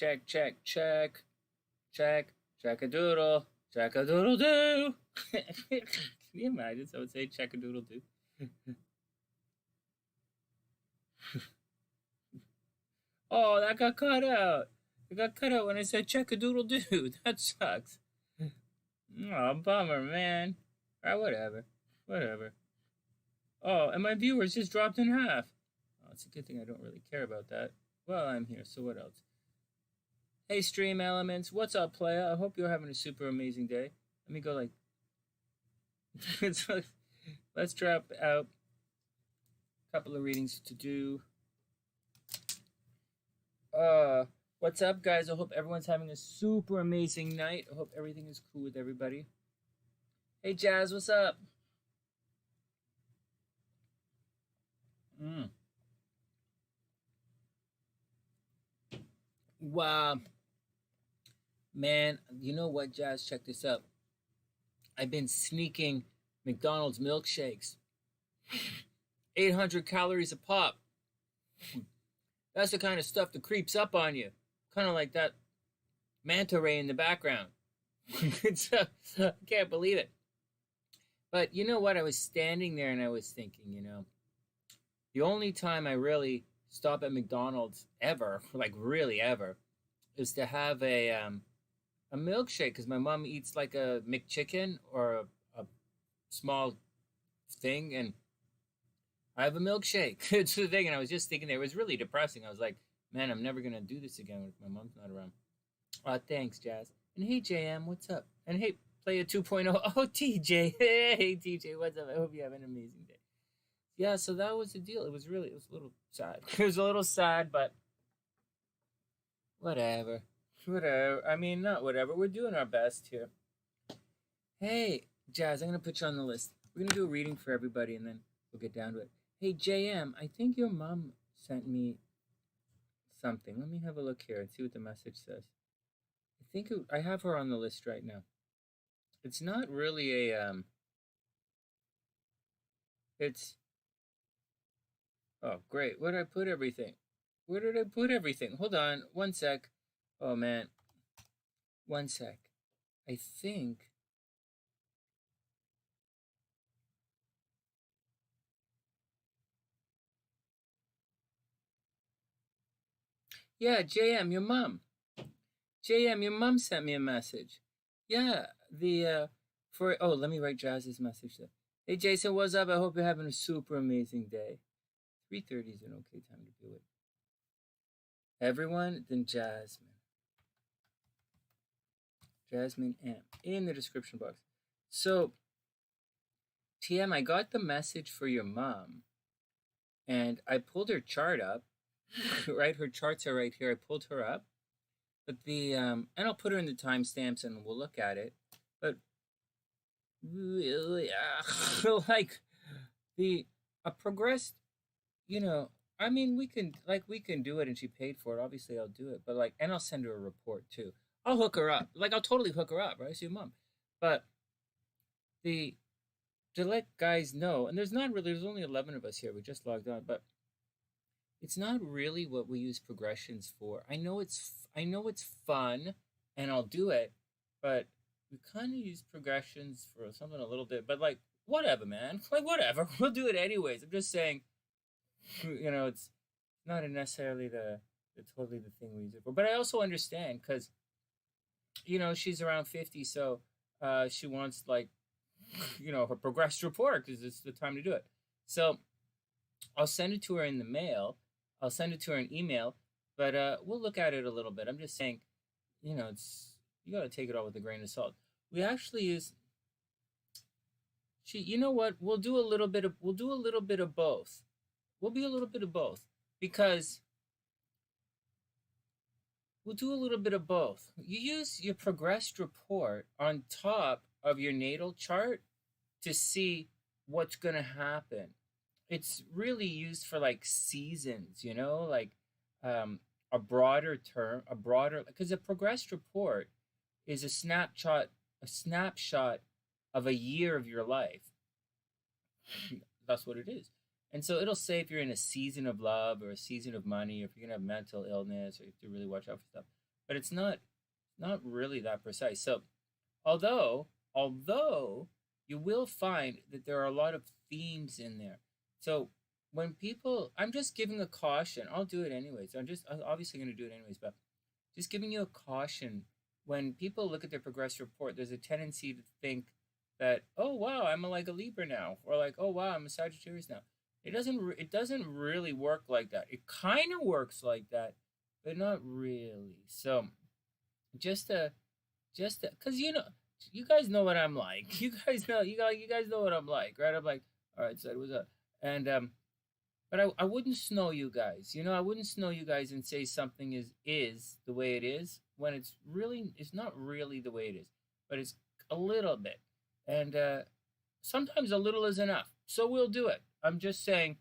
Check, check, check. Check. Check-a-doodle. Check-a-doodle-doo. Can you imagine someone say check-a-doodle-doo? Oh, that got cut out. It got cut out when I said check-a-doodle-doo. That sucks. Oh, bummer, man. Alright, whatever. Whatever. Oh, and my viewers just dropped in half. Oh, it's a good thing I don't really care about that. Well, I'm here, so what else? Hey, stream elements. What's up, playa? I hope you're having a super amazing day. Let me go like... Let's drop out a couple of readings to do. What's up, guys? I hope everyone's having a super amazing night. I hope everything is cool with everybody. Hey, Jazz, what's up? Wow. Man, you know what, Jazz? Check this out. I've been sneaking McDonald's milkshakes. 800 calories a pop. That's the kind of stuff that creeps up on you. Kind of like that manta ray in the background. I can't believe it. But you know what? I was standing there and I was thinking, you know, the only time I really stop at McDonald's ever, like really ever, is to have a milkshake, because my mom eats like a McChicken or a small thing, and I have a milkshake. It's the thing, and I was just thinking there, it was really depressing. I was like, man, I'm never gonna do this again if my mom's not around. Thanks, Jazz. And hey, JM, what's up? And hey, Playa 2.0. Oh, TJ. Hey, TJ, what's up? I hope you have an amazing day. Yeah, so that was the deal. It was a little sad. It was a little sad, but whatever. Whatever. I mean, not whatever. We're doing our best here. Hey, Jazz, I'm going to put you on the list. We're going to do a reading for everybody, and then we'll get down to it. Hey, JM, I think your mom sent me something. Let me have a look here and see what the message says. I have her on the list right now. It's not really a, it's, oh, great. Where did I put everything? Where did I put everything? Hold on, one sec. Oh, man. One sec. I think... Yeah, JM, your mom. JM, your mom sent me a message. Yeah, let me write Jazz's message there. Hey, Jason, what's up? I hope you're having a super amazing day. 3:30 is an okay time to do it. Everyone, then JasmineM in the description box. So, TM, I got the message for your mom, and I pulled her chart up. Right, her charts are right here. I pulled her up, but and I'll put her in the timestamps and we'll look at it. But really, like a progressed, you know, I mean, we can do it, and she paid for it. Obviously, I'll do it, but and I'll send her a report too. I'll hook her up. I'll totally hook her up, right? She's your mom, but to let guys know, and there's only 11 of us here. We just logged on, but it's not really what we use progressions for. I know it's fun, and I'll do it, but we kind of use progressions for something a little bit. But whatever, man. Whatever. We'll do it anyways. I'm just saying, you know, it's not necessarily the totally the thing we use it for. But I also understand, because, you know, she's around 50, so she wants you know, her progressed report, because it's the time to do it. So I'll send it to her in the mail. I'll send it to her in email, but we'll look at it a little bit. I'm just saying, you know, you got to take it all with a grain of salt. We actually use. You know what? We'll do a little bit of both. We'll be a little bit of both, because we'll do a little bit of both. You use your progressed report on top of your natal chart to see what's going to happen. It's really used for seasons, you know, a broader term, because a progressed report is a snapshot of a year of your life. That's what it is. And so it'll say if you're in a season of love or a season of money, or if you're going to have mental illness, or you have to really watch out for stuff. but it's not really that precise. So although you will find that there are a lot of themes in there. So when people, I'm just giving a caution. I'll do it anyways. I'm obviously going to do it anyways, but just giving you a caution. When people look at their progress report, there's a tendency to think that, oh wow, I'm like a Libra now, or like, oh wow, I'm a Sagittarius now. It doesn't really work like that. It kind of works like that, but not really. So because you guys know what I'm like. You guys know what I'm like, right? I'm like, all right, so what's up? And but I wouldn't snow you guys. I wouldn't snow you guys and say something is the way it is when it's not really the way it is, but it's a little bit. And sometimes a little is enough. So we'll do it. I'm just saying,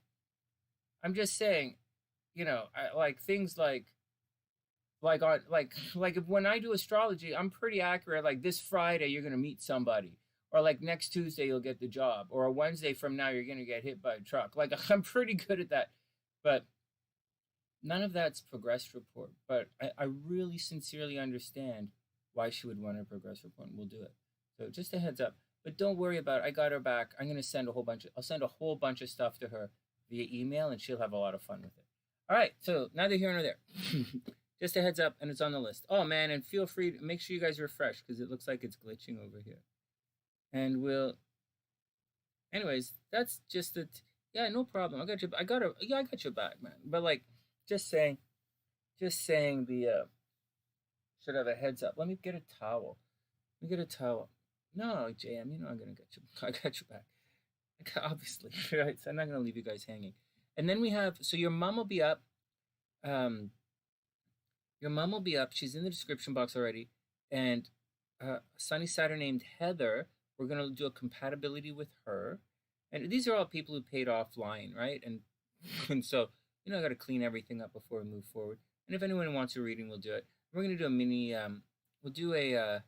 like things like if when I do astrology, I'm pretty accurate. Like this Friday, you're gonna meet somebody, or like next Tuesday you'll get the job, or a Wednesday from now you're gonna get hit by a truck. Like I'm pretty good at that, but none of that's progress report. But I really sincerely understand why she would want a progress report, and we'll do it. So just a heads up. But don't worry about it. I got her back. I'm gonna send I'll send a whole bunch of stuff to her via email, and she'll have a lot of fun with it. All right. So neither here nor there. Just a heads up, and it's on the list. Oh man, and feel free to make sure you guys refresh because it looks like it's glitching over here. And anyways, that's just it. Yeah, no problem. I got your back, man. But like, just saying the should have a heads up. Let me get a towel. No, JM, I'm gonna get you. I got your back. Obviously, right? So I'm not gonna leave you guys hanging. And then we have your mom will be up. Your mom will be up. She's in the description box already. And sunny sider named Heather. We're going to do a compatibility with her. And these are all people who paid offline, right? And so, I got to clean everything up before we move forward. And if anyone wants a reading, we'll do it. We're going to do we'll do a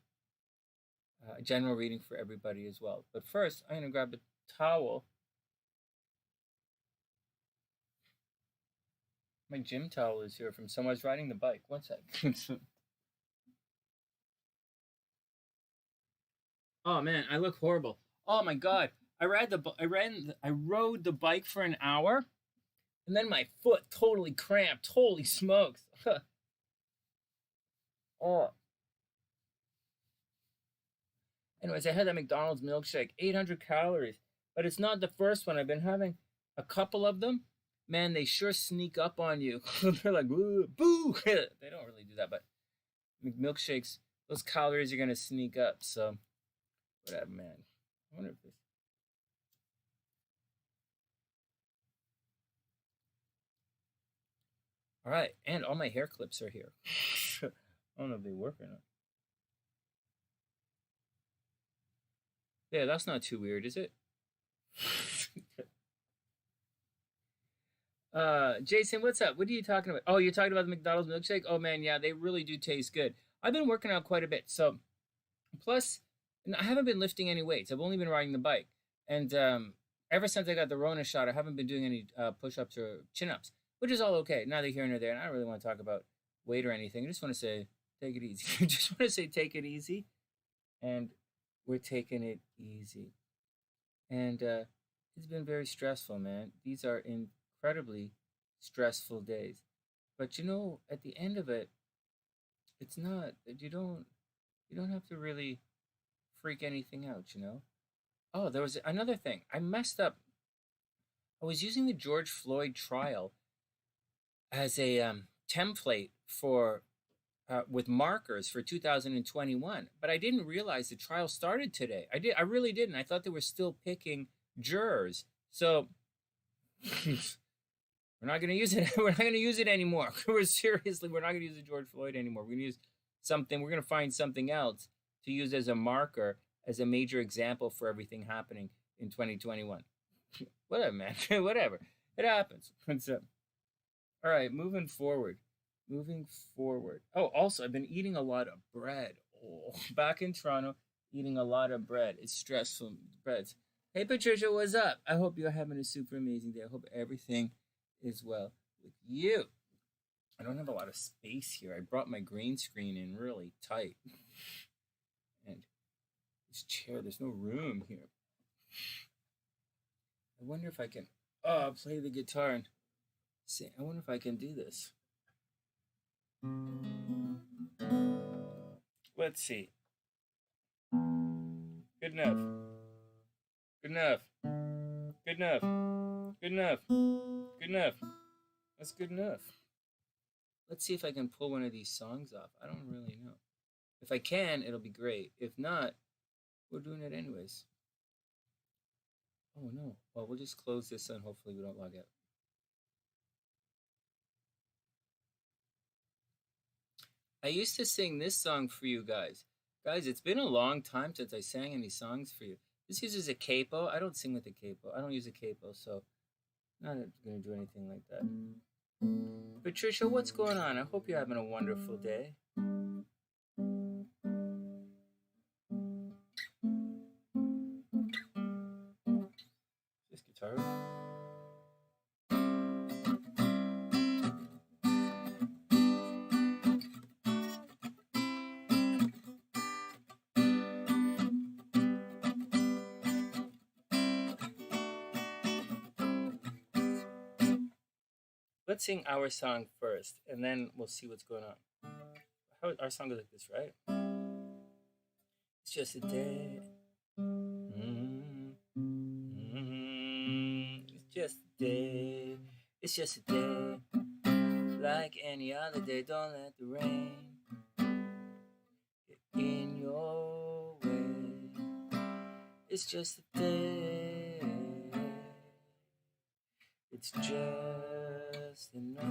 general reading for everybody as well. But first, I'm going to grab a towel. My gym towel is here from someone who's riding the bike. One sec. Oh man, I look horrible. Oh my god, I rode the bike for an hour, and then my foot totally cramped. Holy smokes! Oh. Anyways, I had that McDonald's milkshake, 800 calories, but it's not the first one. I've been having a couple of them. Man, they sure sneak up on you. They're like, boo, boo. They don't really do that, but milkshakes, those calories are going to sneak up. So, whatever, man. I wonder if this. All right, and all my hair clips are here. I don't know if they work or not. Yeah, that's not too weird, is it? Jason, what's up? What are you talking about? Oh, you're talking about the McDonald's milkshake? Oh man, yeah, they really do taste good. I've been working out quite a bit. So plus I haven't been lifting any weights. I've only been riding the bike. And ever since I got the Rona shot, I haven't been doing any push-ups or chin-ups, which is all okay. Neither here nor there. And I don't really want to talk about weight or anything. I just want to say take it easy. I just want to say take it easy. And we're taking it easy. And it's been very stressful, man. These are incredibly stressful days. But at the end of it, it's not you don't have to really freak anything out, Oh, there was another thing. I messed up. I was using the George Floyd trial as a template for with markers for 2021, but I didn't realize the trial started today. I really didn't. I thought they were still picking jurors. So we're not going to use it. We're not going to use it anymore. We're not going to use the George Floyd anymore. We're going to use something. We're going to find something else to use as a marker, as a major example for everything happening in 2021. Whatever, man. Whatever. It happens. So, all right, moving forward. Oh, also, I've been eating a lot of bread. Oh, back in Toronto, eating a lot of bread. It's stressful. Breads. Hey, Patricia, what's up? I hope you're having a super amazing day. I hope everything is well with you. I don't have a lot of space here. I brought my green screen in really tight. And this chair, there's no room here. I wonder if I can play the guitar and sing. I wonder if I can do this. Let's see. Good enough. Good enough. Good enough. Good enough. Good enough. That's good enough. Let's see if I can pull one of these songs off. I don't really know. If I can, it'll be great. If not, we're doing it anyways. Oh no. Well, we'll just close this and hopefully we don't log out. I used to sing this song for you guys. Guys, it's been a long time since I sang any songs for you. This uses a capo. I don't sing with a capo. I don't use a capo, so I'm not going to do anything like that. Patricia, what's going on? I hope you're having a wonderful day. This guitar. Let's sing our song first, and then we'll see what's going on. Our song goes like this, right? It's just a day. It's just a day. It's just a day. Like any other day, don't let the rain get in your way. It's just a day. It's just another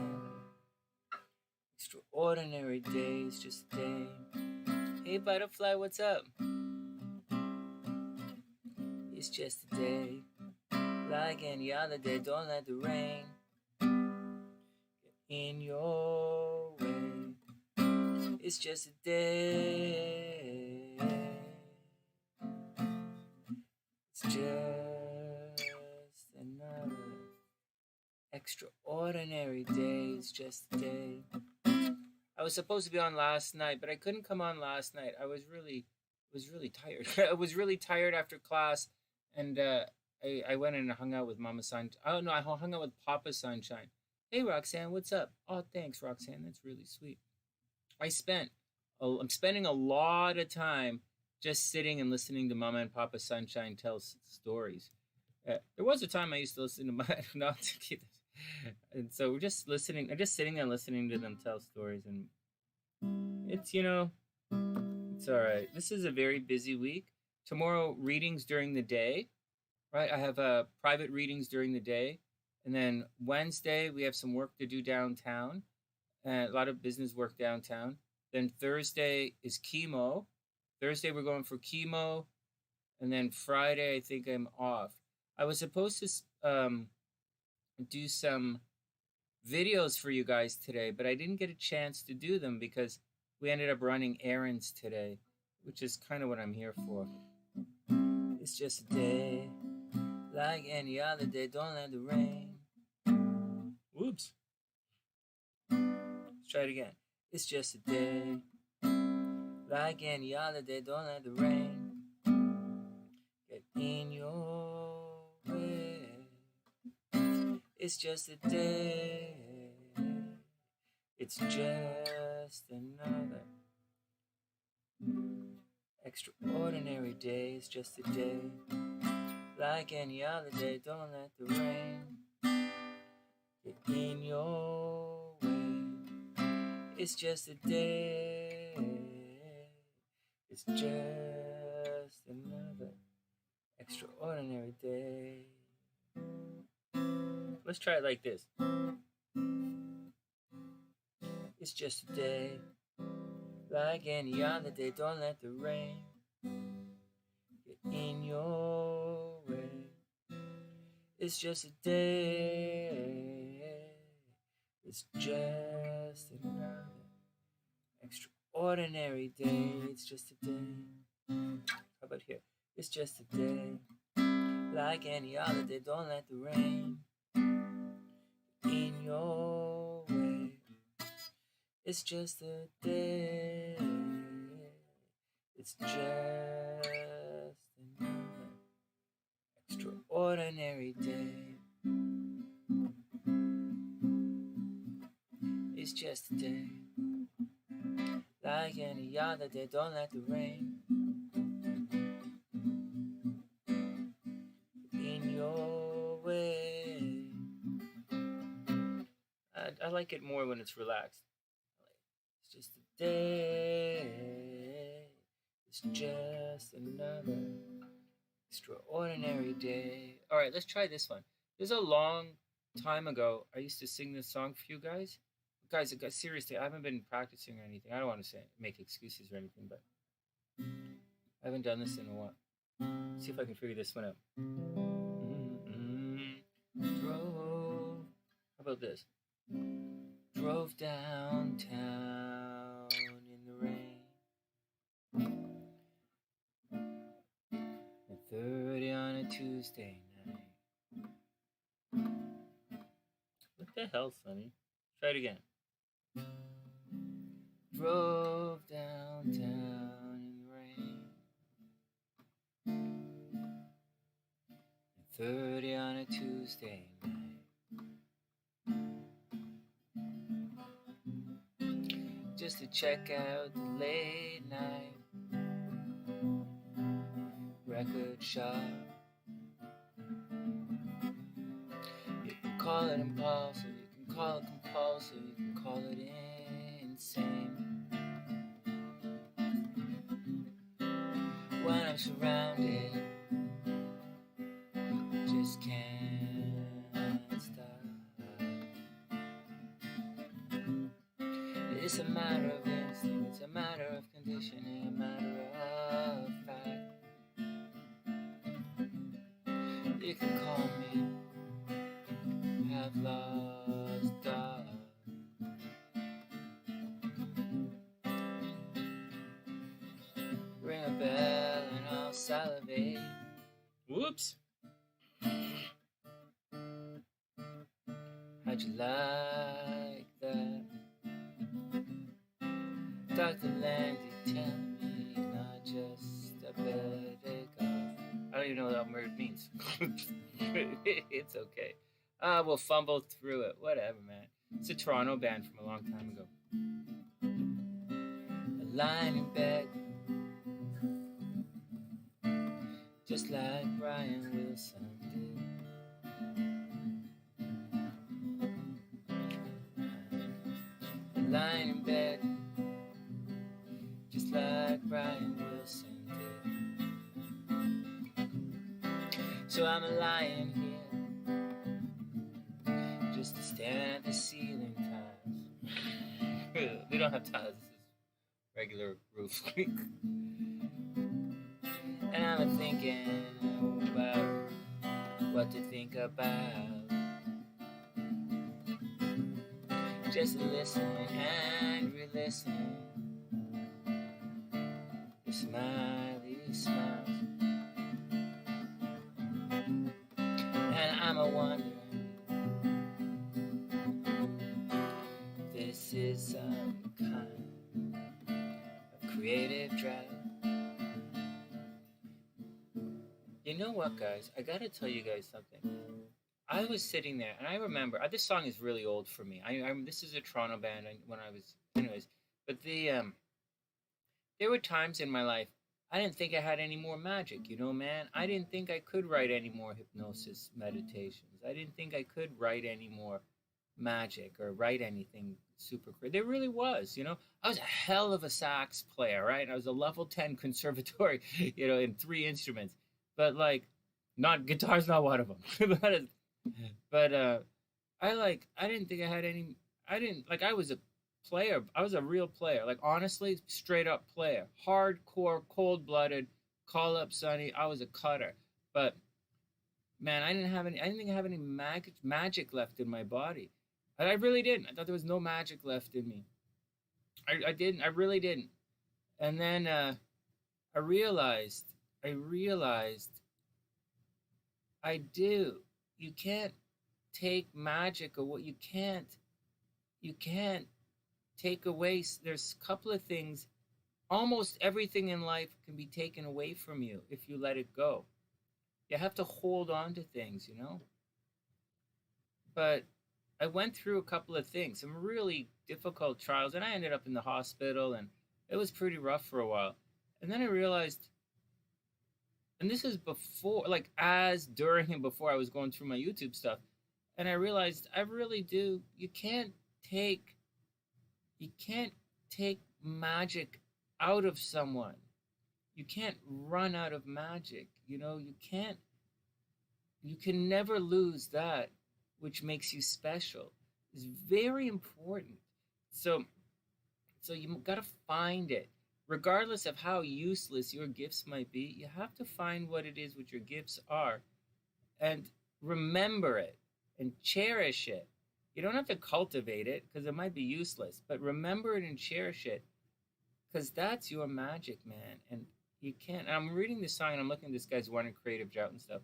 extraordinary day. It's just a day. Hey butterfly, what's up? It's just a day. Like any other day, don't let the rain get in your way. It's just a day. It's just another extraordinary day. It's just a day. I was supposed to be on last night, but I couldn't come on last night. I was really tired. I was really tired after class, and I went and hung out with Mama Sunshine. Oh no, I hung out with Papa Sunshine. Hey Roxanne, what's up? Oh, thanks Roxanne. That's really sweet. I'm spending a lot of time just sitting and listening to Mama and Papa Sunshine tell stories. There was a time I used to listen to my not to keep this. And so we're just listening. I'm just sitting there listening to them tell stories, and it's it's all right. This is a very busy week. Tomorrow, readings during the day, right? I have private readings during the day, and then Wednesday we have some work to do downtown, a lot of business work downtown. Then Thursday is chemo. Thursday we're going for chemo, and then Friday I think I'm off. I was supposed to do some videos for you guys today, but I didn't get a chance to do them because we ended up running errands today, which is kind of what I'm here for. It's just a day, like any other day, don't let the rain. Whoops. Let's try it again. It's just a day, like any other day, don't let the rain get in your way. It's just a day. It's just another extraordinary day. It's just a day. Like any other day, don't let the rain get in your way. It's just a day. It's just another extraordinary day. Let's try it like this. It's just a day, like any other day. Don't let the rain get in your way. It's just a day. It's just another extraordinary day. It's just a day. How about here? It's just a day, like any other day. Don't let the rain in your way. It's just a day. It's just another extraordinary day. It's just a day. Like any other day, don't let the rain in your way. I like it more when it's relaxed. It's just a day. It's just another extraordinary day. All right, let's try this one. There's a long time ago, I used to sing this song for you guys. Guys, seriously, I haven't been practicing or anything. I don't want to make excuses or anything, but I haven't done this in a while. Let's see if I can figure this one out. Drove. How about this? Drove downtown in the rain. At 30 on a Tuesday night. What the hell, Sonny? Try it again. Drove downtown in the rain. At 30 on a Tuesday night. Just to check out the late night record shop. You can call it impulsive, you can call it compulsive, you can call it insane. When I'm surrounded, just can't stop. It's a matter of instinct, it's a matter of conditioning, a matter of fact. You can call me have lost dog. Ring a bell and I'll salivate. Whoops. How'd you like that? Dr. Landy, tell me not just a Vedic. I don't even know what that word means. It's okay. We'll fumble through it. Whatever, man. It's a Toronto band from a long time ago. Lying in bed, just like Brian Wilson did. Lying in bed, just like Brian Wilson did. So I'm lying here, just to stare at the ceiling tiles. We don't have tiles. This is regular roof. And I'm thinking about what to think about. Just listen and re-listen. The smiley smiles. And I'm a-wondering, this is some kind of creative drive. You know what, guys? I gotta tell you guys something. I was sitting there, and I remember this song is really old for me. This is a Toronto band when I was, anyways. But there were times in my life I didn't think I had any more magic. You know, man, I didn't think I could write any more hypnosis meditations. I didn't think I could write any more magic or write anything super great. There really was. You know, I was a hell of a sax player, right? I was a level 10 conservatory, you know, in 3 instruments. But like, not guitar's not one of them. but I didn't think I had any. I was a player. I was a real player. Like, honestly, straight up player, hardcore, cold blooded. Call up Sonny. I was a cutter. But man, I didn't think I have any magic left in my body. I really didn't. I thought there was no magic left in me. I didn't. I really didn't. And then I realized I do. You can't take magic or what you can't take away. There's a couple of things. Almost everything in life can be taken away from you if you let it go. You have to hold on to things, you know? But I went through a couple of things, some really difficult trials, and I ended up in the hospital, and it was pretty rough for a while. And then I realized, and this is before, like during and before I was going through my YouTube stuff, and I realized I really do, you can't take magic out of someone. You can't run out of magic, you know, you can never lose that which makes you special. It's very important. So you got to find it. Regardless of how useless your gifts might be, you have to find what it is, what your gifts are, and remember it and cherish it. You don't have to cultivate it because it might be useless, but remember it and cherish it because that's your magic, man. And you can't, and I'm reading this song and I'm looking at this guy's one in creative drought and stuff.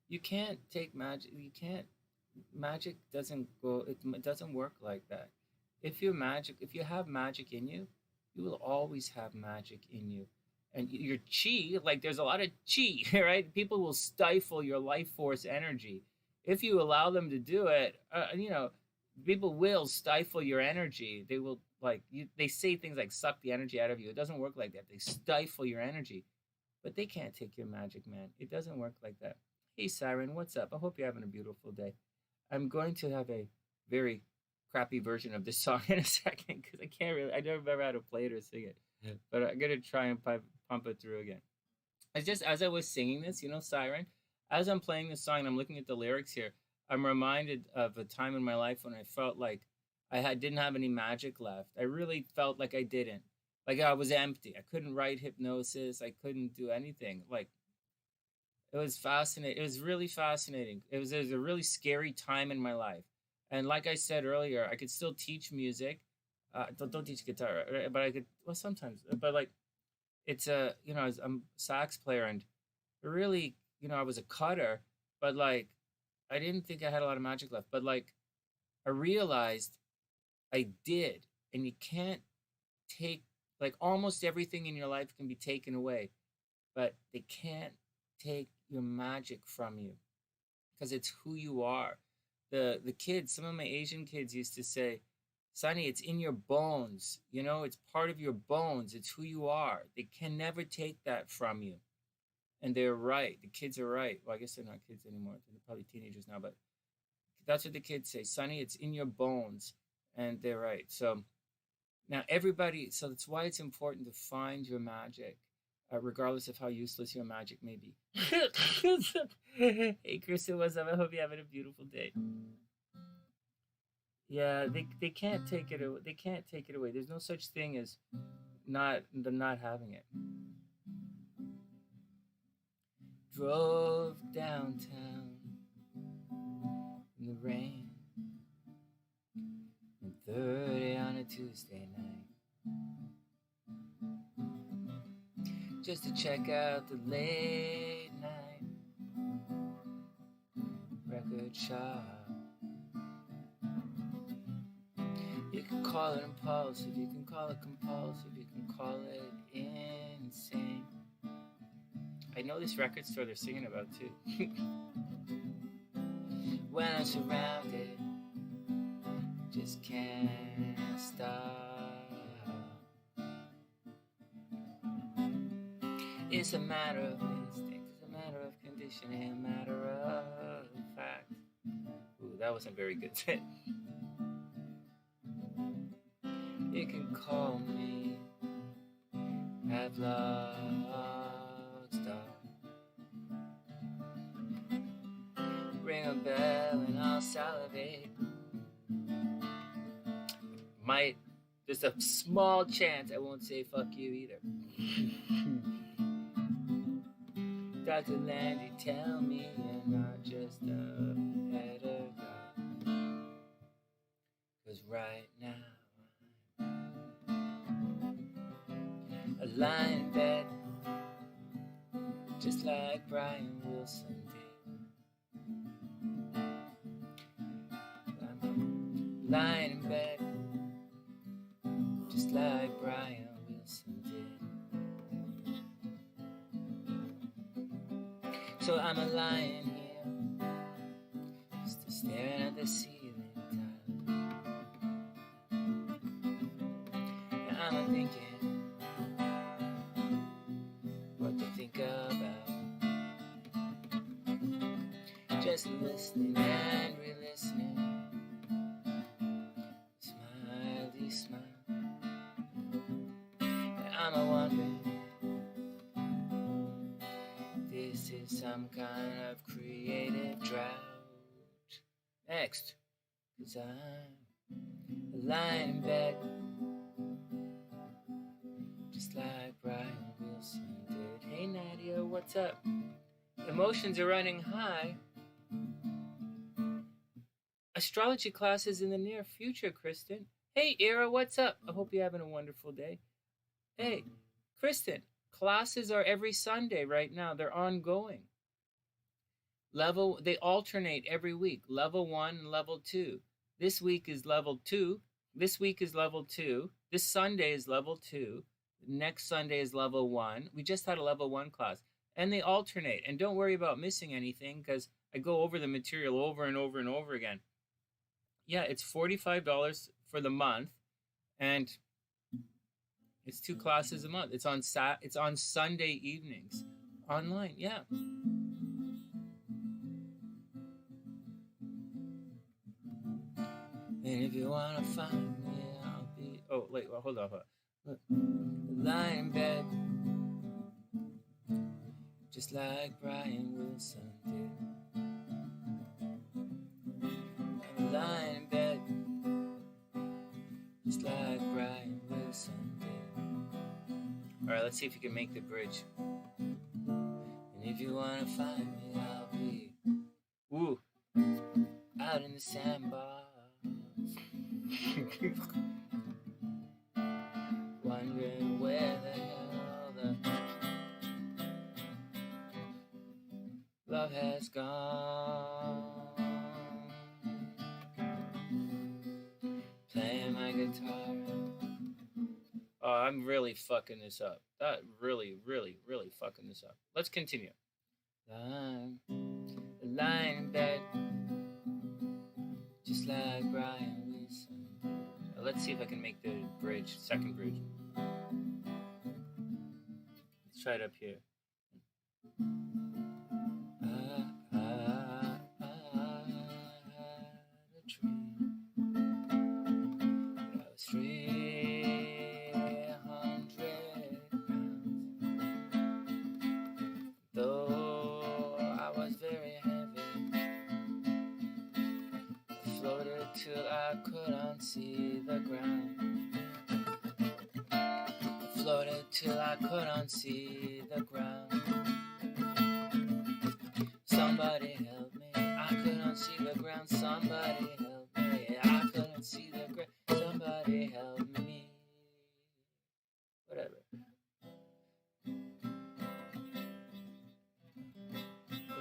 You can't take magic, magic doesn't go, it doesn't work like that. If you have magic in you, you will always have magic in you. And your chi, like there's a lot of chi, right? People will stifle your life force energy. If you allow them to do it, people will stifle your energy. They will, they say things like suck the energy out of you. It doesn't work like that. They stifle your energy, but they can't take your magic, man. It doesn't work like that. Hey, Siren, what's up? I hope you're having a beautiful day. I'm going to have a very crappy version of this song in a second because I don't remember how to play it or sing it. But I'm going to try and pump it through again. It's just as I was singing this, Siren, as I'm playing this song and I'm looking at the lyrics here, I'm reminded of a time in my life when I felt like didn't have any magic left. I really felt like I didn't. Like I was empty. I couldn't write hypnosis. I couldn't do anything. Like, it was fascinating. It was really fascinating. It was a really scary time in my life. And like I said earlier, I could still teach music. Don't teach guitar, but I could, well, sometimes. But like, it's I'm a sax player, and really, I was a cutter, but like, I didn't think I had a lot of magic left. But like, I realized I did. And you can't take, like, almost everything in your life can be taken away, but they can't take your magic from you because it's who you are. The kids, some of my Asian kids used to say, Sonny, it's in your bones, it's part of your bones, it's who you are. They can never take that from you. And they're right. The kids are right. Well, I guess they're not kids anymore. They're probably teenagers now, but that's what the kids say. Sonny, it's in your bones. And they're right. So now so that's why it's important to find your magic. Regardless of how useless your magic may be. Hey, Kristen, what's up? I hope you're having a beautiful day. Yeah, they can't take it away. They can't take it away. There's no such thing as not having it. Drove downtown in the rain, and 30 on a Tuesday night, just to check out the late night record shop. You can call it impulsive, you can call it compulsive, you can call it insane. I know this record store they're singing about too. When I'm surrounded, just can't stop. It's a matter of instinct, it's a matter of conditioning, a matter of fact. Ooh, that wasn't very good. You can call me Pavlov's dog. Ring a bell and I'll salivate. There's a small chance I won't say fuck you either. Dr. Landy, tell me you're not just a pedagogue. 'Cause right now I lie in bed just like Brian Wilson did. I'm lying in bed So I'm a lying here, just staring at the ceiling tile. And I'm thinking what to think about. Just listening and re-listening. Smiley smile. And I'm wondering, this is some kind of creative drought. Next, 'cause I'm lying in bed, just like Brian Wilson did. Hey Nadia, what's up? Emotions are running high. Astrology classes in the near future, Kristen. Hey Ira, what's up? I hope you're having a wonderful day. Hey, Kristen, classes are every Sunday right now. They're ongoing. They alternate every week. Level 1 and level 2. This week is level 2. This week is level 2. This Sunday is level 2. Next Sunday is level 1. We just had a level 1 class. And they alternate. And don't worry about missing anything, because I go over the material over and over and over again. Yeah, it's $45 for the month. And it's 2 classes a month. It's on Sunday evenings. Online, yeah. And if you want to find me, I'll be... Oh, wait, well, hold on. Lie in bed, just like Brian Wilson did. I'm lying in bed, just like Brian Wilson did. All right, let's see if you can make the bridge. And if you want to find me, I'll be out in the sandbox. Wondering where the hell the love has gone. Playing my guitar. Oh, I'm really fucking this up. That really fucking this up. Let's continue. I'm lying in bed, just like Brian Wilson. Let's see if I can make the bridge, second bridge. Let's try it up here. I had a dream that I was 300 pounds. Though I was very heavy, I floated till I couldn't see the ground. Floated till I couldn't see the ground. Somebody help me, I couldn't see the ground. Somebody help me, I couldn't see the ground. Somebody help me. Whatever.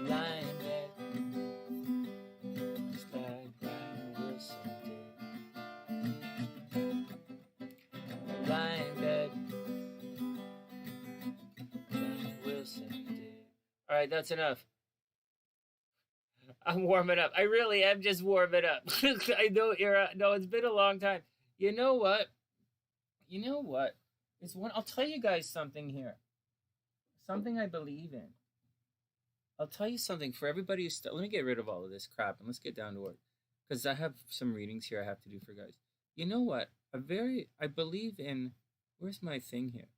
Lying in bed, just like Brian Wilson did. Lying in bed, Brian Wilson did. All right, that's enough. I'm warming up. I really am just warming up. I know, Ira. No, it's been a long time. You know what? It's one. I'll tell you guys something here. Something I believe in. I'll tell you something for everybody who's let me get rid of all of this crap and let's get down to work. Because I have some readings here I have to do for guys. You know what? I believe in, where's my thing here?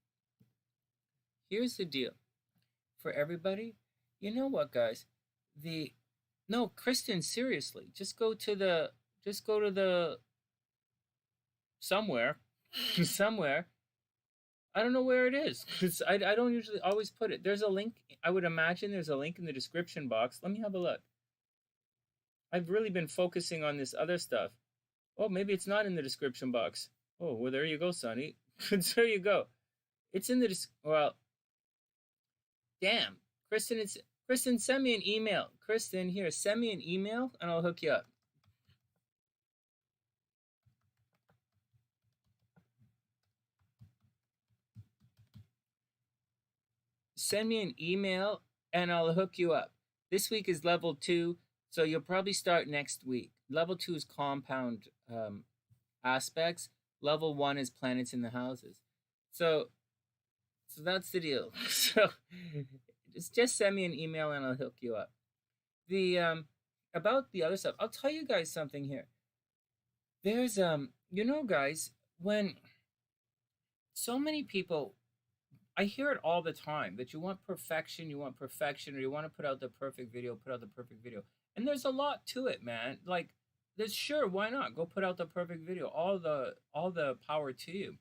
Here's the deal. For everybody, you know what, guys? No, Kristen, seriously, just go to the somewhere. I don't know where it is. I don't usually always put it. There's a link. I would imagine there's a link in the description box. Let me have a look. I've really been focusing on this other stuff. Oh, maybe it's not in the description box. Oh, well, there you go, Sonny. There you go. It's in the well. Damn, Kristen, send me an email. Kristen, here, send me an email and I'll hook you up. send me an email and I'll hook you up. This week is level 2, so you'll probably start next week. Level 2 is compound aspects. Level 1 is planets in the houses. So that's the deal. So just send me an email and I'll hook you up. The about the other stuff, I'll tell you guys something here. There's guys, when so many people, I hear it all the time that you want perfection, or you want to put out the perfect video, And there's a lot to it, man. Like, there's, sure, why not? Go put out the perfect video. All the power to you.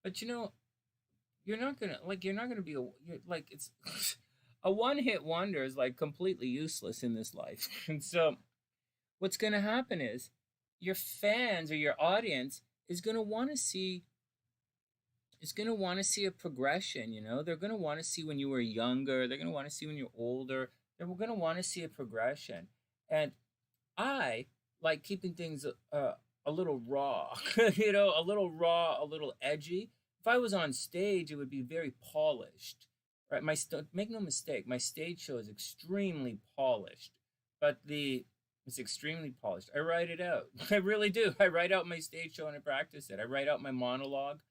But you're not gonna be it's a one-hit wonder is like completely useless in this life. And so what's gonna happen is your fans or your audience is gonna want to see a progression. They're gonna want to see when you were younger, they're gonna want to see when you're older, they're gonna want to see a progression. And I like keeping things a little raw, a little raw, a little edgy. If I was on stage, it would be very polished, right? Make no mistake, my stage show is extremely polished, but it's extremely polished. I write it out. I really do. I write out my stage show and I practice it. I write out my monologue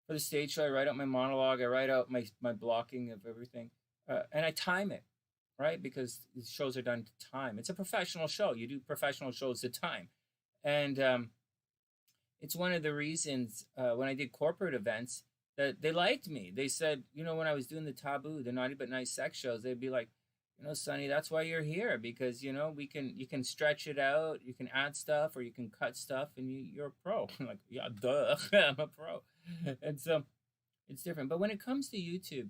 for the stage show. I write out my monologue. I write out my blocking of everything, and I time it, right? Because the shows are done to time. It's a professional show. You do professional shows to time, and it's one of the reasons when I did corporate events that they liked me. They said, when I was doing the taboo, the naughty but nice sex shows, they'd be like, Sonny, that's why you're here, because you can stretch it out, you can add stuff or you can cut stuff, and you're a pro. I'm like, yeah, duh, I'm a pro. And so it's different. But when it comes to YouTube,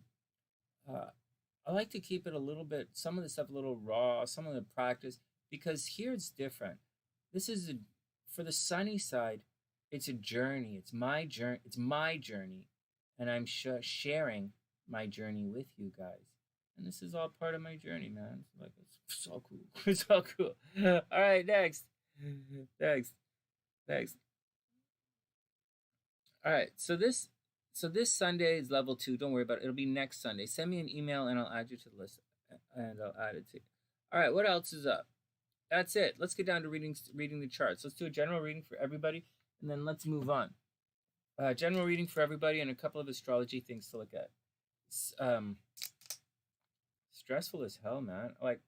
I like to keep it a little bit, some of the stuff a little raw, some of the practice, because here it's different. This is for the sunny side. It's a journey. It's my journey, and I'm sharing my journey with you guys. And this is all part of my journey, man. It's so cool. It's so cool. All right, next. All right, so this Sunday is level 2. Don't worry about it. It'll be next Sunday. Send me an email and I'll add you to the list, and I'll add it to you. All right, what else is up? That's it. Let's get down to reading the charts. Let's do a general reading for everybody, and then let's move on. General reading for everybody and a couple of astrology things to look at. Stressful as hell, man. Like,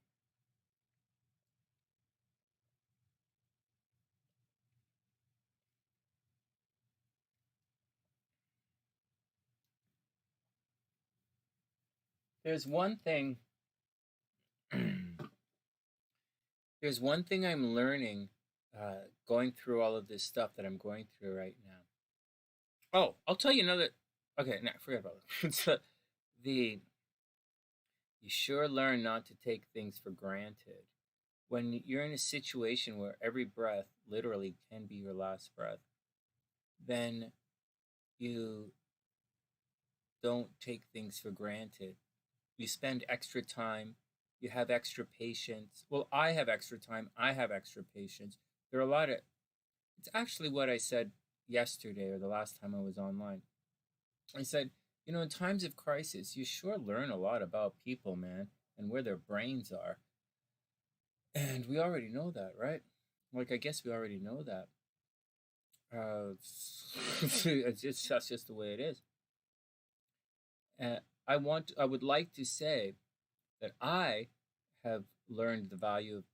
there's one thing I'm learning going through all of this stuff that I'm going through right now. Oh, I'll tell you another. Okay, no, forget about it. You sure learn not to take things for granted. When you're in a situation where every breath literally can be your last breath, then you don't take things for granted. You spend extra time. You have extra patience. Well, I have extra time. I have extra patience. There are a lot of... It's actually what I said yesterday or the last time I was online. I said, in times of crisis, you sure learn a lot about people, man, and where their brains are. And we already know that, right? Like, I guess we already know that. That's just the way it is. I would like to say that I have learned the value of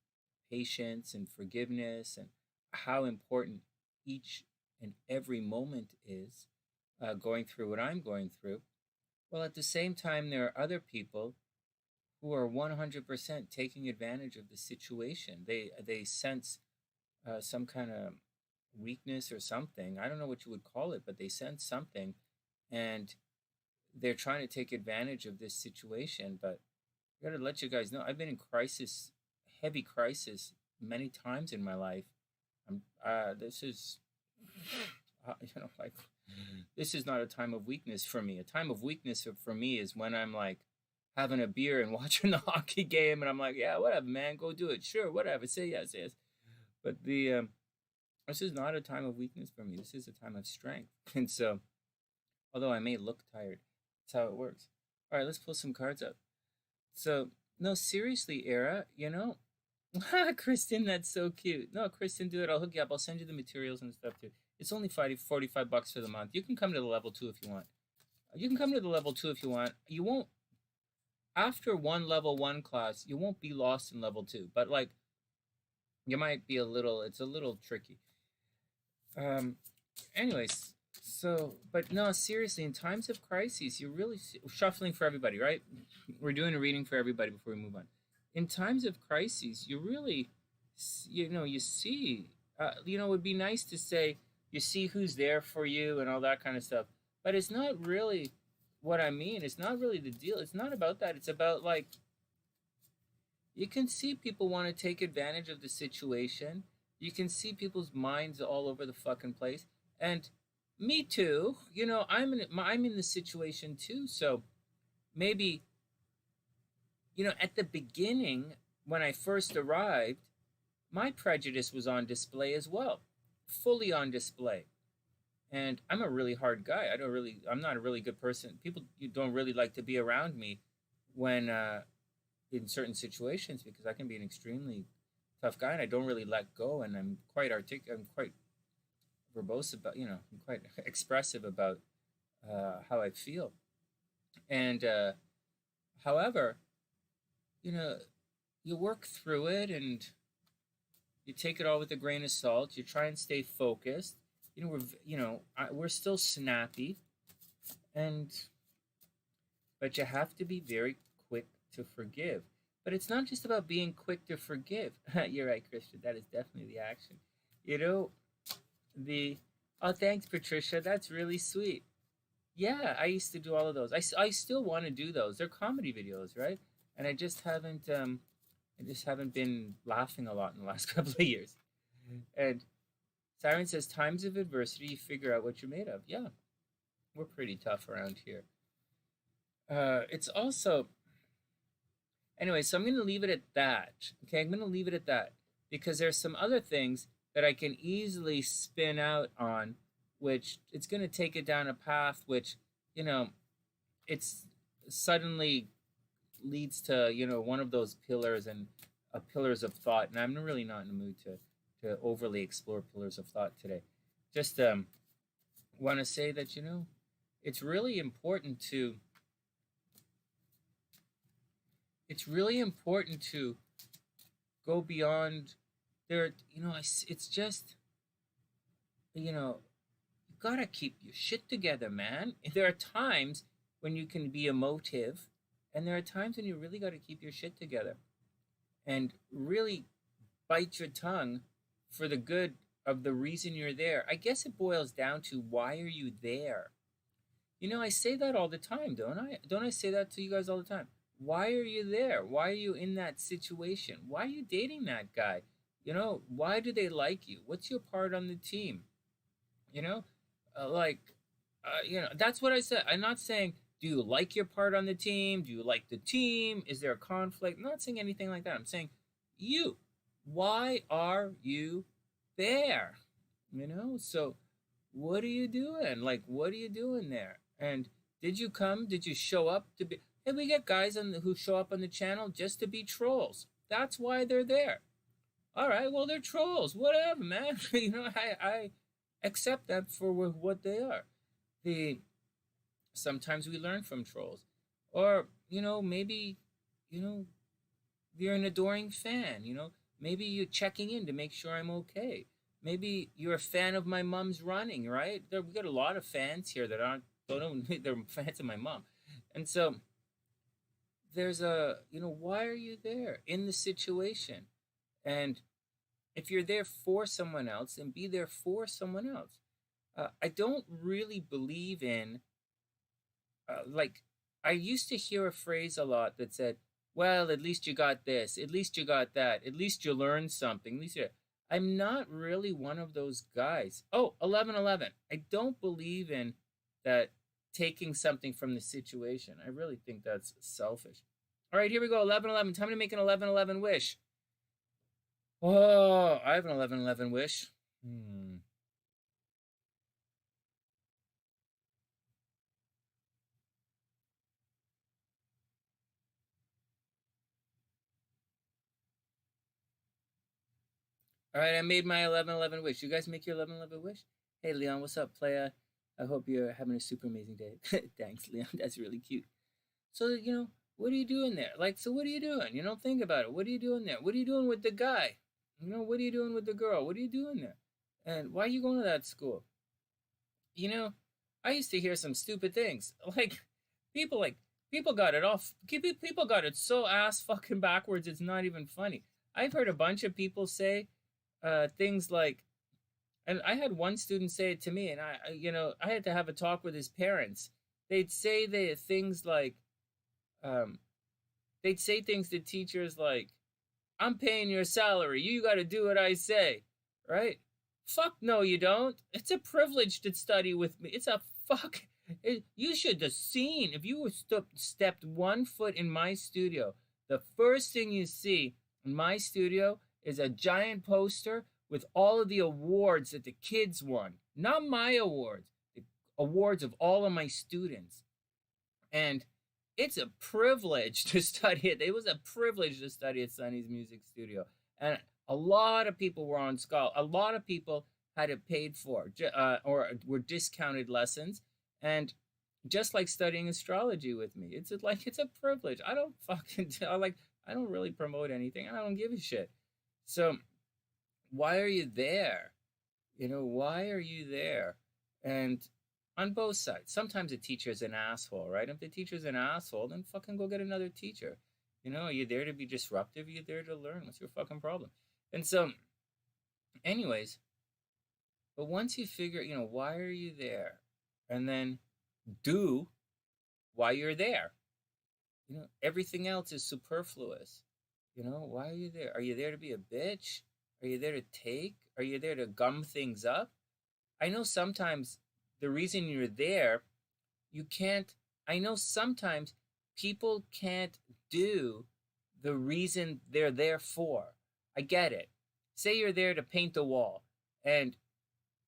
patience and forgiveness and how important each and every moment is going through what I'm going through. Well, at the same time, there are other people who are 100% taking advantage of the situation. They sense some kind of weakness or something. I don't know what you would call it, but they sense something, and they're trying to take advantage of this situation. But I gotta let you guys know, I've been in heavy crisis, many times in my life. This is, this is not a time of weakness for me. A time of weakness for me is when I'm like having a beer and watching the hockey game, and I'm like, yeah, whatever, man, go do it. Sure, whatever. Say yes. But this is not a time of weakness for me. This is a time of strength. And so, although I may look tired, that's how it works. All right, let's pull some cards up. So, no, seriously, Era, you know, Kristen, that's so cute. No, Kristen, do it. I'll hook you up. I'll send you the materials and stuff too. It's only $45 for the month. You can come to the level 2 if you want. You can come to the level 2 if you want. You won't, after one level 1 class, you won't be lost in level 2. But like, you might be it's a little tricky. Anyways, so, but no, seriously, in times of crises, you're really shuffling for everybody, right? We're doing a reading for everybody before we move on. In times of crises, you really, you see, it would be nice to say you see who's there for you and all that kind of stuff. But it's not really what I mean. It's not really the deal. It's not about that. It's about like, you can see people want to take advantage of the situation. You can see people's minds all over the fucking place. And me too. I'm in the situation too. So maybe, at the beginning, when I first arrived, my prejudice was on display as well, fully on display. And I'm a really hard guy. I'm not a really good person. People don't really like to be around me when, in certain situations, because I can be an extremely tough guy and I don't really let go, and I'm quite I'm quite verbose about, I'm quite expressive about how I feel. And however, you work through it and you take it all with a grain of salt. You try and stay focused. We're still snappy, but you have to be very quick to forgive. But it's not just about being quick to forgive. You're right, Christian. That is definitely the action. Oh, thanks, Patricia. That's really sweet. Yeah, I used to do all of those. I still want to do those. They're comedy videos, right? And I just haven't been laughing a lot in the last couple of years. And Siren says, times of adversity, you figure out what you're made of. Yeah, we're pretty tough around here. It's also, anyway, so I'm going to leave it at that. Okay, I'm going to leave it at that because there's some other things that I can easily spin out on, which it's going to take it down a path which, it's suddenly leads to, one of those pillars and pillars of thought. And I'm really not in the mood to overly explore pillars of thought today. Just want to say that, it's really important to go beyond there. It's just, you gotta keep your shit together, man. There are times when you can be emotive, and there are times when you really got to keep your shit together and really bite your tongue for the good of the reason you're there. I guess it boils down to, why are you there? I say that all the time, don't I? Don't I say that to you guys all the time? Why are you there? Why are you in that situation? Why are you dating that guy? Why do they like you? What's your part on the team? That's what I said. I'm not saying, do you like your part on the team? Do you like the team? Is there a conflict? I'm not saying anything like that. I'm saying, why are you there? So what are you doing? Like, what are you doing there? And did you show up to be, hey, we get guys who show up on the channel just to be trolls. That's why they're there. All right, well, they're trolls. Whatever, man. I accept that for what they are. Sometimes we learn from trolls. Or, maybe, you're an adoring fan, maybe you're checking in to make sure I'm okay. Maybe you're a fan of my mom's running, right? We got a lot of fans here that they're fans of my mom. And so there's why are you there in the situation? And if you're there for someone else, then be there for someone else. I don't really believe in, I used to hear a phrase a lot that said, well, at least you got this, at least you got that, at least you learned something, at least I'm not really one of those guys. Oh, 1111. I don't believe in that, taking something from the situation. I really think that's selfish. All right, here we go. 1111. Time to make an 1111 wish. Oh, I have an 1111 wish. All right, I made my 11/11 wish. You guys make your 11/11 wish? Hey, Leon, what's up, playa? I hope you're having a super amazing day. Thanks, Leon. That's really cute. So, what are you doing there? Like, so what are you doing? Think about it. What are you doing there? What are you doing with the guy? What are you doing with the girl? What are you doing there? And why are you going to that school? I used to hear some stupid things. People got it off. People got it so ass fucking backwards, it's not even funny. I've heard a bunch of people say things like, and I had one student say it to me, and I had to have a talk with his parents. They'd say things like, they'd say things to teachers like, I'm paying your salary. You got to do what I say, right? Fuck no, you don't. It's a privilege to study with me. It's a fuck. You should have seen, if you were stepped 1 foot in my studio, the first thing you see in my studio is a giant poster with all of the awards that the kids won. Not my awards, the awards of all of my students. And it's a privilege to study it. It was a privilege to study at Sonny's music studio. And a lot of people were on scholarship. A lot of people had it paid for, or were discounted lessons. And just like studying astrology with me, it's a privilege. I don't fucking I don't really promote anything. I don't give a shit. So why are you there? Why are you there? And on both sides, sometimes a teacher's an asshole, right? If the teacher's an asshole, then fucking go get another teacher. Are you there to be disruptive? Are you there to learn? What's your fucking problem? And so, anyways, but once you figure, why are you there? And then do why you're there. Everything else is superfluous. Why are you there? Are you there to be a bitch? Are you there to take? Are you there to gum things up? I know sometimes the reason you're there, I know sometimes people can't do the reason they're there for. I get it. Say you're there to paint a wall, and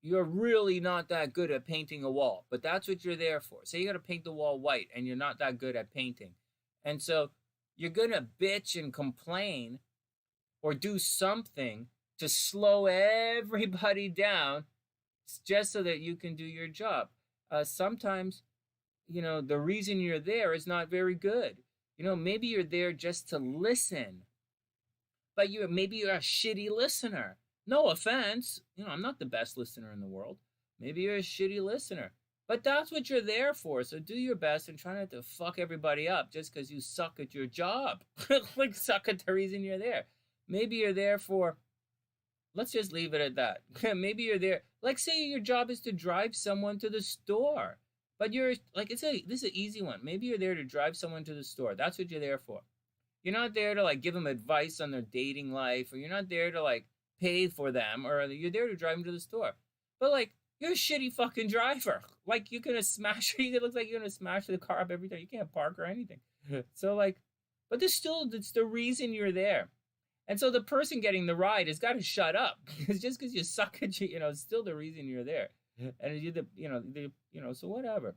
you're really not that good at painting a wall, but that's what you're there for. Say you got to paint the wall white, and you're not that good at painting. And so you're going to bitch and complain or do something to slow everybody down just so that you can do your job. Sometimes, the reason you're there is not very good. Maybe you're there just to listen, but maybe you're a shitty listener. No offense. I'm not the best listener in the world. Maybe you're a shitty listener, but that's what you're there for. So do your best and try not to fuck everybody up just because you suck at your job. Suck at the reason you're there. Maybe you're there for, let's just leave it at that. Maybe you're there, say your job is to drive someone to the store, but you're this is an easy one. Maybe you're there to drive someone to the store. That's what you're there for. You're not there to give them advice on their dating life, or you're not there to pay for them, or you're there to drive them to the store. But you're a shitty fucking driver. You're gonna smash. It looks like you're gonna smash the car up every time. You can't park or anything. So but it's the reason you're there. And so the person getting the ride has got to shut up, because just because you suck at it's still the reason you're there. And so whatever.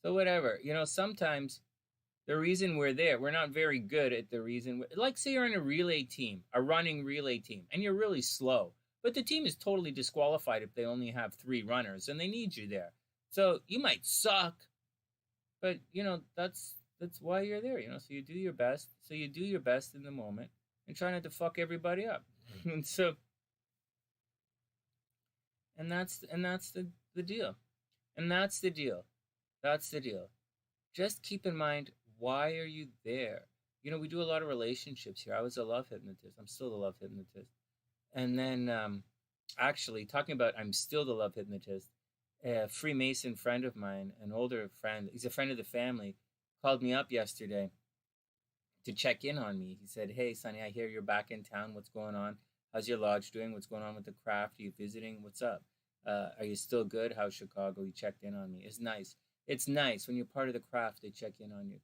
So whatever. Sometimes the reason we're there, we're not very good at the reason. Say you're in a relay team, a running relay team, and you're really slow, but the team is totally disqualified if they only have 3 runners and they need you there. So you might suck, but that's why you're there. So you do your best. So you do your best in the moment and try not to fuck everybody up. And that's the deal. And that's the deal. That's the deal. Just keep in mind, why are you there? We do a lot of relationships here. I was a love hypnotist. I'm still the love hypnotist. And then, actually, talking about I'm still the love hypnotist, a Freemason friend of mine, an older friend, he's a friend of the family, called me up yesterday to check in on me. He said, hey, Sonny, I hear you're back in town. What's going on? How's your lodge doing? What's going on with the craft? Are you visiting? What's up? Are you still good? How's Chicago? He checked in on me. It's nice. It's nice when you're part of the craft, they check in on you.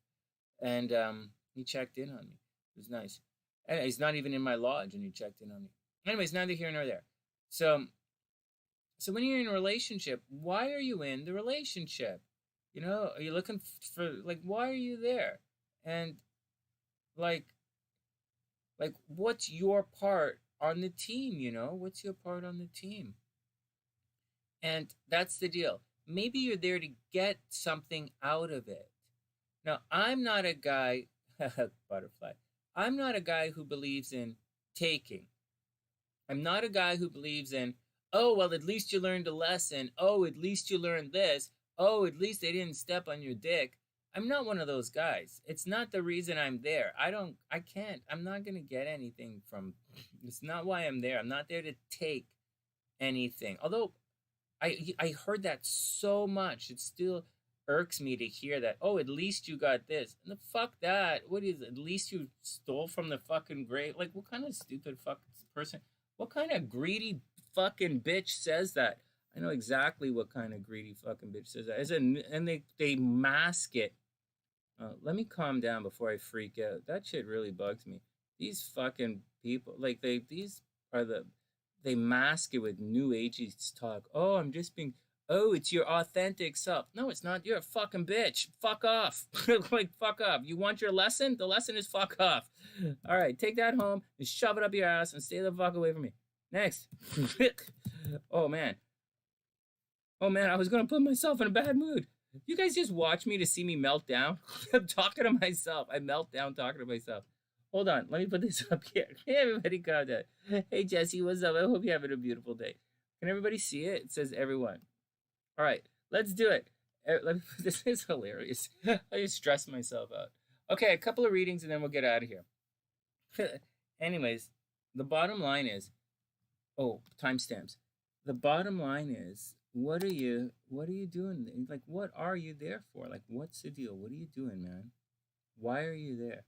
And he checked in on me. It was nice. And he's not even in my lodge, and he checked in on me. Anyways, neither here nor there. So when you're in a relationship, why are you in the relationship? Are you looking for, why are you there? And, what's your part on the team, you know? What's your part on the team? And that's the deal. Maybe you're there to get something out of it. Now, I'm not a guy, butterfly, I'm not a guy who believes in taking. I'm not a guy who believes in, oh, well, at least you learned a lesson. Oh, at least you learned this. Oh, at least they didn't step on your dick. I'm not one of those guys. It's not the reason I'm there. I'm not going to get anything from, it's not why I'm there. I'm not there to take anything. Although I heard that so much. It still irks me to hear that. Oh, at least you got this. And the fuck that. What is it? At least you stole from the fucking grave? Like, what kind of stupid fucking person? What kind of greedy fucking bitch says that? I know exactly what kind of greedy fucking bitch says that. And they mask it. Let me calm down before I freak out. That shit really bugs me. These fucking people, like they mask it with new agey talk. Oh, I'm just being, oh, it's your authentic self. No, it's not. You're a fucking bitch. Fuck off. Like, fuck off. You want your lesson? The lesson is fuck off. All right, take that home and shove it up your ass and stay the fuck away from me. Next. Oh, man. Oh, man, I was going to put myself in a bad mood. You guys just watch me to see me melt down? I'm talking to myself. I melt down talking to myself. Hold on. Let me put this up here. Hey, everybody, calm down. Hey, Jesse, what's up? I hope you're having a beautiful day. Can everybody see it? It says everyone. All right, let's do it. This is hilarious. I just stressed myself out. Okay, a couple of readings and then we'll get out of here. Anyways, the bottom line is, timestamps. The bottom line is, what are you doing? Like, what are you there for? Like, what's the deal? What are you doing, man? Why are you there?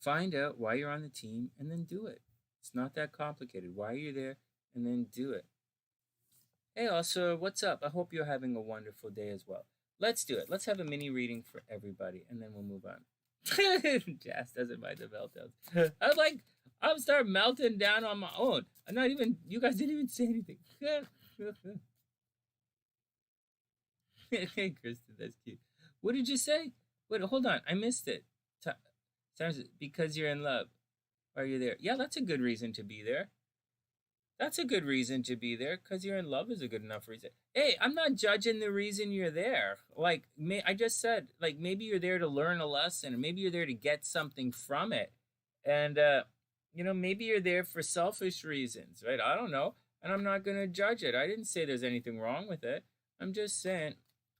Find out why you're on the team and then do it. It's not that complicated. Why are you there? And then do it. Hey, also, what's up? I hope you're having a wonderful day as well. Let's do it. Let's have a mini reading for everybody, and then we'll move on. Jazz doesn't mind the meltdowns. I'll start melting down on my own. You guys didn't even say anything. Hey, Kristen, that's cute. What did you say? Wait, hold on. I missed it. Because you're in love. Are you there? Yeah, that's a good reason to be there. That's a good reason to be there, because you're in love is a good enough reason. Hey, I'm not judging the reason you're there. Like, I just said, like, maybe you're there to learn a lesson, or maybe you're there to get something from it. And, maybe you're there for selfish reasons, right? I don't know. And I'm not going to judge it. I didn't say there's anything wrong with it. I'm just saying,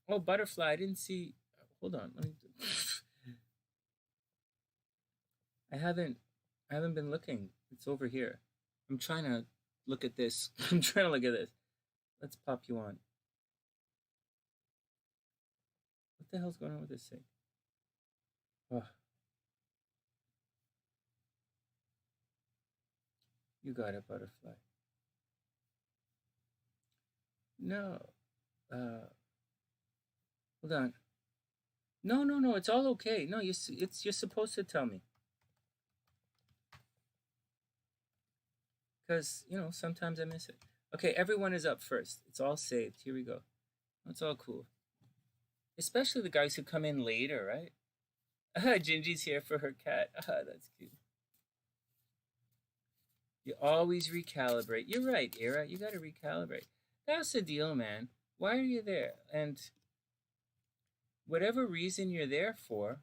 oh, butterfly, I didn't see. Hold on. I haven't been looking. It's over here. I'm trying to look at this. I'm trying to look at this. Let's pop you on. What the hell's going on with this thing? Oh. You got it, butterfly. No. Hold on. No. It's all okay. No, you're supposed to tell me. Because, sometimes I miss it. Okay, everyone is up first. It's all saved. Here we go. It's all cool. Especially the guys who come in later, right? Gingy's here for her cat. That's cute. You always recalibrate. You're right, Era. You got to recalibrate. That's the deal, man. Why are you there? And whatever reason you're there for,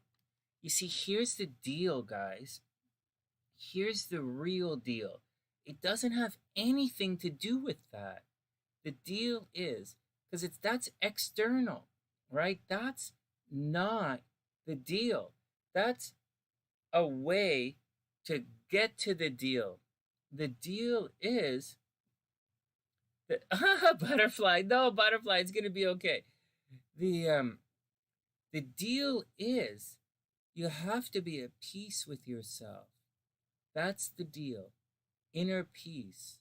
you see, here's the deal, guys. Here's the real deal. It doesn't have anything to do with that. The deal is, because that's external, right? That's not the deal. That's a way to get to the deal. The deal is that, butterfly. No, butterfly, it's gonna be okay. The deal is you have to be at peace with yourself. That's the deal. Inner peace.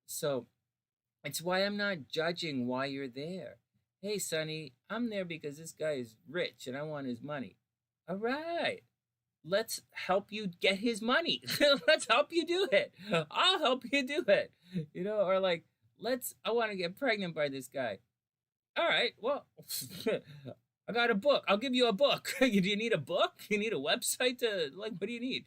So it's why I'm not judging why you're there. Hey, Sonny, I'm there because this guy is rich and I want his money. All right. Let's help you get his money. Let's help you do it. I'll help you do it. Or like, I want to get pregnant by this guy. All right, well, I got a book. I'll give you a book. Do you need a book? You need a website to, like, what do you need?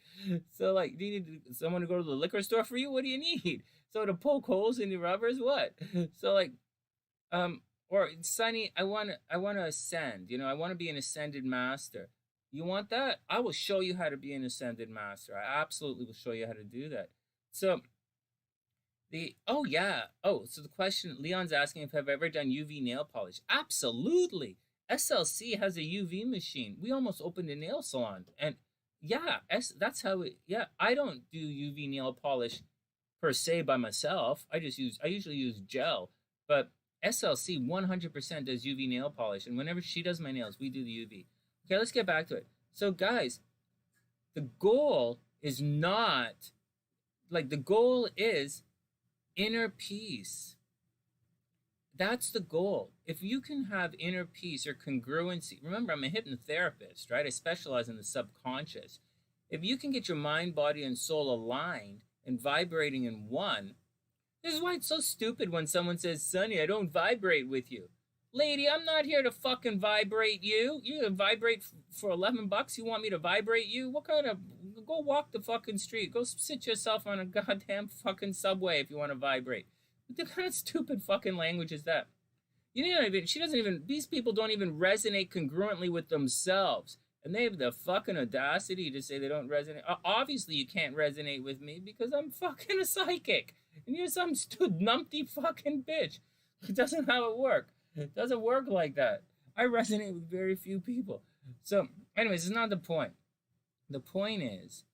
So, like, do you need someone to go to the liquor store for you? What do you need? So to poke holes in the rubbers? What? So, like, um, or Sonny, I wanna ascend. I want to be an ascended master. You want that? I will show you how to be an ascended master. I absolutely will show you how to do that. So so the question Leon's asking if I've ever done UV nail polish. Absolutely. SLC has a UV machine. We almost opened a nail salon, and yeah, that's how it. Yeah, I don't do UV nail polish per se by myself. I usually use gel, but SLC 100% does UV nail polish, and whenever she does my nails, we do the UV. Okay, let's get back to it. So guys, the goal is not the goal is inner peace. That's the goal. If you can have inner peace or congruency, remember, I'm a hypnotherapist, right? I specialize in the subconscious. If you can get your mind, body, and soul aligned and vibrating in one, this is why it's so stupid when someone says, Sonny, I don't vibrate with you. Lady, I'm not here to fucking vibrate you. You gonna vibrate for $11? You want me to vibrate you? What kind of... Go walk the fucking street. Go sit yourself on a goddamn fucking subway if you want to vibrate. What kind of stupid fucking language is that? These people don't even resonate congruently with themselves. And they have the fucking audacity to say they don't resonate. Obviously, you can't resonate with me because I'm fucking a psychic. And you're some numpty fucking bitch. It doesn't how it work. It doesn't work like that. I resonate with very few people. So, anyways, it's not the point. The point is,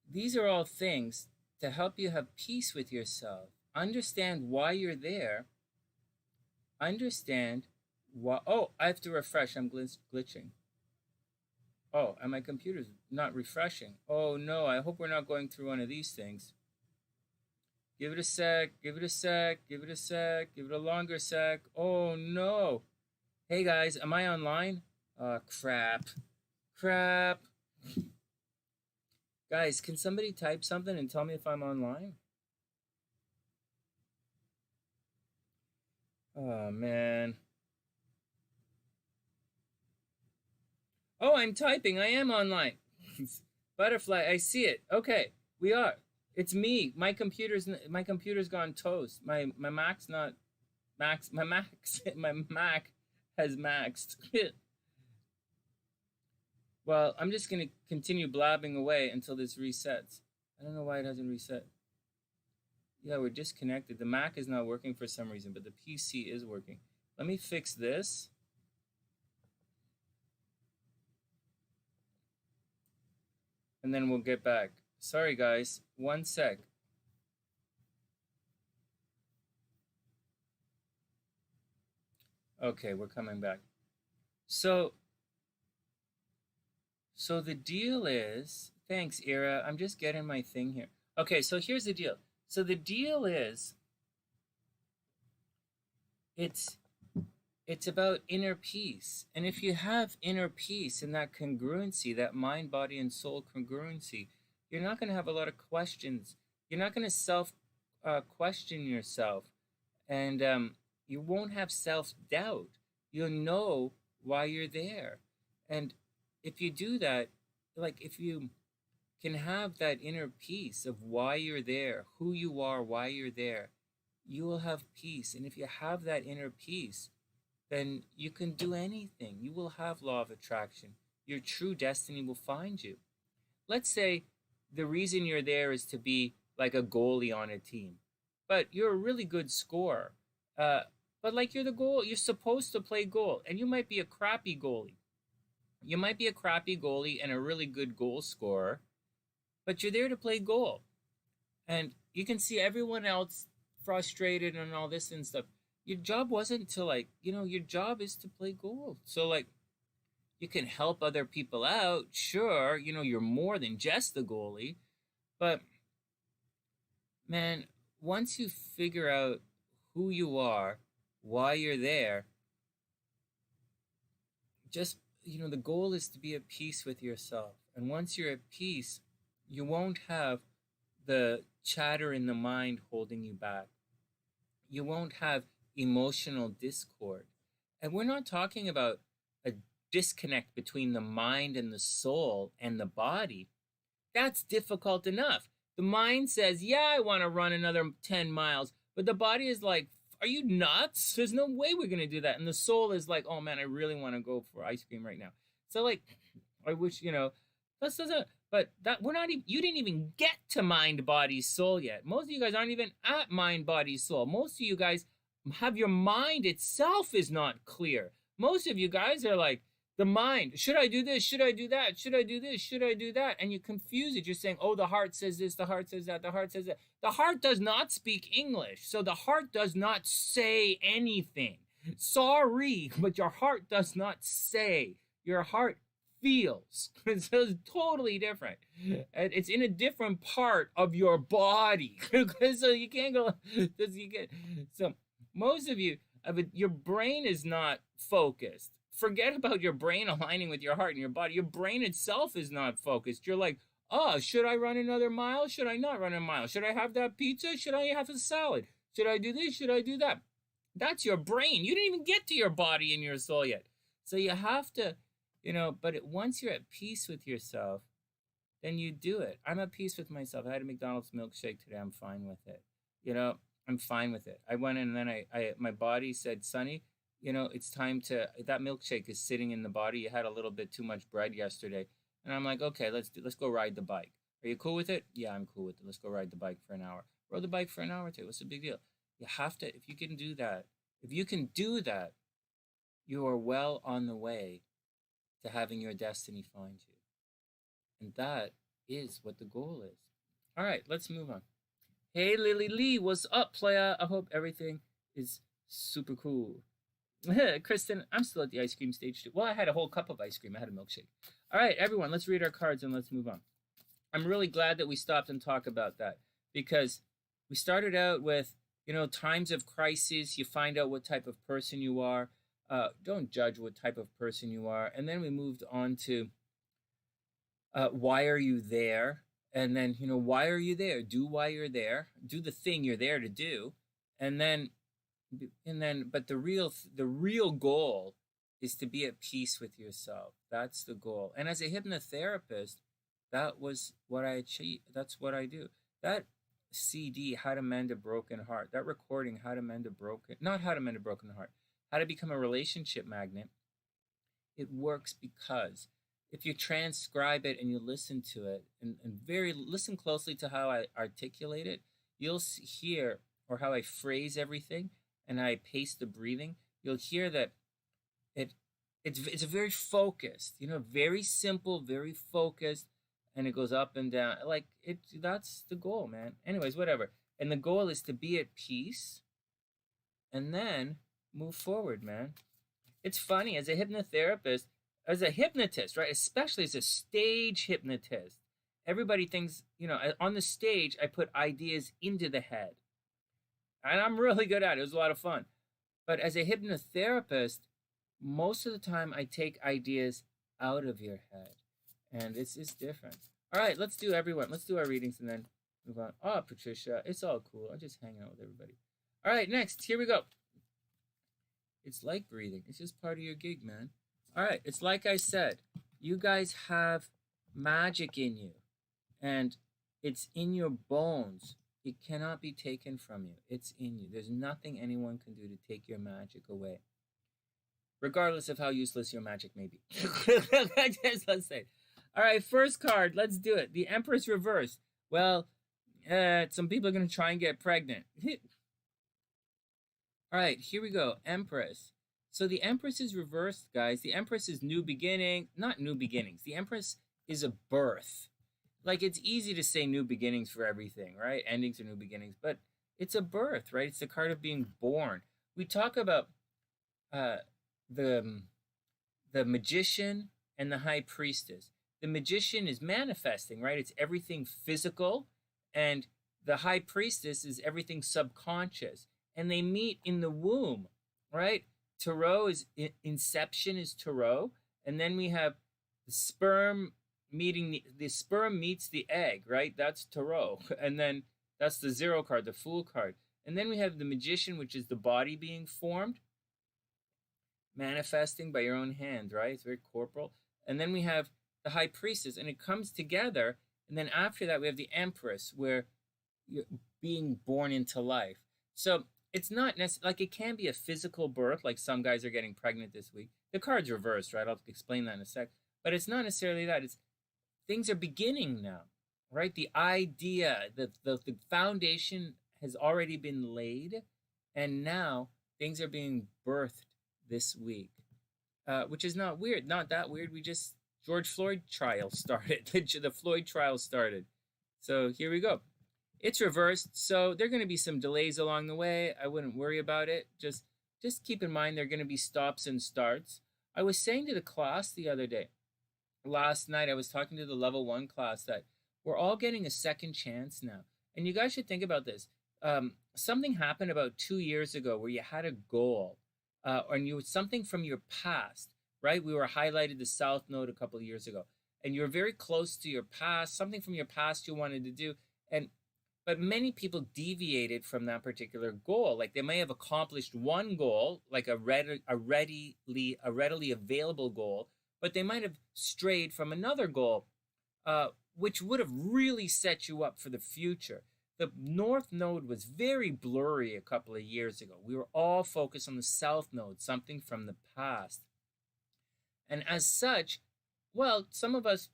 these are all things to help you have peace with yourself. Understand why you're there. Understand why. Oh, I have to refresh. I'm glitching. Oh, and my computer's not refreshing. Oh no, I hope we're not going through one of these things. Give it a sec, give it a sec, give it a sec, give it a longer sec. Oh no. Hey guys, am I online? Crap. Guys, can somebody type something and tell me if I'm online? Oh man. Oh, I'm typing. I am online. Butterfly, I see it. Okay, we are. It's me. My computer's gone toast. My Mac's not max. My Mac has maxed. Well, I'm just gonna continue blabbing away until this resets. I don't know why it hasn't reset. Yeah, we're disconnected. The Mac is not working for some reason, but the PC is working. Let me fix this. And then we'll get back. Sorry, guys. One sec. Okay, we're coming back. So the deal is... Thanks, Ira. I'm just getting my thing here. Okay, so here's the deal. So the deal is... It's about inner peace. And if you have inner peace and that congruency, that mind, body, and soul congruency, you're not going to have a lot of questions. You're not going to question yourself. And you won't have self-doubt. You'll know why you're there. And if you do that, if you can have that inner peace of why you're there, who you are, why you're there, you will have peace. And if you have that inner peace, then you can do anything. You will have law of attraction. Your true destiny will find you. Let's say the reason you're there is to be like a goalie on a team, but you're a really good scorer. But you're the goal, you're supposed to play goal, and you might be a crappy goalie. You might be a crappy goalie and a really good goal scorer, but you're there to play goal. And you can see everyone else frustrated and all this and stuff. Your job wasn't to your job is to play goal. So you can help other people out. Sure, you're more than just the goalie. But man, once you figure out who you are, why you're there, just, the goal is to be at peace with yourself. And once you're at peace, you won't have the chatter in the mind holding you back. You won't have emotional discord. And we're not talking about a disconnect between the mind and the soul and the body. That's difficult enough. The mind says, yeah, I want to run another 10 miles. But the body is like, are you nuts? There's no way we're going to do that. And the soul is like, oh man, I really want to go for ice cream right now. So like, I wish, that's but that we're not even, you didn't even get to mind, body, soul yet. Most of you guys aren't even at mind, body, soul. Most of you guys have your mind itself is not clear. Most of you guys are like, the mind, should I do this? Should I do that? Should I do this? Should I do that? And you confuse it. You're saying, oh, the heart says this, the heart says that, the heart says that. The heart does not speak English. So the heart does not say anything. Sorry, but your heart does not say. Your heart feels. So it's totally different. It's in a different part of your body. So you can't go, so most of you, your brain is not focused. Forget about your brain aligning with your heart and your body. Your brain itself is not focused. You're like, oh, should I run another mile? Should I not run a mile? Should I have that pizza? Should I have a salad? Should I do this? Should I do that? That's your brain. You didn't even get to your body and your soul yet. So you have to, but once you're at peace with yourself, then you do it. I'm at peace with myself. I had a McDonald's milkshake today. I'm fine with it. I'm fine with it. I went in and then my body said, Sonny, it's time to, that milkshake is sitting in the body. You had a little bit too much bread yesterday. And I'm like, okay, let's go ride the bike. Are you cool with it? Yeah, I'm cool with it. Let's go ride the bike for an hour. Rode the bike for an hour too. What's the big deal? You have to, if you can do that, you are well on the way to having your destiny find you. And that is what the goal is. All right, let's move on. Hey, Lily Lee, what's up, playa? I hope everything is super cool. Kristen, I'm still at the ice cream stage too. Well, I had a whole cup of ice cream. I had a milkshake. All right, everyone, let's read our cards and let's move on. I'm really glad that we stopped and talked about that because we started out with, times of crisis. You find out what type of person you are. Don't judge what type of person you are. And then we moved on to why are you there? And then, why are you there? Do why you're there. Do the thing you're there to do. And then, but the real goal is to be at peace with yourself. That's the goal. And as a hypnotherapist, that was what I achieved. That's what I do. That CD, How to Mend a Broken Heart, that recording, How to Mend a Broken Heart, How to Become a Relationship Magnet, it works because if you transcribe it and you listen to it and listen closely to how I articulate it, you'll hear, or how I phrase everything and I pace the breathing, you'll hear that it's very focused, very simple, very focused, and it goes up and down. That's the goal, man. Anyways, whatever. And the goal is to be at peace and then move forward, man. It's funny, as a hypnotherapist, as a hypnotist, right? Especially as a stage hypnotist, everybody thinks, on the stage, I put ideas into the head. And I'm really good at it. It was a lot of fun. But as a hypnotherapist, most of the time I take ideas out of your head. And it's different. All right, let's do our readings and then move on. Oh, Patricia, it's all cool. I'm just hanging out with everybody. All right, next, here we go. It's like breathing. It's just part of your gig, man. All right, it's like I said, you guys have magic in you. And it's in your bones. It cannot be taken from you. It's in you. There's nothing anyone can do to take your magic away, regardless of how useless your magic may be. Let's say. All right, first card. Let's do it. The Empress reversed. Well, some people are going to try and get pregnant. All right, here we go. Empress. So the Empress is reversed, guys. The Empress is new beginning. Not new beginnings. The Empress is a birth. Like, it's easy to say new beginnings for everything, right? Endings are new beginnings. But it's a birth, right? It's the card of being born. We talk about the Magician and the High Priestess. The Magician is manifesting, right? It's everything physical. And the High Priestess is everything subconscious. And they meet in the womb, right? Tarot is, inception is Tarot. And then we have the sperm meeting, the sperm meets the egg, right? That's Tarot. And then that's the Zero card, the Fool card. And then we have the Magician, which is the body being formed, manifesting by your own hand, right? It's very corporal. And then we have the High Priestess, and it comes together. And then after that, we have the Empress, where you're being born into life. So it's not necessarily like it can be a physical birth, like some guys are getting pregnant this week. The card's reversed, right? I'll explain that in a sec. But it's not necessarily that. It's things are beginning now, right? The idea, the foundation has already been laid, and now things are being birthed this week, which is not weird, not that weird. We just George Floyd trial started. The Floyd trial started. So here we go. It's reversed, so there are going to be some delays along the way. I wouldn't worry about it. Just keep in mind there are going to be stops and starts. I was saying to the class the other day, last night, I was talking to the level 1 class that we're all getting a second chance now. And you guys should think about this. Something happened about 2 years ago where you had a goal, and you something from your past, right? We were highlighted the South Node a couple of years ago, and you were very close to your past, something from your past you wanted to do, but many people deviated from that particular goal. Like they may have accomplished one goal, like a readily available goal, but they might have strayed from another goal, which would have really set you up for the future. The North Node was very blurry a couple of years ago. We were all focused on the South Node, something from the past. And as such, well, some of us,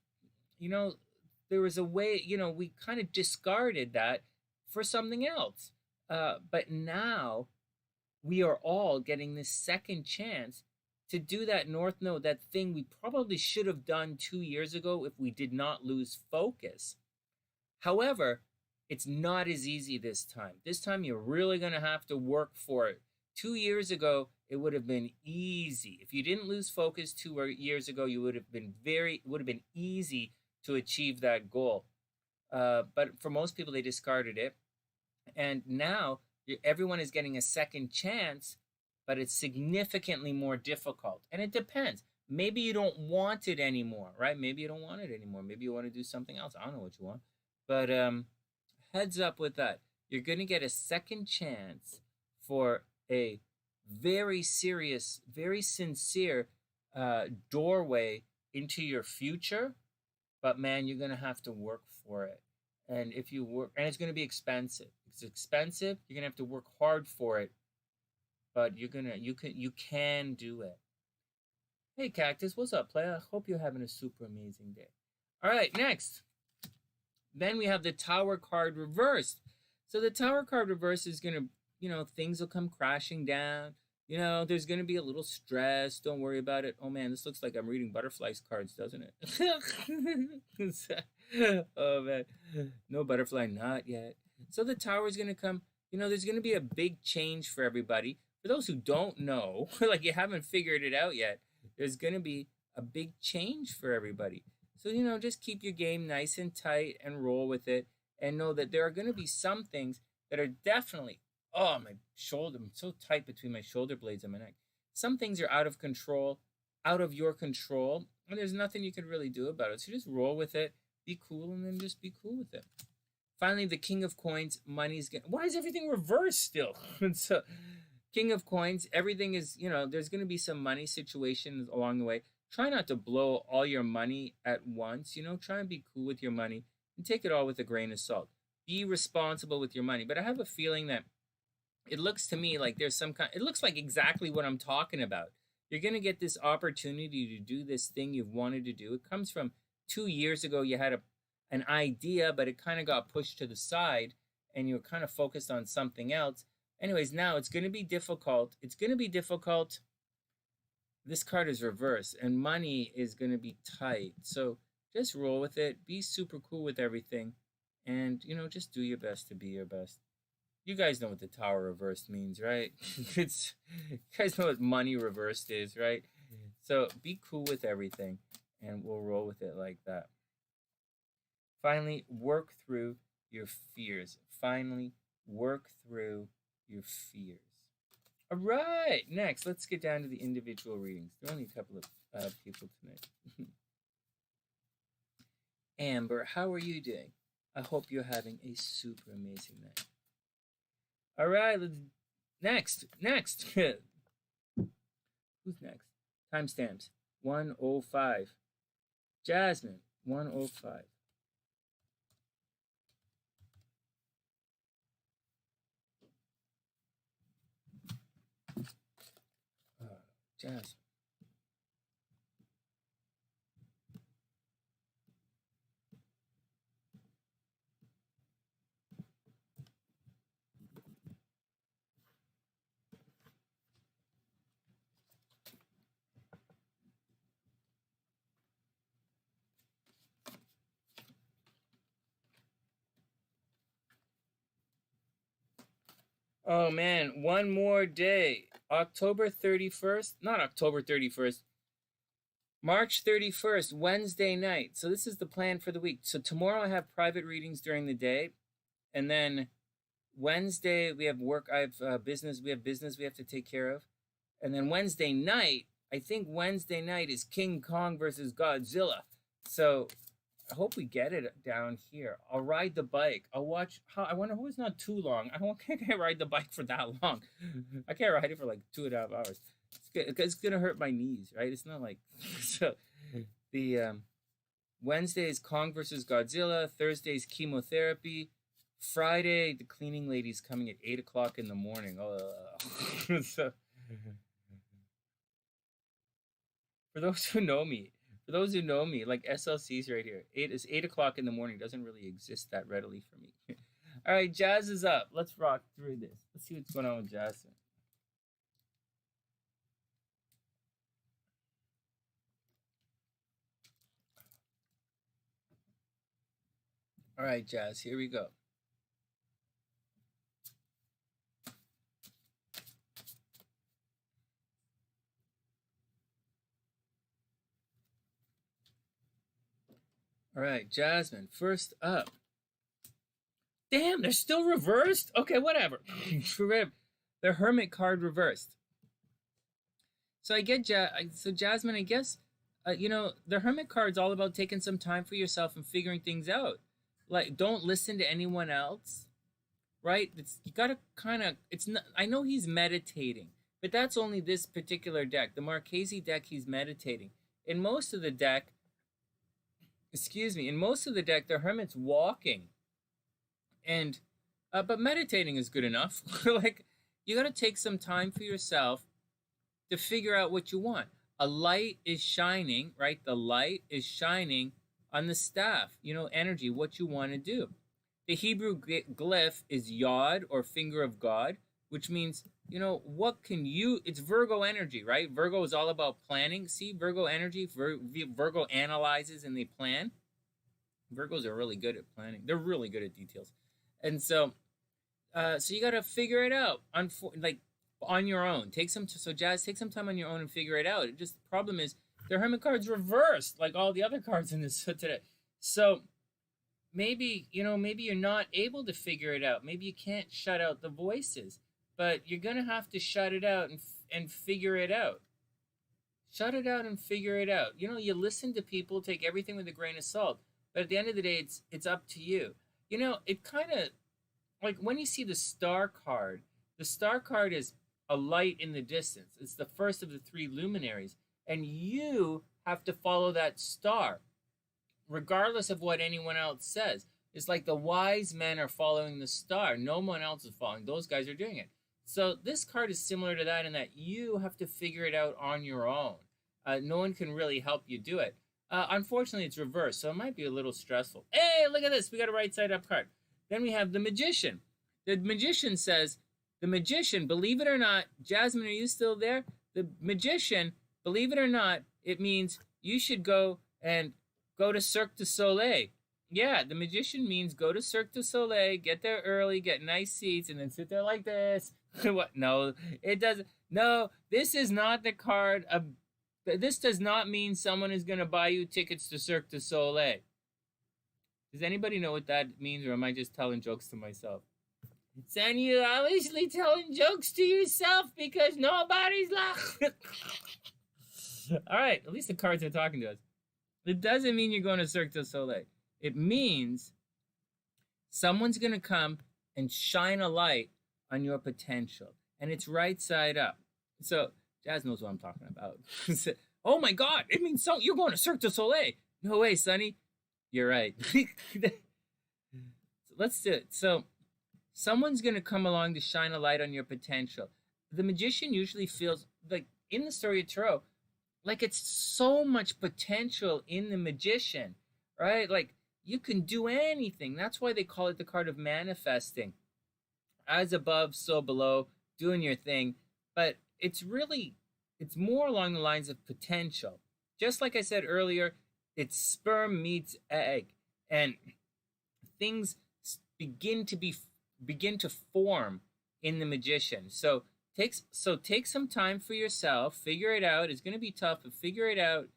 there was a way, we kind of discarded that for something else. But now we are all getting this second chance to do that North Node, that thing we probably should have done 2 years ago if we did not lose focus. However, it's not as easy this time. This time you're really going to have to work for it. 2 years ago, it would have been easy. If you didn't lose focus 2 years ago, it would have been easy to achieve that goal. But for most people, they discarded it. And now everyone is getting a second chance, but it's significantly more difficult. And it depends. Maybe you don't want it anymore, right? Maybe you don't want it anymore. Maybe you want to do something else. I don't know what you want. But heads up with that. You're going to get a second chance for a very serious, very sincere doorway into your future. But man, you're going to have to work for it. And if you work, and it's going to be expensive. It's expensive. You're going to have to work hard for it. But you can do it. Hey, Cactus, what's up, player? I hope you're having a super amazing day. All right, next. Then we have the Tower card reversed. So the Tower card reversed is going to, things will come crashing down. There's going to be a little stress. Don't worry about it. Oh, man, this looks like I'm reading butterflies cards, doesn't it? Oh, man. No butterfly, not yet. So the Tower is going to come. There's going to be a big change for everybody. For those who don't know, like you haven't figured it out yet, there's going to be a big change for everybody. So, just keep your game nice and tight and roll with it, and know that there are going to be some things that are definitely, oh, my shoulder, I'm so tight between my shoulder blades and my neck. Some things are out of control, out of your control, and there's nothing you can really do about it. So just roll with it, be cool, and then just be cool with it. Finally, the King of Coins, money's getting, why is everything reversed still? So, King of Coins, everything is, there's going to be some money situations along the way. Try not to blow all your money at once. Try and be cool with your money and take it all with a grain of salt. Be responsible with your money. But I have a feeling that it looks to me like there's it looks like exactly what I'm talking about. You're going to get this opportunity to do this thing you've wanted to do. It comes from 2 years ago. You had an idea, but it kind of got pushed to the side and you were kind of focused on something else. Anyways, now it's going to be difficult. It's going to be difficult. This card is reversed and money is going to be tight. So just roll with it. Be super cool with everything. And, just do your best to be your best. You guys know what the Tower reversed means, right? You guys know what money reversed is, right? So be cool with everything and we'll roll with it like that. Finally, work through your fears. Finally, work through your fears. All right, next, let's get down to the individual readings. There are only a couple of people tonight. Amber, how are you doing? I hope you're having a super amazing night. All right, next. Who's next? Timestamps 105. Jasmine 105. Jasmine. Oh man, one more day. October 31st, not October 31st, March 31st, Wednesday night. So this is the plan for the week. So tomorrow I have private readings during the day. And then Wednesday we have work. I have business. We have business we have to take care of. And then Wednesday night, I think Wednesday night is King Kong versus Godzilla. So I hope we get it down here. I'll ride the bike. I'll watch. I wonder who is not too long. I can't ride the bike for that long. I can't ride it for like 2.5 hours. It's gonna hurt my knees, right? It's not like so. The Wednesday is Kong versus Godzilla. Thursday is chemotherapy. Friday, the cleaning lady's coming at 8 o'clock in the morning. So, for those who know me, like SLC's right here. 8 o'clock in the morning doesn't really exist that readily for me. All right, Jazz is up. Let's rock through this. Let's see what's going on with Jazz. All right, Jazz, here we go. All right, Jasmine, first up. Damn, they're still reversed? Okay, whatever. The Hermit card reversed. So I get, Jasmine, I guess, the Hermit card's all about taking some time for yourself and figuring things out. Like, don't listen to anyone else, right? You gotta kind of, it's not, I know he's meditating, but that's only this particular deck. The Marchese deck, he's meditating. In most of the deck, the Hermit's walking. And, but meditating is good enough. Like, you gotta take some time for yourself to figure out what you want. A light is shining, right? The light is shining on the staff, energy, what you want to do. The Hebrew glyph is Yod, or finger of God, which means, what can you, it's Virgo energy, right? Virgo is all about planning. See, Virgo energy, Virgo analyzes and they plan. Virgos are really good at planning. They're really good at details. And so you got to figure it out on your own. Jazz, take some time on your own and figure it out. The problem is the Hermit card's reversed, like all the other cards in this today. So maybe you're not able to figure it out. Maybe you can't shut out the voices, but you're going to have to shut it out and figure it out. Shut it out and figure it out. You listen to people, take everything with a grain of salt, but at the end of the day, it's up to you. It kind of, like when you see the star card is a light in the distance. It's the first of the three luminaries, and you have to follow that star, regardless of what anyone else says. It's like the wise men are following the star. No one else is following. Those guys are doing it. So this card is similar to that in that you have to figure it out on your own. No one can really help you do it. Unfortunately, it's reversed, so it might be a little stressful. Hey, look at this. We got a right side up card. Then we have the Magician. The Magician says, believe it or not, Jasmine, are you still there? The Magician, believe it or not, it means you should go to Cirque du Soleil. Yeah, the Magician means go to Cirque du Soleil, get there early, get nice seats, and then sit there like this. What? No, it doesn't. No, this is not the card of... This does not mean someone is going to buy you tickets to Cirque du Soleil. Does anybody know what that means, or am I just telling jokes to myself? And you're obviously telling jokes to yourself because nobody's laughing. All right, at least the cards are talking to us. It doesn't mean you're going to Cirque du Soleil. It means someone's going to come and shine a light on your potential, and it's right side up. So Jazz knows what I'm talking about. Oh my God, it means so you're going to Cirque du Soleil. No way, Sonny. You're right. So let's do it. So someone's going to come along to shine a light on your potential. The magician usually feels like, in the story of tarot, like it's so much potential in the magician, right? Like you can do anything. That's why they call it the card of manifesting. As above, so below, doing your thing. But it's more along the lines of potential. Just like I said earlier, it's sperm meets egg, and things begin to form in the magician. So take some time for yourself, figure it out. It's going to be tough, but figure it out,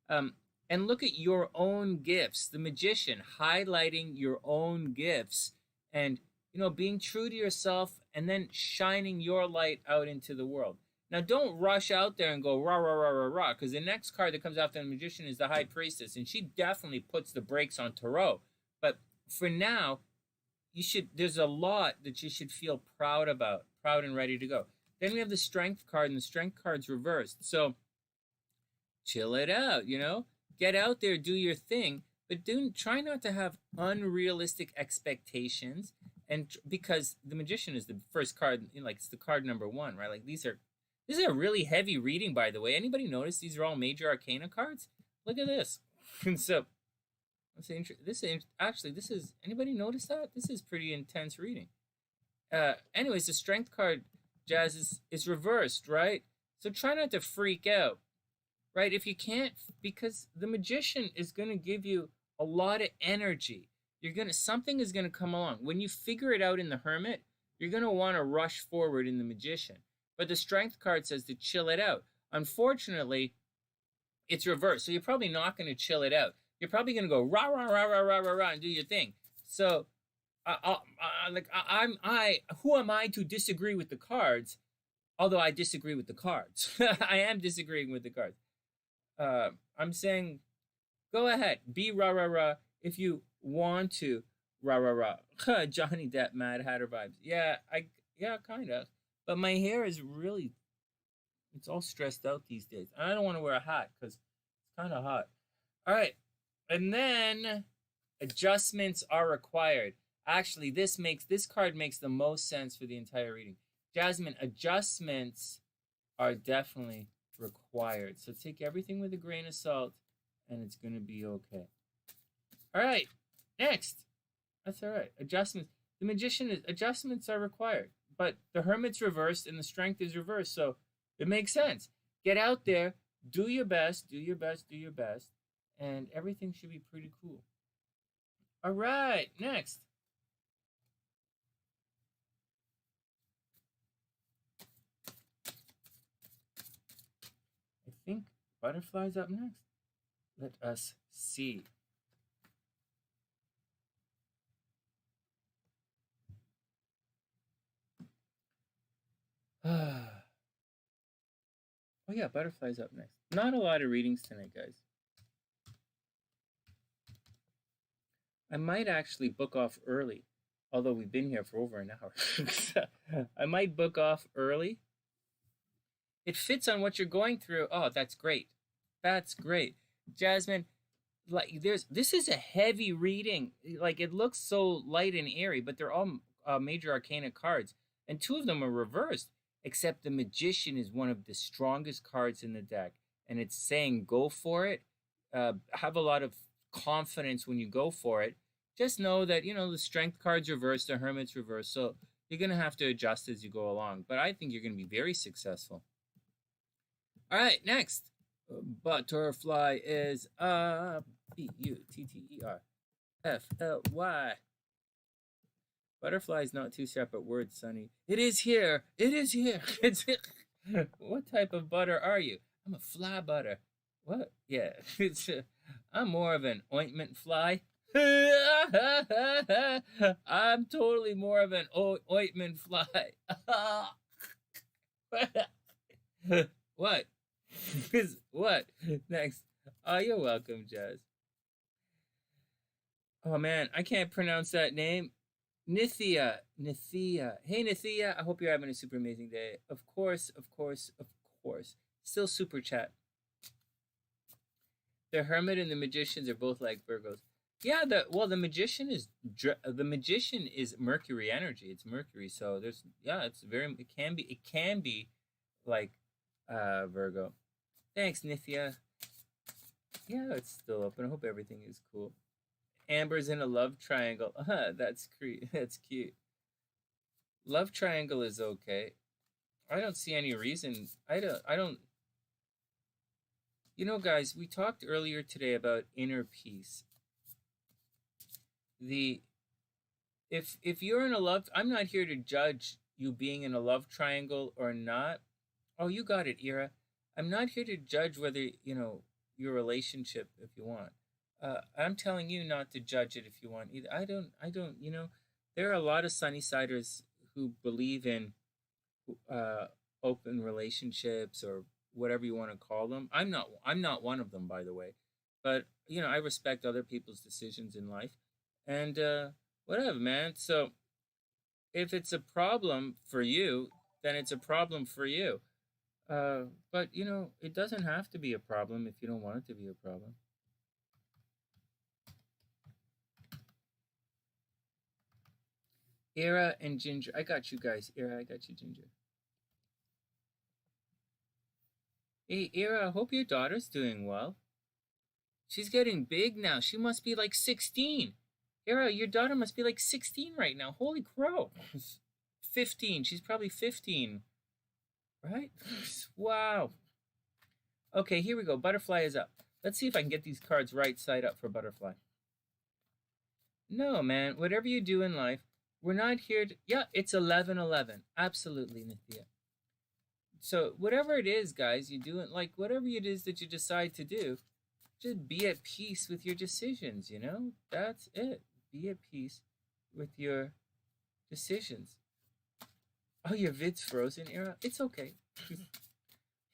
and look at your own gifts. The magician highlighting your own gifts, and being true to yourself, and then shining your light out into the world. Now, don't rush out there and go rah rah rah rah rah, because the next card that comes after the magician is the High Priestess, and she definitely puts the brakes on tarot. But for now, there's a lot that you should feel proud and ready to go. Then we have the Strength card, and the Strength card's reversed. So chill it out, get out there, do your thing, but try not to have unrealistic expectations. And because the magician is the first card, like it's the card number 1, right? Like this is a really heavy reading, by the way. Anybody notice these are all major arcana cards? Look at this. And so anybody notice that? This is pretty intense reading. Anyways, the Strength card, Jazz, is reversed, right? So try not to freak out, right? If you can't, because the magician is going to give you a lot of energy. Something is going to come along. When you figure it out in the Hermit, you're going to want to rush forward in the magician. But the Strength card says to chill it out. Unfortunately, it's reversed. So you're probably not going to chill it out. You're probably going to go rah, rah, rah, rah, rah, rah, rah, and do your thing. So who am I to disagree with the cards? Although I disagree with the cards. I am disagreeing with the cards. I'm saying, go ahead, be rah, rah, rah. If you want to, rah, rah, rah. Johnny Depp, Mad Hatter vibes. Yeah, kind of. But my hair is really, it's all stressed out these days. And I don't want to wear a hat because it's kind of hot. All right. And then adjustments are required. Actually, this card makes the most sense for the entire reading. Jasmine, adjustments are definitely required. So take everything with a grain of salt, and it's going to be okay. All right, next. That's all right. Adjustments. The magician adjustments are required, but the Hermit's reversed and the Strength is reversed, so it makes sense. Get out there, do your best, and everything should be pretty cool. All right, next. I think butterfly's up next. Let us see. Oh yeah, butterfly's up next. Not a lot of readings tonight, guys. I might actually book off early, although we've been here for over an hour. I might book off early. It fits on what you're going through. Oh, that's great. That's great. Jasmine, like this is a heavy reading. Like it looks so light and airy, but they're all major arcana cards, and 2 of them are reversed. Except the Magician is one of the strongest cards in the deck, and it's saying go for it. Have a lot of confidence when you go for it. Just know that the Strength card's reversed, the Hermit's reversed, so you're gonna have to adjust as you go along. But I think you're gonna be very successful. All right, next. Butterfly is Butterfly. Butterfly is not 2 separate words, Sonny. It is here. It is here. It's here. What type of butter are you? I'm a fly butter. What? Yeah. I'm more of an ointment fly. I'm totally more of an ointment fly. What? What? Next. Oh, you're welcome, Jazz. Oh, man. I can't pronounce that name. Nithya. Hey, Nithya. I hope you're having a super amazing day. Of course, of course, of course. Still super chat. The Hermit and the Magicians are both like Virgos. Yeah, the Magician is Mercury energy. It's Mercury, so it can be like Virgo. Thanks, Nithya. Yeah, it's still open. I hope everything is cool. Amber's in a love triangle. That's that's cute. Love triangle is okay. I don't see any reason. I don't. You know, guys, we talked earlier today about inner peace. If you're in a love, I'm not here to judge you being in a love triangle or not. Oh, you got it, Ira. I'm not here to judge whether your relationship if you want. I'm telling you not to judge it if you want either. I don't. There are a lot of Sunnysiders who believe in open relationships or whatever you want to call them. I'm not one of them, by the way. But I respect other people's decisions in life, and whatever, man. So if it's a problem for you, then it's a problem for you. But it doesn't have to be a problem if you don't want it to be a problem. Ira and Ginger. I got you guys. Ira, I got you, Ginger. Hey, Ira, I hope your daughter's doing well. She's getting big now. She must be like 16. Ira, your daughter must be like 16 right now. Holy crow. 15. She's probably 15. Right? Wow. Okay, here we go. Butterfly is up. Let's see if I can get these cards right side up for Butterfly. No, man. Whatever you do in life, we're not here to... Yeah, it's 11/11. Absolutely, Nithya. So whatever it is, guys, you do it, like whatever it is that you decide to do, just be at peace with your decisions, That's it. Be at peace with your decisions. Oh, your vid's frozen, Ira? It's okay.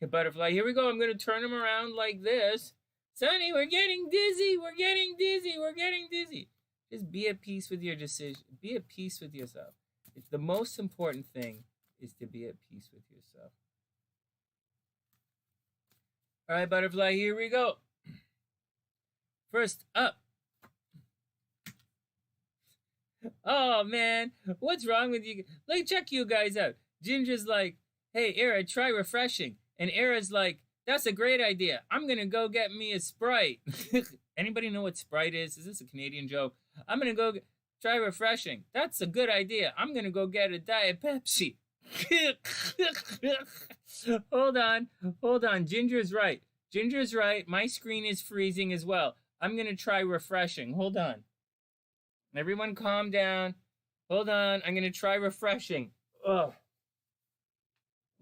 Hey, Butterfly, here we go. I'm going to turn them around like this. Sonny, we're getting dizzy. We're getting dizzy. We're getting dizzy. Just be at peace with your decision. Be at peace with yourself. It's the most important thing is to be at peace with yourself. All right, Butterfly, here we go. First up. Oh, man. What's wrong with you? Like, check you guys out. Ginger's like, hey, Ira, try refreshing. And Ira's like, that's a great idea. I'm going to go get me a Sprite. Anybody know what Sprite is? Is this a Canadian joke? I'm going to go try refreshing. That's a good idea. I'm going to go get a Diet Pepsi. Hold on. Ginger's right. My screen is freezing as well. I'm going to try refreshing. Hold on. Everyone calm down. Hold on. I'm going to try refreshing. Ugh.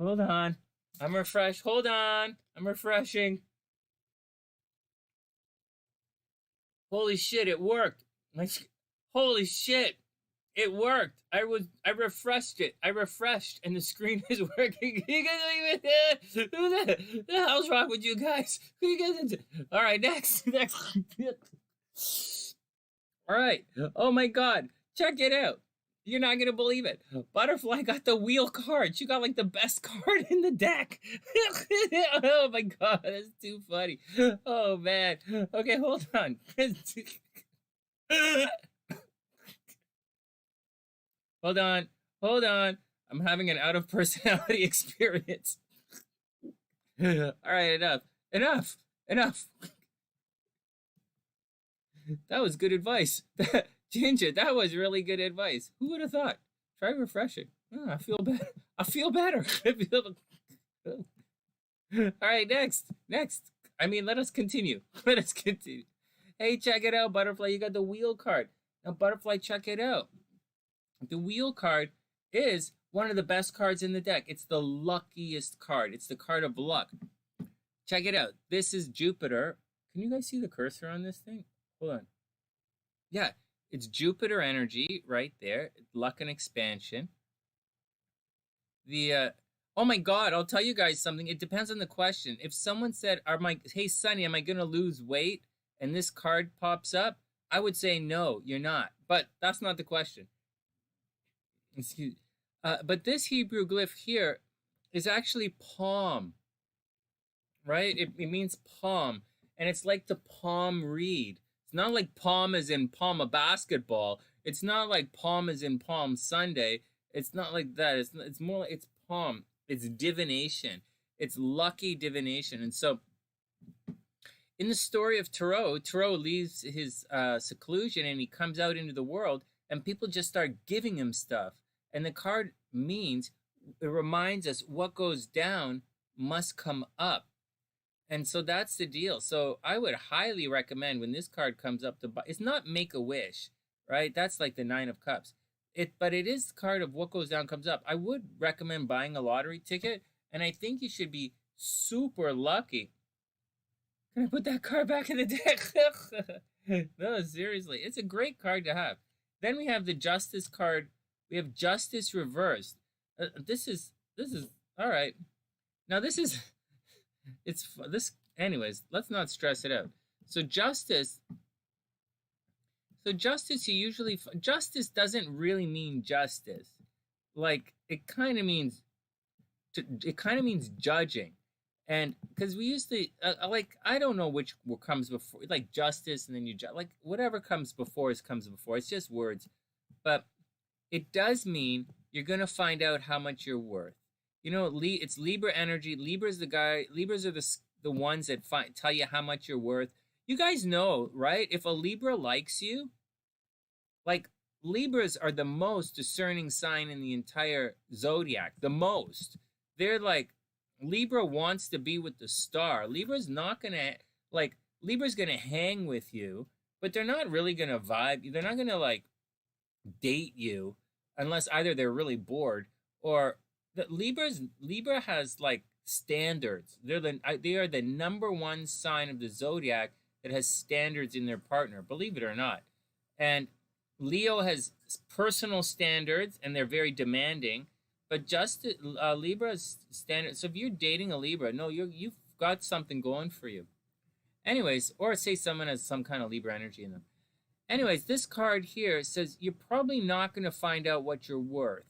Hold on. I'm refreshed. Hold on. I'm refreshing. Holy shit, it worked. Holy shit. It worked. I refreshed it. I refreshed and the screen is working. You guys who the hell's wrong with you guys? Who you guys into? All right, next. All right. Oh my God. Check it out. You're not gonna believe it. Butterfly got the wheel card. She got like the best card in the deck. Oh my God, that's too funny. Oh man. Okay, hold on. Hold on. I'm having an out of personality experience. All right, enough. That was good advice. Ginger, that was really good advice. Who would have thought? Try refreshing. Oh, I feel better. All right, next. Let us continue. Hey, check it out, Butterfly. You got the wheel card. Now, Butterfly, check it out. The wheel card is one of the best cards in the deck. It's the luckiest card. It's the card of luck. Check it out. This is Jupiter. Can you guys see the cursor on this thing? Hold on. Yeah, it's Jupiter energy right there. Luck and expansion. Oh my God, I'll tell you guys something. It depends on the question. If someone said, hey, Sonny, am I going to lose weight? And this card pops up, I would say, no, you're not. But that's not the question. Excuse. But this Hebrew glyph here is actually palm, right? It means palm, and it's like the palm read. It's not like palm as in palm a basketball. It's not like palm as in Palm Sunday. It's not like that. It's more like it's palm. It's divination. It's lucky divination. And so in the story of Tarot, Tarot leaves his seclusion and he comes out into the world, and people just start giving him stuff. And the card means, it reminds us what goes down must come up. And so that's the deal. So I would highly recommend when this card comes up to buy. It's not Make a Wish, right? That's like the Nine of Cups. But it is the card of what goes down comes up. I would recommend buying a lottery ticket, and I think you should be super lucky. Can I put that card back in the deck? No, seriously, it's a great card to have. Then we have the Justice card. We have Justice reversed. This is all right. Now this is. It's this, anyways, let's not stress it out. So justice, justice doesn't really mean justice. Like it kind of means judging. And because we used to like, I don't know which comes before, like justice, and then you like whatever comes before comes before. It's just words. But it does mean you're going to find out how much you're worth. You know, it's Libra energy. Libras are the ones that tell you how much you're worth. You guys know, right? If a Libra likes you, like Libras are the most discerning sign in the entire zodiac. The most. They're like, Libra wants to be with the star. Libra's not going to, like, Libra's going to hang with you, but they're not really going to vibe. They're not going to, like, date you unless either they're really bored or... Libra has like standards. They are the number one sign of the zodiac that has standards in their partner, believe it or not. And Leo has personal standards, and they're very demanding. But just Libra's standard. So if you're dating a Libra, no, you've got something going for you. Anyways, or say someone has some kind of Libra energy in them. Anyways, this card here says you're probably not going to find out what you're worth.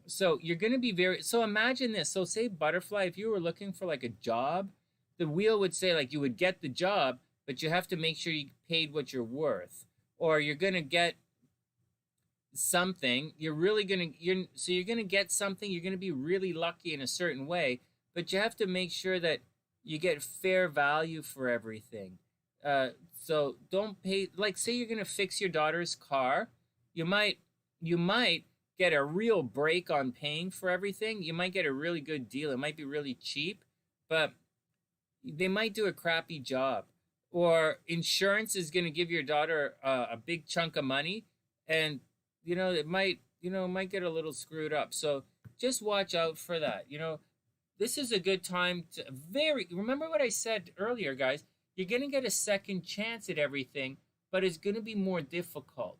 So you're going to be so imagine this. So say butterfly, if you were looking for like a job, the wheel would say like you would get the job, but you have to make sure you paid what you're worth, or you're going to get something. You're going to get something. You're going to be really lucky in a certain way, but you have to make sure that you get fair value for everything. So don't pay, like say you're going to fix your daughter's car. You might get a real break on paying for everything. You might get a really good deal. It might be really cheap, but they might do a crappy job. Or insurance is going to give your daughter a big chunk of money, and it might get a little screwed up. So just watch out for that. This is a good time to remember what I said earlier, guys. You're going to get a second chance at everything, but it's going to be more difficult.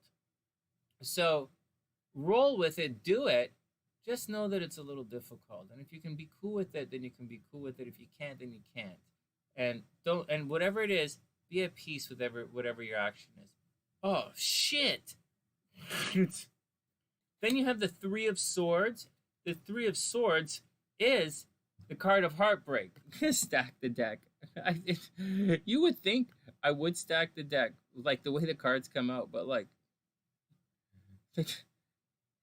So roll with it, do it. Just know that it's a little difficult. And if you can be cool with it, then you can be cool with it. If you can't, then you can't. And whatever it is, be at peace with whatever your action is. Oh, shit. Then you have the Three of Swords. The Three of Swords is the card of heartbreak. Stack the deck. You would think I would stack the deck, like the way the cards come out, but like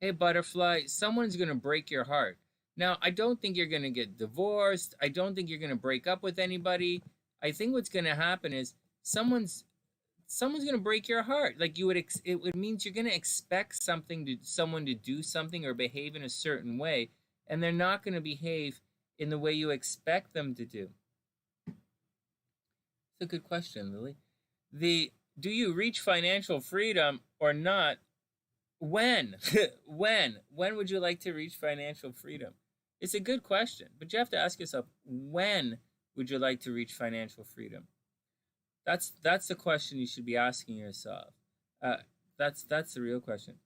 hey, butterfly, someone's going to break your heart. Now, I don't think you're going to get divorced. I don't think you're going to break up with anybody. I think what's going to happen is someone's going to break your heart. Like it means you're going to expect someone to do something or behave in a certain way, and they're not going to behave in the way you expect them to do. It's a good question, Lily. Do you reach financial freedom or not? When? When would you like to reach financial freedom? It's a good question, but you have to ask yourself, when would you like to reach financial freedom? That's the question you should be asking yourself. That's the real question.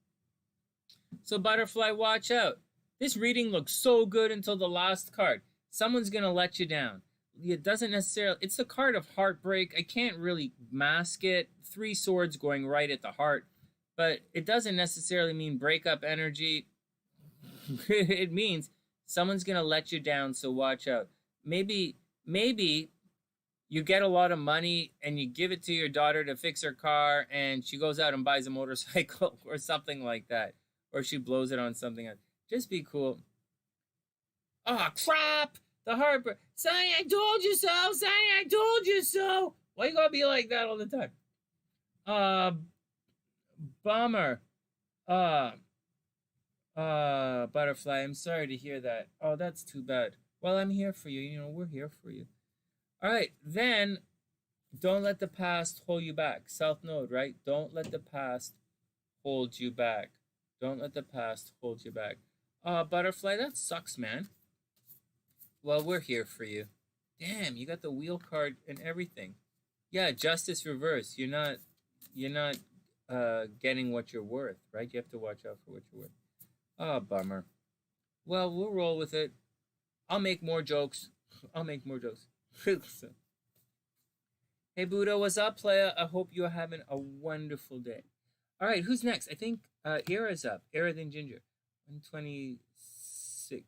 So butterfly, watch out. This reading looks so good until the last card. Someone's going to let you down. It doesn't necessarily, it's a card of heartbreak. I can't really mask it. Three swords going right at the heart. but it doesn't necessarily mean breakup energy. It means someone's gonna let you down, so watch out. Maybe you get a lot of money and you give it to your daughter to fix her car, and she goes out and buys a motorcycle or something like that, or she blows it on something else. Just be cool. Oh crap! The heartbreak. Sonny, I told you so. Sonny, I told you so. Why you gotta be like that all the time? Bummer. Uh, Butterfly. I'm sorry to hear that. Oh, that's too bad. Well, I'm here for you. You know, we're here for you. All right, then don't let the past hold you back. South Node, right? Don't let the past hold you back. Don't let the past hold you back. Butterfly, that sucks, man. Well, we're here for you. Damn, you got the wheel card and everything. Yeah, justice reverse. You're not getting what you're worth, right? You have to watch out for what you're worth. Oh, bummer. Well, we'll roll with it. I'll make more jokes. I'll make more jokes. Hey, Buddha, what's up, playa? I hope you're having a wonderful day. All right, who's next? I think Era's up. Era then Ginger. 126.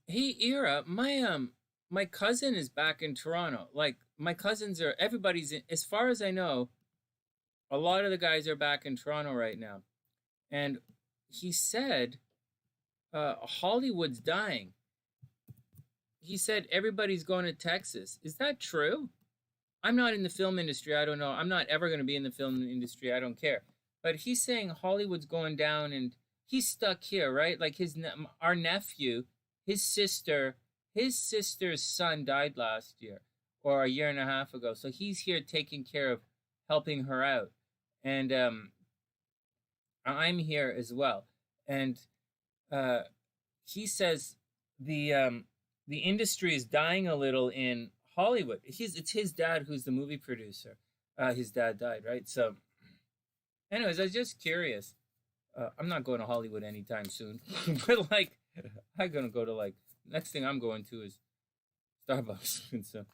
Hey, Era, my cousin is back in Toronto. Like, my cousins are, everybody's in, as far as I know, a lot of the guys are back in Toronto right now. And he said Hollywood's dying. He said everybody's going to Texas. Is that true? I'm not in the film industry. I don't know. I'm not ever going to be in the film industry. I don't care. But he's saying Hollywood's going down and he's stuck here, right? Like our nephew, his sister's son died last year or a year and a half ago. So he's here taking care of helping her out. And I'm here as well. And he says the industry is dying a little in Hollywood. It's his dad who's the movie producer. His dad died, right? So, anyways, I was just curious. I'm not going to Hollywood anytime soon, but like, I'm gonna go to like next thing I'm going to is Starbucks. And so,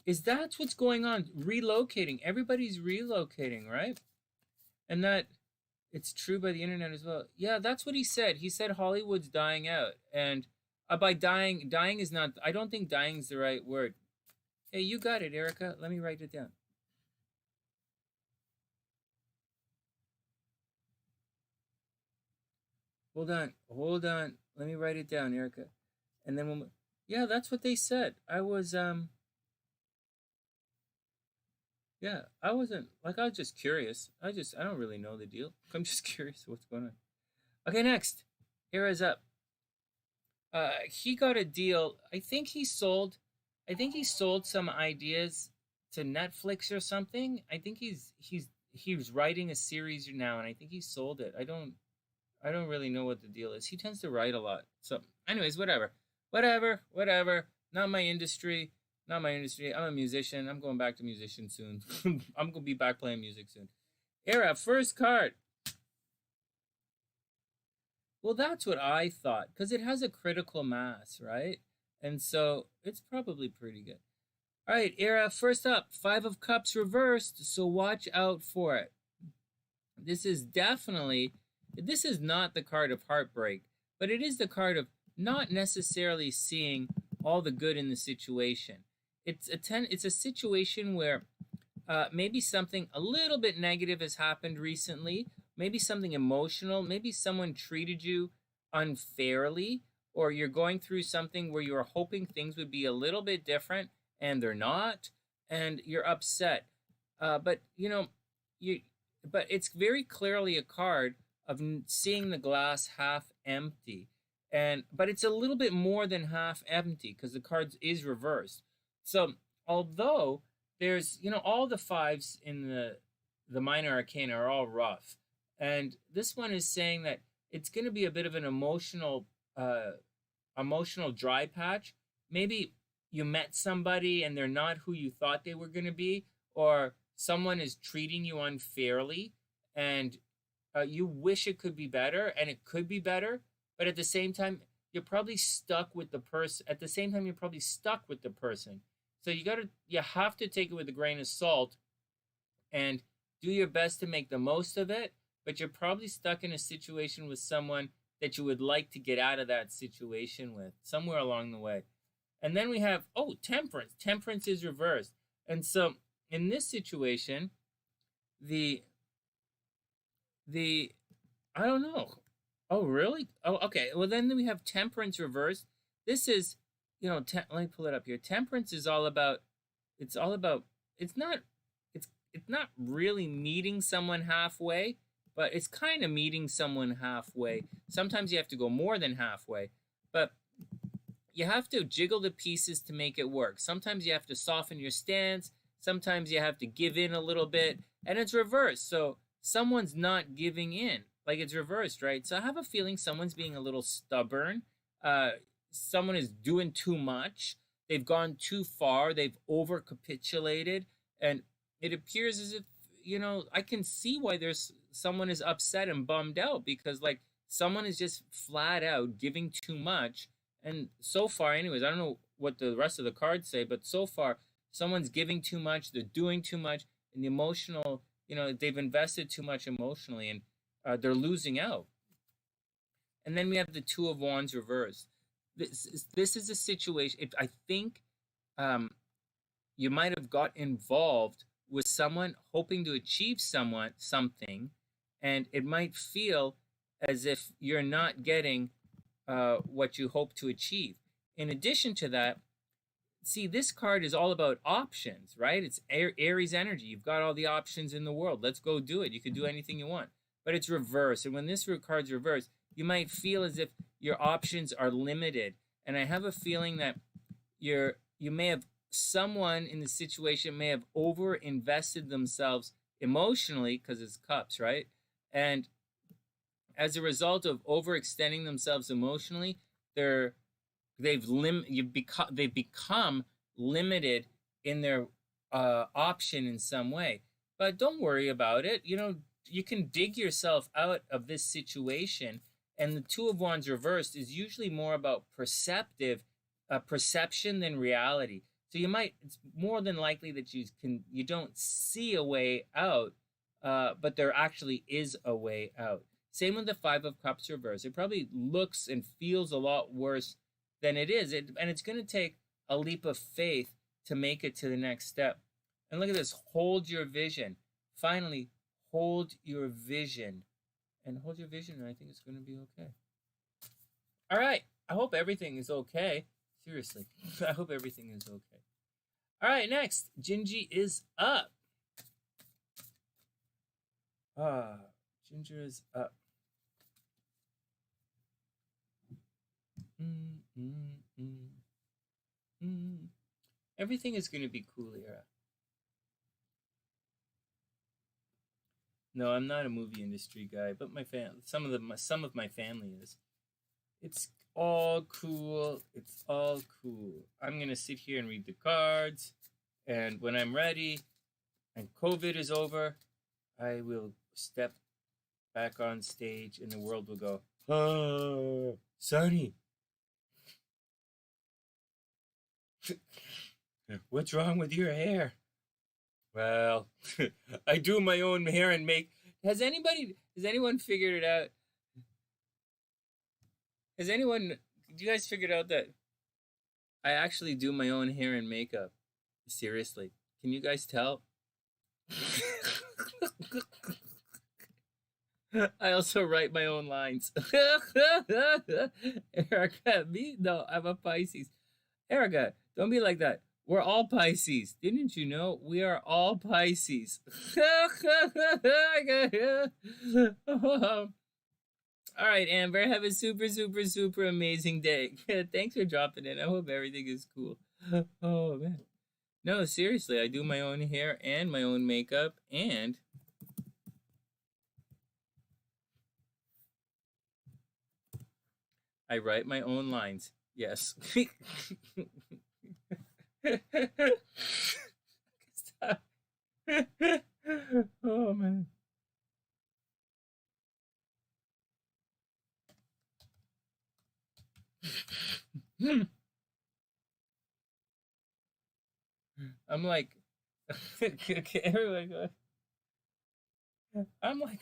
is that what's going on? Relocating. Everybody's relocating, right? And that it's true by the internet as well. Yeah, that's what he said. He said Hollywood's dying out, and by dying is not. I don't think dying is the right word. Hey, you got it, Erica. Let me write it down. Hold on. Let me write it down, Erica. And then yeah, that's what they said. I was yeah, I wasn't like I was just curious. I don't really know the deal. I'm just curious what's going on. Okay, next. Era's up. He got a deal. I think he sold some ideas to Netflix or something. I think he was writing a series now, and I think he sold it. I don't really know what the deal is. He tends to write a lot. So, anyways, whatever. Not my industry. I'm a musician. I'm going back to musician soon. I'm gonna be back playing music soon. Era, first card. Well, that's what I thought, because it has a critical mass, right? And so it's probably pretty good. All right, Era, first up, Five of Cups reversed, so watch out for it. This is not the card of heartbreak, but it is the card of not necessarily seeing all the good in the situation. It's a situation where maybe something a little bit negative has happened recently, maybe something emotional, maybe someone treated you unfairly, or you're going through something where you're hoping things would be a little bit different and they're not, and you're upset. But it's very clearly a card of seeing the glass half empty, but it's a little bit more than half empty because the card is reversed. So although there's all the fives in the minor arcana are all rough, and this one is saying that it's going to be a bit of an emotional dry patch. Maybe you met somebody and they're not who you thought they were going to be, or someone is treating you unfairly, and you wish it could be better, and it could be better, but at the same time, you're probably stuck with the person. At the same time, you're probably stuck with the person. So you have to take it with a grain of salt and do your best to make the most of it, but you're probably stuck in a situation with someone that you would like to get out of that situation with somewhere along the way. And then we have, temperance. Temperance is reversed. And so in this situation, the I don't know. Oh, really? Oh, okay. Well, then we have temperance reversed. This is, let me pull it up here. Temperance is all about, it's not, it's not really meeting someone halfway, but it's kind of meeting someone halfway. Sometimes you have to go more than halfway, but you have to jiggle the pieces to make it work. Sometimes you have to soften your stance. Sometimes you have to give in a little bit, and it's reversed. So someone's not giving in. Like, it's reversed, right? So I have a feeling someone's being a little stubborn. Someone is doing too much. They've gone too far. They've overcapitulated. And it appears as if, I can see why someone is upset and bummed out, because, like, someone is just flat out giving too much. And so far, anyways, I don't know what the rest of the cards say, but so far, someone's giving too much. They're doing too much. And the emotional, they've invested too much emotionally, and they're losing out. And then we have the Two of Wands reversed. This is a situation. I think you might have got involved with someone hoping to achieve something, and it might feel as if you're not getting what you hope to achieve. In addition to that, see, this card is all about options, right? It's Aries energy. You've got all the options in the world. Let's go do it. You can do anything you want. But it's reversed. And when this card's reversed, you might feel as if your options are limited. And I have a feeling that you may have, someone in the situation may have over invested themselves emotionally, because it's cups, right? And as a result of overextending themselves emotionally, they've become limited in their option in some way. But don't worry about it. You can dig yourself out of this situation. And the Two of Wands reversed is usually more about perception than reality. So it's more than likely that you don't see a way out, but there actually is a way out. Same with the Five of Cups reversed. It probably looks and feels a lot worse than it is. And it's going to take a leap of faith to make it to the next step. And look at this. Hold your vision. Finally, hold your vision. And hold your vision, and I think it's going to be okay. All right. I hope everything is okay. Seriously. I hope everything is okay. All right, next. Gingy is up. Ginger is up. Everything is going to be cool here. No, I'm not a movie industry guy, but some of my family is. It's all cool. It's all cool. I'm going to sit here and read the cards, and when I'm ready and COVID is over, I will step back on stage and the world will go, "Oh, Sonny, what's wrong with your hair?" Well, I do my own hair and make. Has anyone figured it out? Do you guys figured out that I actually do my own hair and makeup? Seriously. Can you guys tell? I also write my own lines. Erica, no, I'm a Pisces. Erica, don't be like that. We're all Pisces. Didn't you know? We are all Pisces. All right, Amber, have a super, super, super amazing day. Thanks for dropping in. I hope everything is cool. Oh, man. No, seriously, I do my own hair and my own makeup, and I write my own lines. Yes. Oh, man. I'm like, okay, everyone go. I'm like,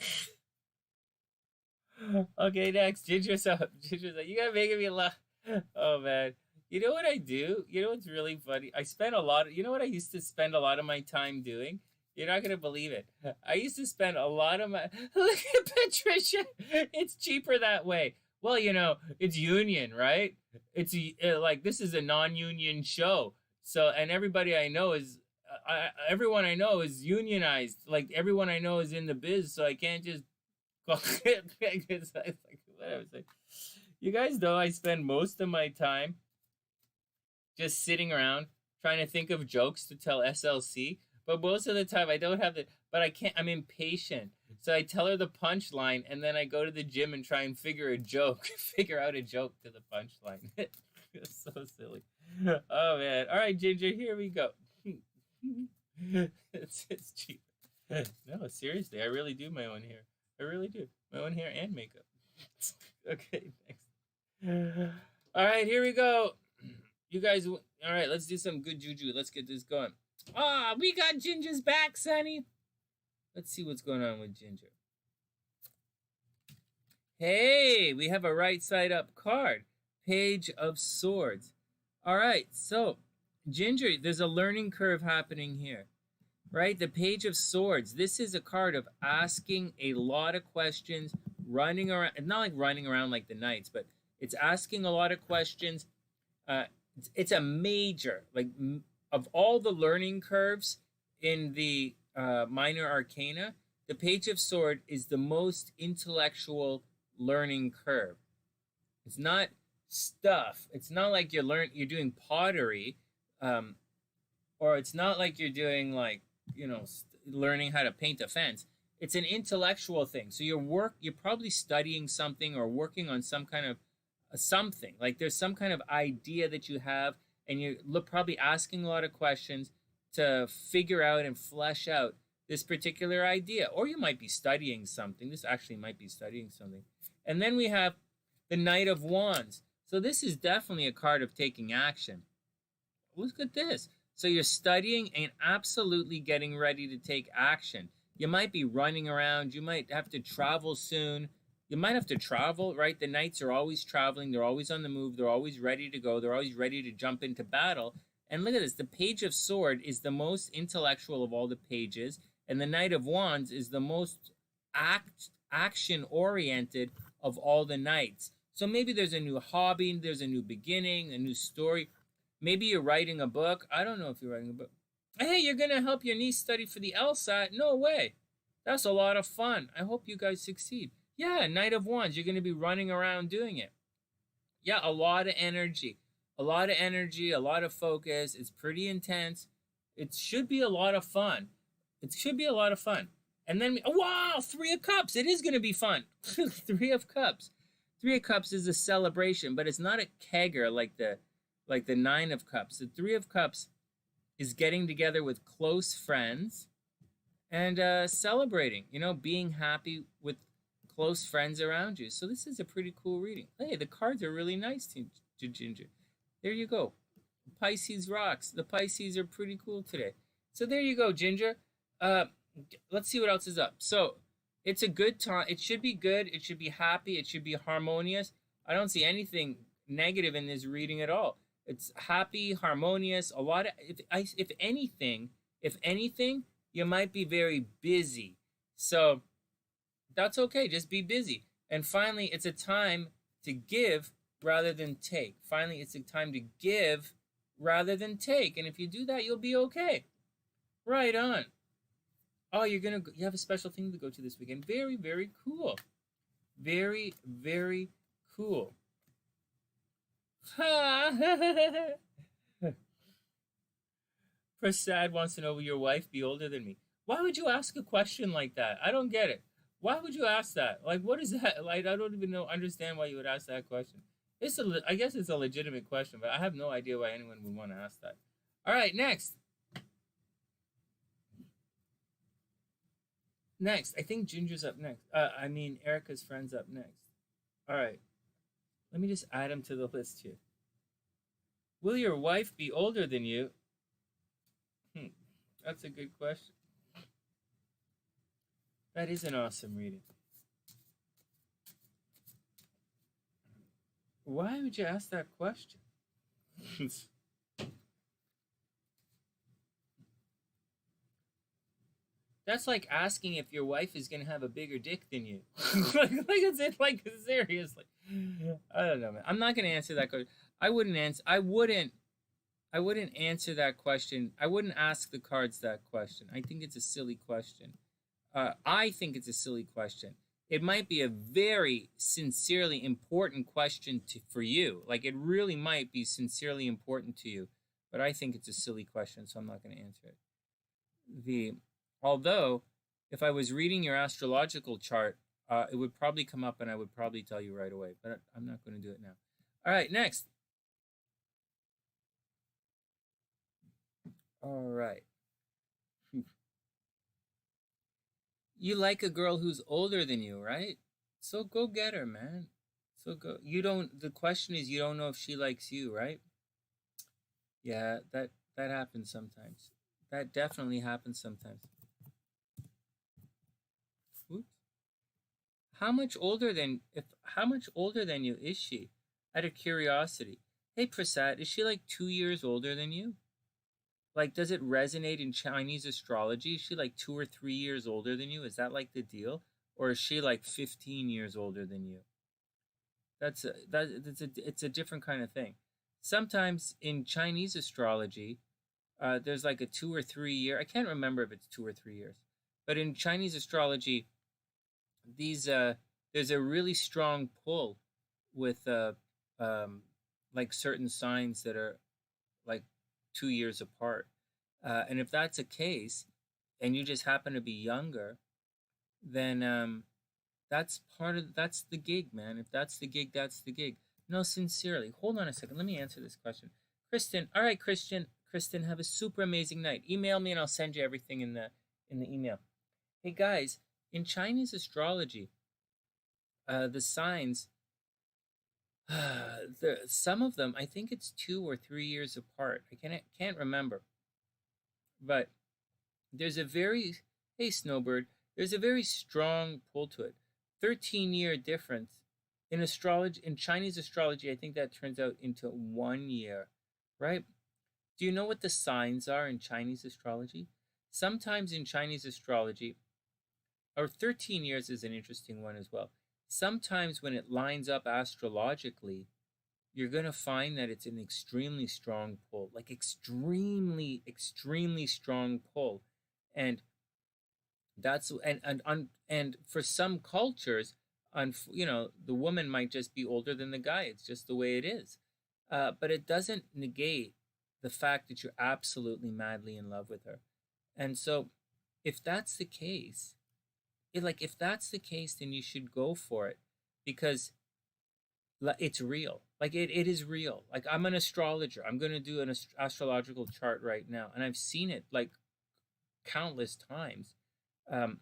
okay, next. Ginger's up. Ginger's like, you gotta make me laugh. Oh man. You know what I do? You know what's really funny? I spend a lot of, you know what I used to spend a lot of my time doing? You're not gonna believe it. I used to spend a lot of my look at Patricia. It's cheaper that way. Well, you know, it's union, right? It's like this is a non-union show. So, and everybody I know is everyone I know is unionized. Like everyone I know is in the biz, so I can't just it's like whatever. It's like, you guys know I spend most of my time just sitting around trying to think of jokes to tell SLC. But most of the time I don't have the. But I can't. I'm impatient, so I tell her the punchline, and then I go to the gym and try and figure a joke, figure out a joke to the punchline. It's so silly. Oh man! All right, Ginger, here we go. It's cheap. No, seriously, I really do my own hair. I really do my own hair and makeup. Okay, next. All right, here we go. You guys, all right, let's do some good juju. Let's get this going. Ah, we got Ginger's back, Sonny. Let's see what's going on with Ginger. Hey, we have a right side up card. Page of Swords. All right, so Ginger, there's a learning curve happening here, right? The Page of Swords. This is a card of asking a lot of questions, running around. It's not like running around like the Knights, but it's asking a lot of questions. It's a major, like of all the learning curves in the minor arcana, the Page of Sword is the most intellectual learning curve. It's not stuff. It's not like you're doing pottery, or it's not like you're doing like learning how to paint a fence. It's an intellectual thing. So you're probably studying something or working on some kind of something. Like there's some kind of idea that you have, and you're probably asking a lot of questions to figure out and flesh out this particular idea. Or you might be studying something. This actually might be studying something. And then we have the Knight of Wands. So this is definitely a card of taking action. Look at this. So you're studying and absolutely getting ready to take action. You might be running around. You might have to travel soon. You might have to travel, right? The Knights are always traveling. They're always on the move. They're always ready to go. They're always ready to jump into battle. And look at this. The Page of Sword is the most intellectual of all the pages. And the Knight of Wands is the most action-oriented of all the Knights. So maybe there's a new hobby. There's a new beginning, a new story. Maybe you're writing a book. I don't know if you're writing a book. Hey, you're going to help your niece study for the LSAT? No way. That's a lot of fun. I hope you guys succeed. Yeah, Knight of Wands. You're going to be running around doing it. Yeah, a lot of energy. A lot of energy, a lot of focus. It's pretty intense. It should be a lot of fun. It should be a lot of fun. And then, wow, Three of Cups. It is going to be fun. Three of Cups. Three of Cups is a celebration, but it's not a kegger like the Nine of Cups. The Three of Cups is getting together with close friends and celebrating, being happy with close friends around you. So this is a pretty cool reading. Hey, the cards are really nice to Ginger. There you go. Pisces rocks. The Pisces are pretty cool today. So there you go, Ginger. Let's see what else is up. So it's a good time. It should be good. It should be happy. It should be harmonious. I don't see anything negative in this reading at all. It's happy, harmonious. A lot of, if anything, you might be very busy. So that's okay. Just be busy. And finally, it's a time to give rather than take. Finally, it's a time to give rather than take. And if you do that, you'll be okay. Right on. Oh, you have a special thing to go to this weekend. Very, very cool. Very, very cool. Prasad wants to know, will your wife be older than me? Why would you ask a question like that? I don't get it. Why would you ask that? Like, what is that? Like, I don't even understand why you would ask that question. I guess it's a legitimate question, but I have no idea why anyone would want to ask that. All right, next. Next, I think Ginger's up next. Erica's friend's up next. All right. Let me just add him to the list here. Will your wife be older than you? That's a good question. That is an awesome reading. Why would you ask that question? That's like asking if your wife is gonna have a bigger dick than you. Is it like seriously? I don't know, man. I'm not gonna answer that question. I wouldn't answer. I wouldn't answer that question. I wouldn't ask the cards that question. I think it's a silly question. I think it's a silly question. It might be a very sincerely important question for you. Like it really might be sincerely important to you, but I think it's a silly question, so I'm not going to answer it. Although, if I was reading your astrological chart, it would probably come up and I would probably tell you right away, but I'm not going to do it now. All right, next. All right. You like a girl who's older than you, right? So go get her, man. So go. You don't. The question is, you don't know if she likes you, right? Yeah, that happens sometimes. That definitely happens sometimes. Oops. How much older than you is she? Out of curiosity. Hey Prasad, is she like 2 years older than you? Like, does it resonate in Chinese astrology? Is she like 2 or 3 years older than you? Is that like the deal? Or is she like 15 years older than you? It's a different kind of thing. Sometimes in Chinese astrology, there's like a 2 or 3 year. I can't remember if it's 2 or 3 years, but in Chinese astrology, there's a really strong pull with like certain signs that are like 2 years apart. And if that's a case, and you just happen to be younger, then that's the gig, man. If that's the gig, that's the gig. No, sincerely. Hold on a second. Let me answer this question. Kristen, all right, Kristen, have a super amazing night. Email me and I'll send you everything in the email. Hey guys, in Chinese astrology, the signs, some of them, I think it's 2 or 3 years apart. I can't remember. But there's a very, hey Snowbird, there's a very strong pull to it. 13-year difference in astrology, in Chinese astrology. I think that turns out into 1 year, right? Do you know what the signs are in Chinese astrology? Sometimes in Chinese astrology, or 13 years is an interesting one as well. Sometimes when it lines up astrologically, you're going to find that it's an extremely strong pull, like extremely, extremely strong pull. And that's, and for some cultures, the woman might just be older than the guy. It's just the way it is. But it doesn't negate the fact that you're absolutely madly in love with her. And so if that's the case, if that's the case, then you should go for it, because it's real. Like it is real. Like I'm an astrologer. I'm going to do an astrological chart right now, and I've seen it like countless times. I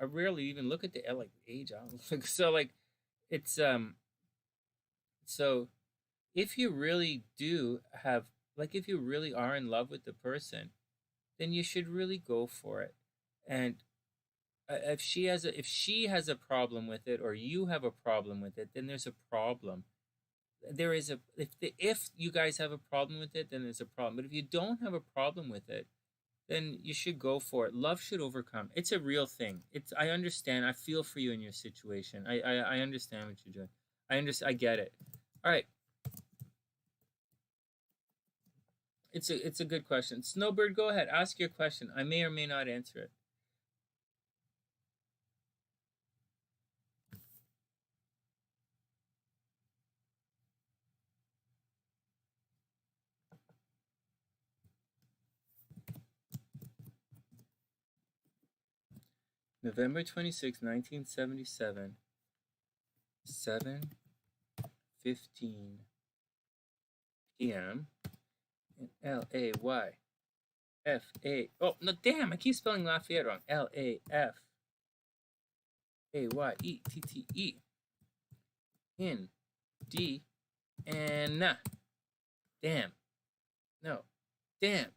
rarely even look at the age. So like it's so if you really do have, like, if you really are in love with the person, then you should really go for it. And if she has a problem with it, or you have a problem with it, then there's a problem. There is a if you guys have a problem with it, then there's a problem. But if you don't have a problem with it, then you should go for it. Love should overcome. It's a real thing. I understand. I feel for you in your situation. I understand what you're doing. I get it. All right. It's a good question. Snowbird, go ahead. Ask your question. I may or may not answer it. November 26, 1977, 7:15 p.m. in L-A-Y-F-A. Oh, no, damn, I keep spelling Lafayette wrong. L-A-F-A-Y-E-T-T-E. In D and damn. No. Damn.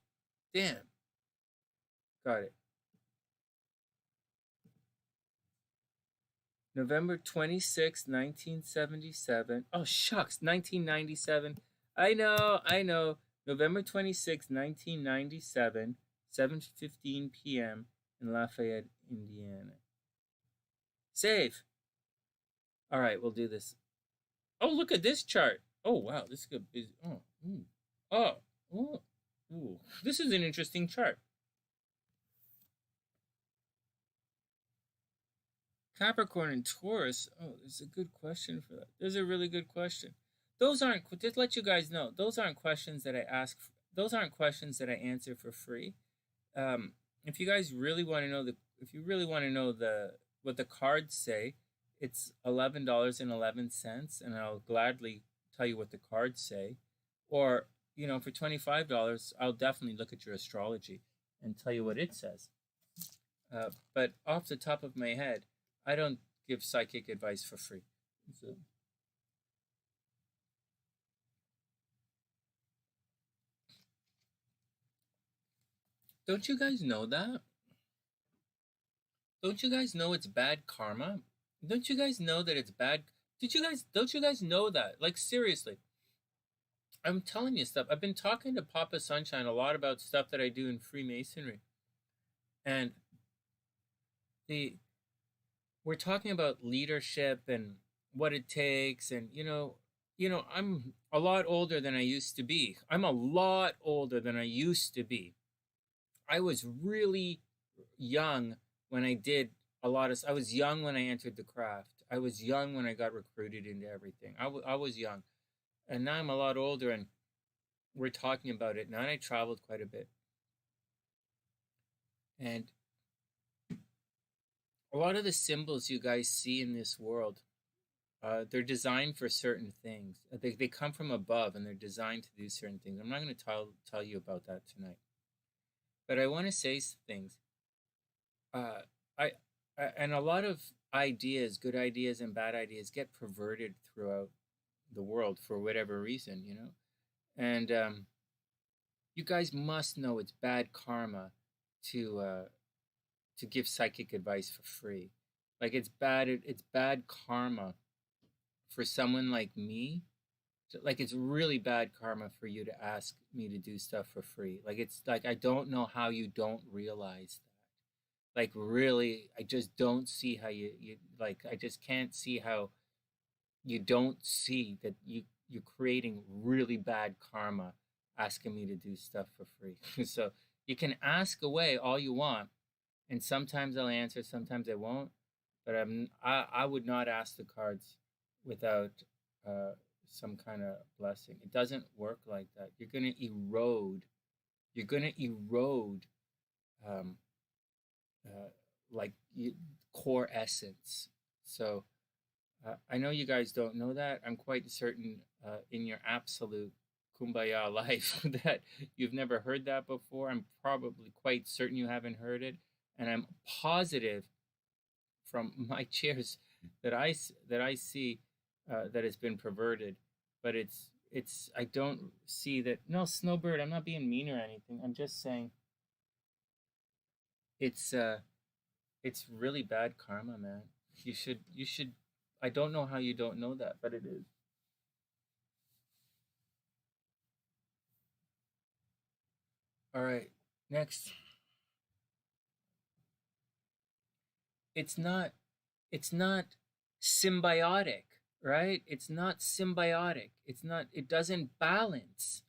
Got it. November 26th, 1977. Oh, shucks, 1997. I know. November 26th, 1997, 7:15 p.m. in Lafayette, Indiana. Save. All right, we'll do this. Oh, look at this chart. Oh, wow, this could be. Oh, oh, oh, ooh. This is an interesting chart. Capricorn and Taurus. Oh, there's a good question for that. There's a really good question. Those aren't, just let you guys know, those aren't questions that I ask. Those aren't questions that I answer for free. If you guys really want to know if you really want to know what the cards say, it's $11.11, and I'll gladly tell you what the cards say. Or, for $25, I'll definitely look at your astrology and tell you what it says. But off the top of my head, I don't give psychic advice for free. So, don't you guys know that? Don't you guys know it's bad karma? Don't you guys know that it's bad? Don't you guys know that? Like, seriously. I'm telling you stuff. I've been talking to Papa Sunshine a lot about stuff that I do in Freemasonry. And we're talking about leadership and what it takes, and I'm a lot older than I used to be. I'm a lot older than I used to be. I was really young when I did I was young when I entered the craft. I was young when I got recruited into everything. I was young. And now I'm a lot older, and we're talking about it now, and I traveled quite a bit. And a lot of the symbols you guys see in this world, they're designed for certain things. They come from above, and they're designed to do certain things. I'm not going to tell you about that tonight, but I want to say things. I and a lot of ideas, good ideas and bad ideas, get perverted throughout the world for whatever reason, and you guys must know it's bad karma to give psychic advice for free. Like, it's bad karma for someone like me. Like, it's really bad karma for you to ask me to do stuff for free. Like, it's like, I don't know how you don't realize that. Like, really, I just don't see how you like, I just can't see how you don't see that you're creating really bad karma asking me to do stuff for free. So you can ask away all you want, and sometimes I'll answer, sometimes I won't. But I would not ask the cards without some kind of blessing. It doesn't work like that. You're gonna erode. You're gonna erode, um, like core essence. So I know you guys don't know that. I'm quite certain in your absolute kumbaya life that you've never heard that before. I'm probably quite certain you haven't heard it, and I'm positive from my chairs that I see that it's been perverted. But it's I don't see that. No, Snowbird, I'm not being mean or anything. I'm just saying it's really bad karma, man. You should. I don't know how you don't know that, but it is. All right, next. It's not it's not symbiotic, right? It's not symbiotic. It doesn't balance.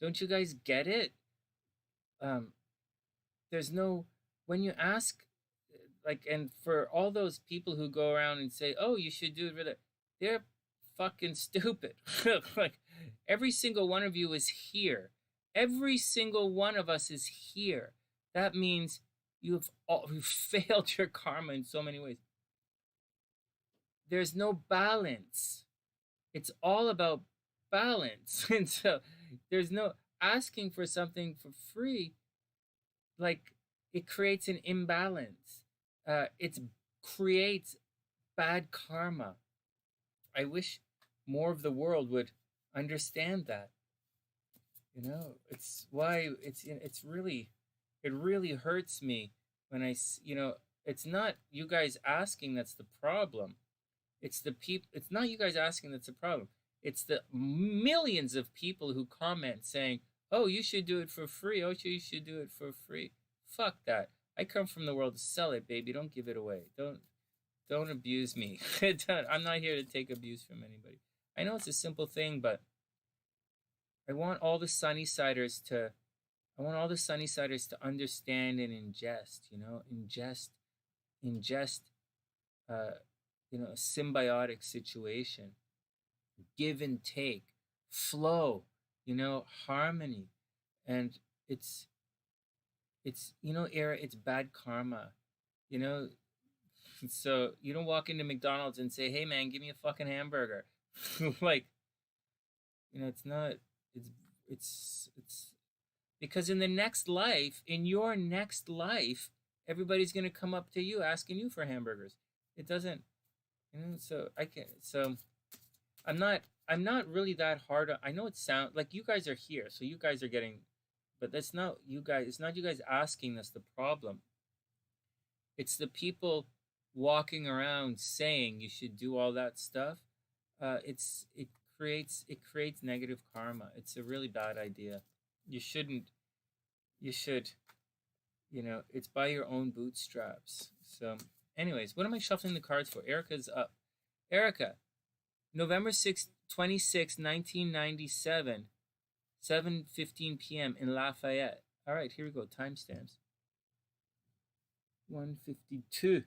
Don't you guys get it? Um there's no, when you ask, like, and for all those people who go around and say, "Oh, you should do it for that," they're fucking stupid. Like, every single one of you is here. Every single one of us is here. That means you've failed your karma in so many ways. There's no balance. It's all about balance. And so there's no asking for something for free. Like, it creates an imbalance. It creates bad karma. I wish more of the world would understand that. It's why it's really, it really hurts me when it's not you guys asking that's the problem. It's the people. It's not you guys asking that's the problem. It's the millions of people who comment saying, "Oh, you should do it for free. Oh, you should do it for free." Fuck that. I come from the world to sell it, baby. Don't give it away. Don't abuse me. I'm not here to take abuse from anybody. I know it's a simple thing, but I want all the Sunnysiders to I want all the Sunnysiders to understand and ingest, ingest uh, a symbiotic situation, give and take, flow, harmony. And it's Era, it's bad karma, you know. So you don't walk into McDonald's and say, "Hey man, give me a fucking hamburger." Like, it's not it's because in your next life, everybody's going to come up to you asking you for hamburgers. It doesn't, so I can't. So I'm not really that hard. I know it sounds like you guys are here, so you guys are getting, but that's not you guys. It's not you guys asking that's the problem. It's the people walking around saying you should do all that stuff. It creates negative karma. It's a really bad idea. You shouldn't. You should. It's by your own bootstraps. So, anyways, what am I shuffling the cards for? Erica's up. Erica, November 6th, 1997, 7:15 p.m. in Lafayette. All right, here we go. Timestamps. 1:52.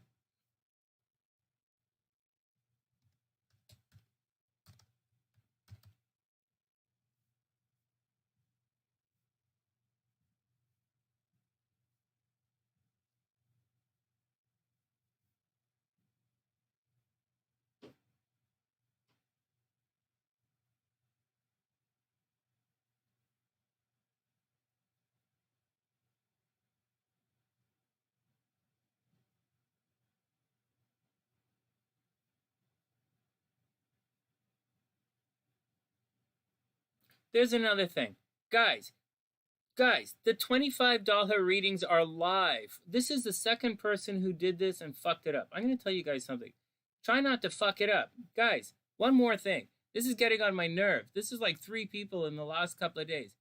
There's another thing. Guys, the $25 readings are live. This is the second person who did this and fucked it up. I'm going to tell you guys something. Try not to fuck it up. Guys, one more thing. This is getting on my nerve. This is like 3 people in the last couple of days.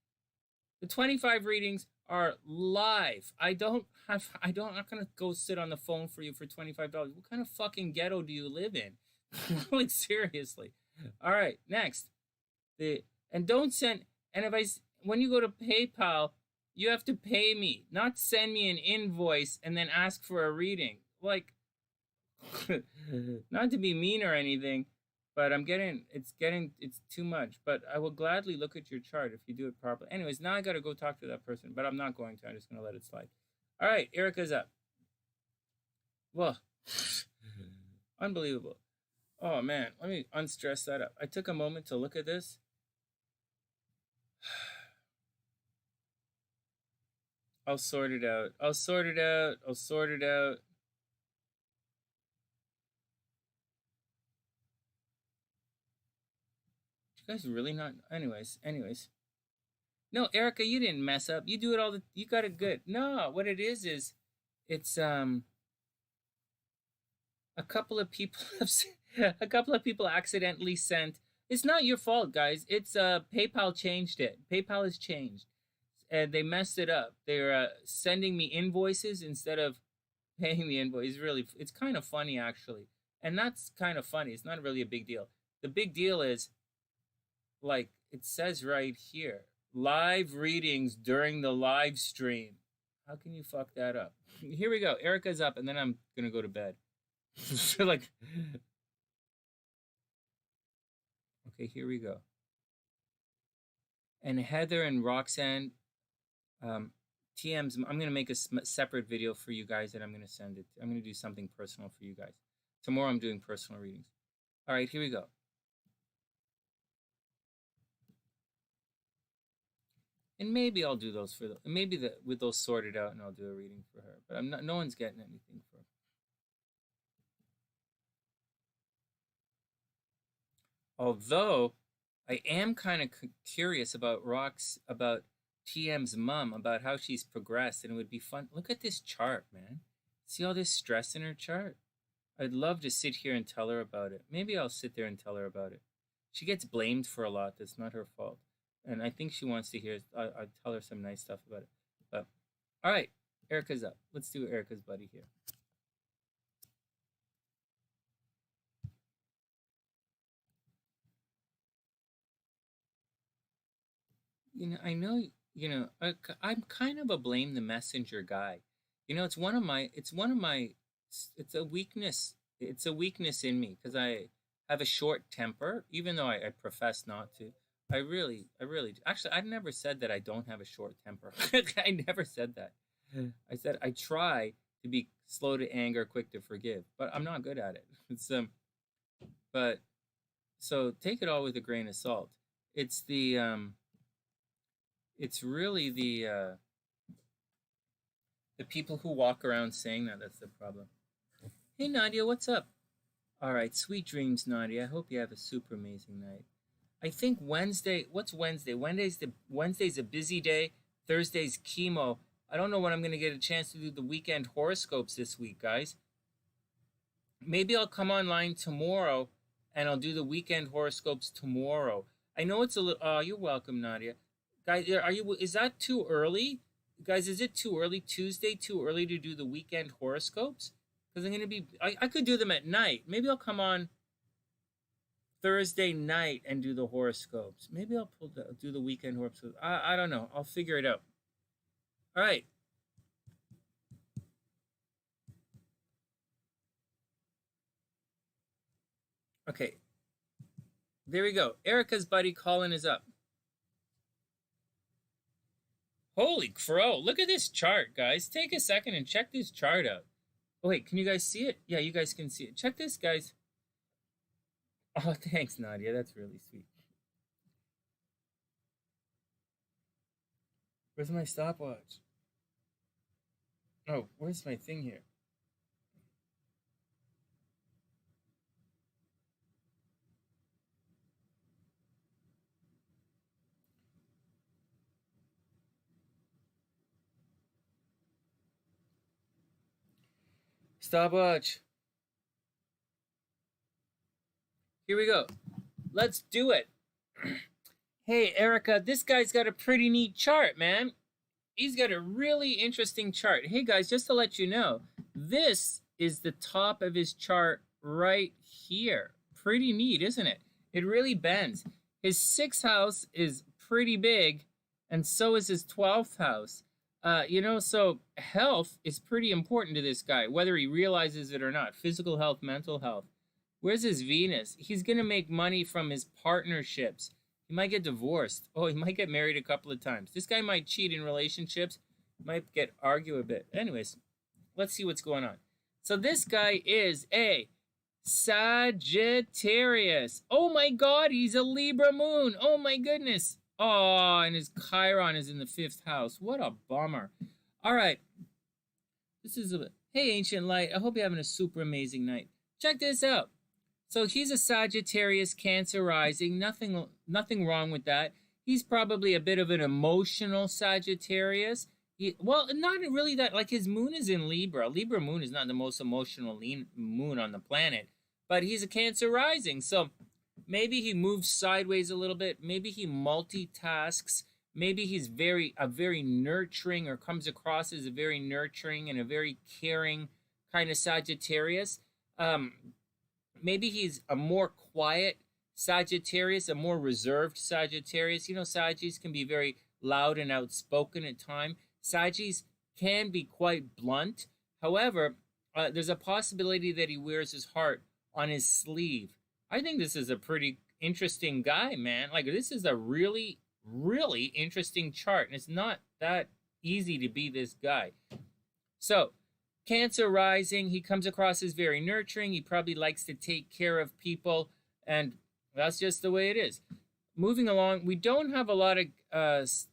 The 25 readings are live. I'm not going to go sit on the phone for you for $25. What kind of fucking ghetto do you live in? Like, seriously. All right, next. And don't send, and when you go to PayPal, you have to pay me, not send me an invoice and then ask for a reading. Like, not to be mean or anything, but it's too much. But I will gladly look at your chart if you do it properly. Anyways, now I got to go talk to that person, but I'm not going to. I'm just going to let it slide. All right, Erica's up. Well, unbelievable. Oh man, let me unstress that up. I took a moment to look at this. I'll sort it out. I'll sort it out. You guys really not? Anyways. No, Erica, you didn't mess up. You do it you got it good. No, what it is it's a couple of people accidentally sent. It's not your fault, guys. It's PayPal changed it. PayPal has changed. And they messed it up. They're sending me invoices instead of paying the invoice. It's kind of funny, actually. And that's kind of funny. It's not really a big deal. The big deal is, like it says right here, live readings during the live stream. How can you fuck that up? Here we go. Erica's up, and then I'm going to go to bed. So, like, okay, here we go. And Heather and Roxanne, TMs, I'm going to make a separate video for you guys and I'm going to send it. I'm going to do something personal for you guys. Tomorrow I'm doing personal readings. All right, here we go. And maybe I'll do those with those sorted out and I'll do a reading for her. But no one's getting anything for her. Although I am kind of curious about TM's mom about how she's progressed, and it would be fun. Look at this chart, man. See all this stress in her chart? I'd love to sit here and tell her about it. Maybe I'll sit there and tell her about it. She gets blamed for a lot. That's not her fault. And I think she wants to hear, I'll tell her some nice stuff about it. But, all right, Erica's up. Let's do Erica's buddy here. I know, I'm kind of a blame the messenger guy. It's a weakness. It's a weakness in me because I have a short temper, even though I profess not to. I really, actually, I've never said that I don't have a short temper. I never said that. I said I try to be slow to anger, quick to forgive, but I'm not good at it. But so take it all with a grain of salt. It's really the people who walk around saying that's the problem. Hey Nadia, what's up? All right, sweet dreams, Nadia. I hope you have a super amazing night. I think Wednesday. What's Wednesday? Wednesday's a busy day. Thursday's chemo. I don't know when I'm going to get a chance to do the weekend horoscopes this week, guys. Maybe I'll come online tomorrow, and I'll do the weekend horoscopes tomorrow. I know it's a little. Oh, you're welcome, Nadia. Guys, is that too early? Guys, is it too early? Tuesday too early to do the weekend horoscopes? Because I'm going to be... I could do them at night. Maybe I'll come on Thursday night and do the horoscopes. Maybe I'll do the weekend horoscopes. I don't know. I'll figure it out. All right. Okay. There we go. Erica's buddy Collin is up. Holy crow. Look at this chart, guys. Take a second and check this chart out. Oh, wait. Can you guys see it? Yeah, you guys can see it. Check this, guys. Oh, thanks, Nadia. That's really sweet. Where's my stopwatch? Oh, where's my thing here? Stopwatch. Here we go. Let's do it. Hey, Erica, this guy's got a pretty neat chart, man. He's got a really interesting chart. Hey, guys, just to let you know, this is the top of his chart right here. Pretty neat, isn't it? It really bends. His 6th house is pretty big, and so is his 12th house. So health is pretty important to this guy, whether he realizes it or not. Physical health, mental health. Where's his Venus? He's going to make money from his partnerships. He might get divorced. Oh, he might get married a couple of times. This guy might cheat in relationships. Might argue a bit. Anyways, let's see what's going on. So this guy is a Sagittarius. Oh my God, he's a Libra moon. Oh my goodness. Oh, and his Chiron is in the 5th house. What a bummer. All right. Hey, Ancient Light. I hope you're having a super amazing night. Check this out. So he's a Sagittarius, Cancer rising. Nothing wrong with that. He's probably a bit of an emotional Sagittarius. Not really that. Like his moon is in Libra. Libra moon is not the most emotional moon on the planet. But he's a Cancer rising. So maybe he moves sideways a little bit. Maybe he multitasks. Maybe he's a very nurturing, or comes across as a very nurturing and a very caring kind of Sagittarius. Maybe he's a more quiet Sagittarius, a more reserved Sagittarius. Sagittarius can be very loud and outspoken at times. Sagittarius can be quite blunt. However, there's a possibility that he wears his heart on his sleeve. I think this is a pretty interesting guy, man. Like, this is a really, really interesting chart, and it's not that easy to be this guy. So, Cancer rising, he comes across as very nurturing. He probably likes to take care of people, and that's just the way it is. Moving along, we don't have a lot of stuff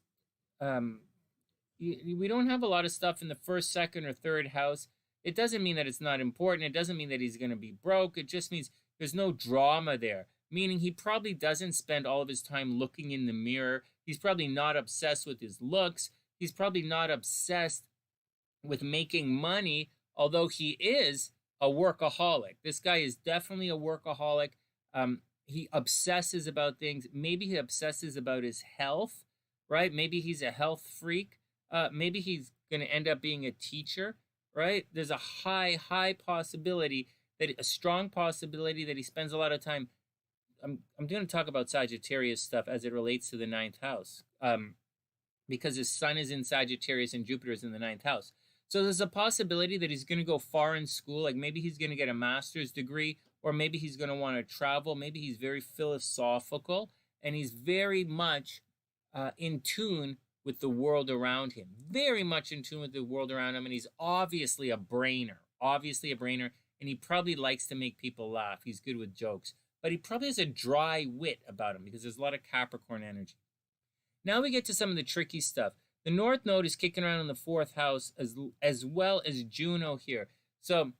in the 1st, 2nd, or 3rd house. It doesn't mean that it's not important. It doesn't mean that he's going to be broke. It just means there's no drama there, meaning he probably doesn't spend all of his time looking in the mirror. He's probably not obsessed with his looks. He's probably not obsessed with making money, although he is a workaholic. This guy is definitely a workaholic. He obsesses about things. Maybe he obsesses about his health, right? Maybe he's a health freak. Maybe he's going to end up being a teacher, right? There's a high possibility, that a strong possibility that he spends a lot of time. I'm going to talk about Sagittarius stuff as it relates to the ninth house, because his sun is in Sagittarius and Jupiter is in the ninth house. So there's a possibility that he's going to go far in school. Like maybe he's going to get a master's degree, or maybe he's going to want to travel. Maybe he's very philosophical, and he's very much in tune with the world around him. Very much in tune with the world around him, and he's obviously a brainer. And he probably likes to make people laugh. He's good with jokes. But he probably has a dry wit about him because there's a lot of Capricorn energy. Now we get to some of the tricky stuff. The North Node is kicking around in the 4th house, as well as Juno here. So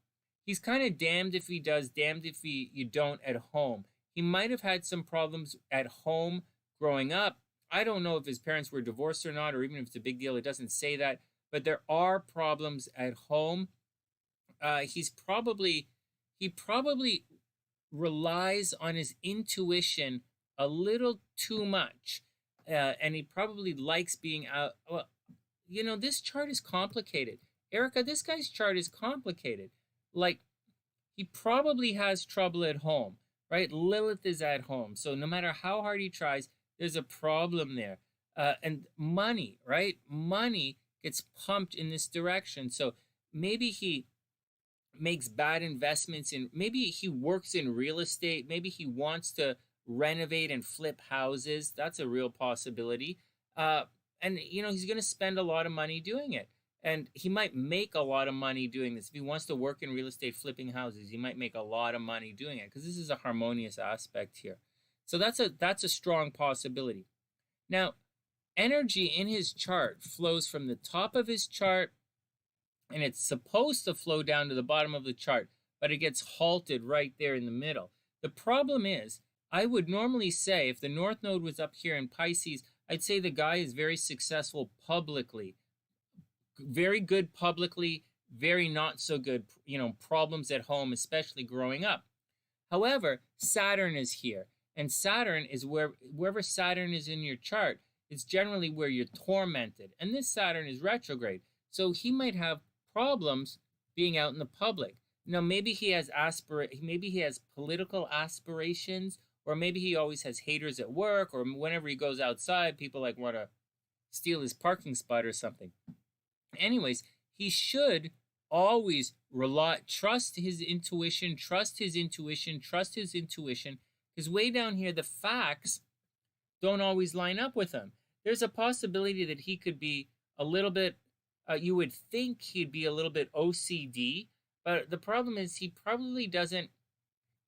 he's kind of damned if he does, damned if you don't at home. He might have had some problems at home growing up. I don't know if his parents were divorced or not, or even if it's a big deal. It doesn't say that. But there are problems at home. He probably relies on his intuition a little too much. And he probably likes being out. Well, this chart is complicated. Erica, this guy's chart is complicated. Like, he probably has trouble at home, right? Lilith is at home. So no matter how hard he tries, there's a problem there. And money, right? Money gets pumped in this direction. So maybe he makes bad investments maybe he works in real estate. Maybe he wants to renovate and flip houses. That's a real possibility. And he's going to spend a lot of money doing it. And he might make a lot of money doing this. If he wants to work in real estate flipping houses, he might make a lot of money doing it, because this is a harmonious aspect here. So that's a strong possibility. Now, energy in his chart flows from the top of his chart, and it's supposed to flow down to the bottom of the chart, but it gets halted right there in the middle. The problem is, I would normally say, if the North Node was up here in Pisces, I'd say the guy is very successful publicly. Very good publicly, very not so good, problems at home, especially growing up. However, Saturn is here, and Saturn is wherever Saturn is in your chart, it's generally where you're tormented. And this Saturn is retrograde, so he might have problems being out in the public. Now, maybe he has political aspirations, or maybe he always has haters at work, or whenever he goes outside, people want to steal his parking spot or something. Anyways, he should always trust his intuition, because way down here, the facts don't always line up with him. There's a possibility that he could be a little bit, you would think he'd be a little bit OCD, but the problem is he probably doesn't,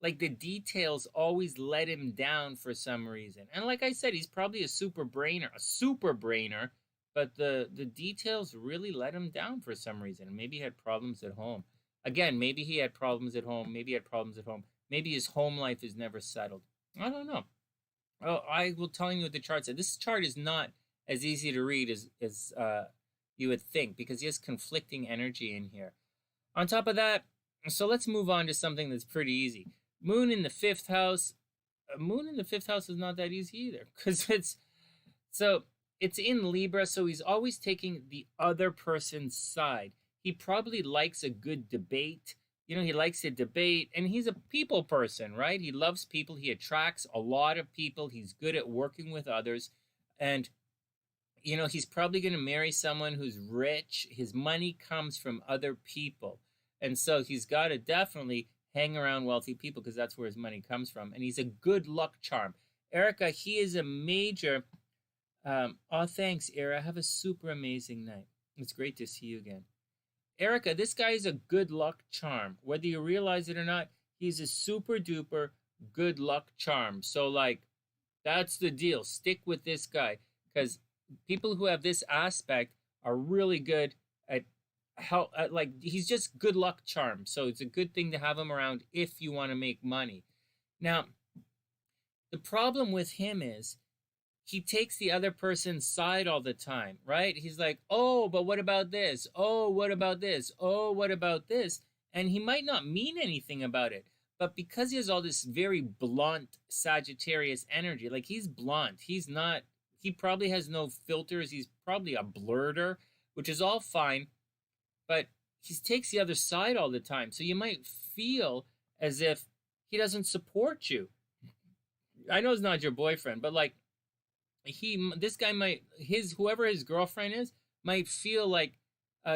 the details always let him down for some reason. And like I said, he's probably a super brainer, but the details really let him down for some reason. Maybe he had problems at home. Again, maybe he had problems at home. Maybe his home life is never settled. I don't know. Oh, I will tell you what the chart said. This chart is not as easy to read as you would think, because he has conflicting energy in here. On top of that, so let's move on to something that's pretty easy. Moon in the 5th house. Moon in the 5th house is not that easy either, because it's in Libra, so he's always taking the other person's side. He probably likes a good debate. He likes to debate, and he's a people person, right? He loves people. He attracts a lot of people. He's good at working with others. And, he's probably going to marry someone who's rich. His money comes from other people. And so he's got to definitely hang around wealthy people, because that's where his money comes from. And he's a good luck charm. Erica, he is a major... thanks, Era. Have a super amazing night. It's great to see you again. Erica, this guy is a good luck charm. Whether you realize it or not, he's a super duper good luck charm. So, that's the deal. Stick with this guy, because people who have this aspect are really good at he's just good luck charm. So it's a good thing to have him around if you want to make money. Now, the problem with him is he takes the other person's side all the time, right? He's like, oh, but what about this? Oh, what about this? Oh, what about this? And he might not mean anything about it. But because he has all this very blunt Sagittarius energy, like he's blunt, he's not, he probably has no filters. He's probably a blurter, which is all fine. But he takes the other side all the time. So you might feel as if he doesn't support you. I know it's not your boyfriend, but like this guy might, whoever his girlfriend is might feel like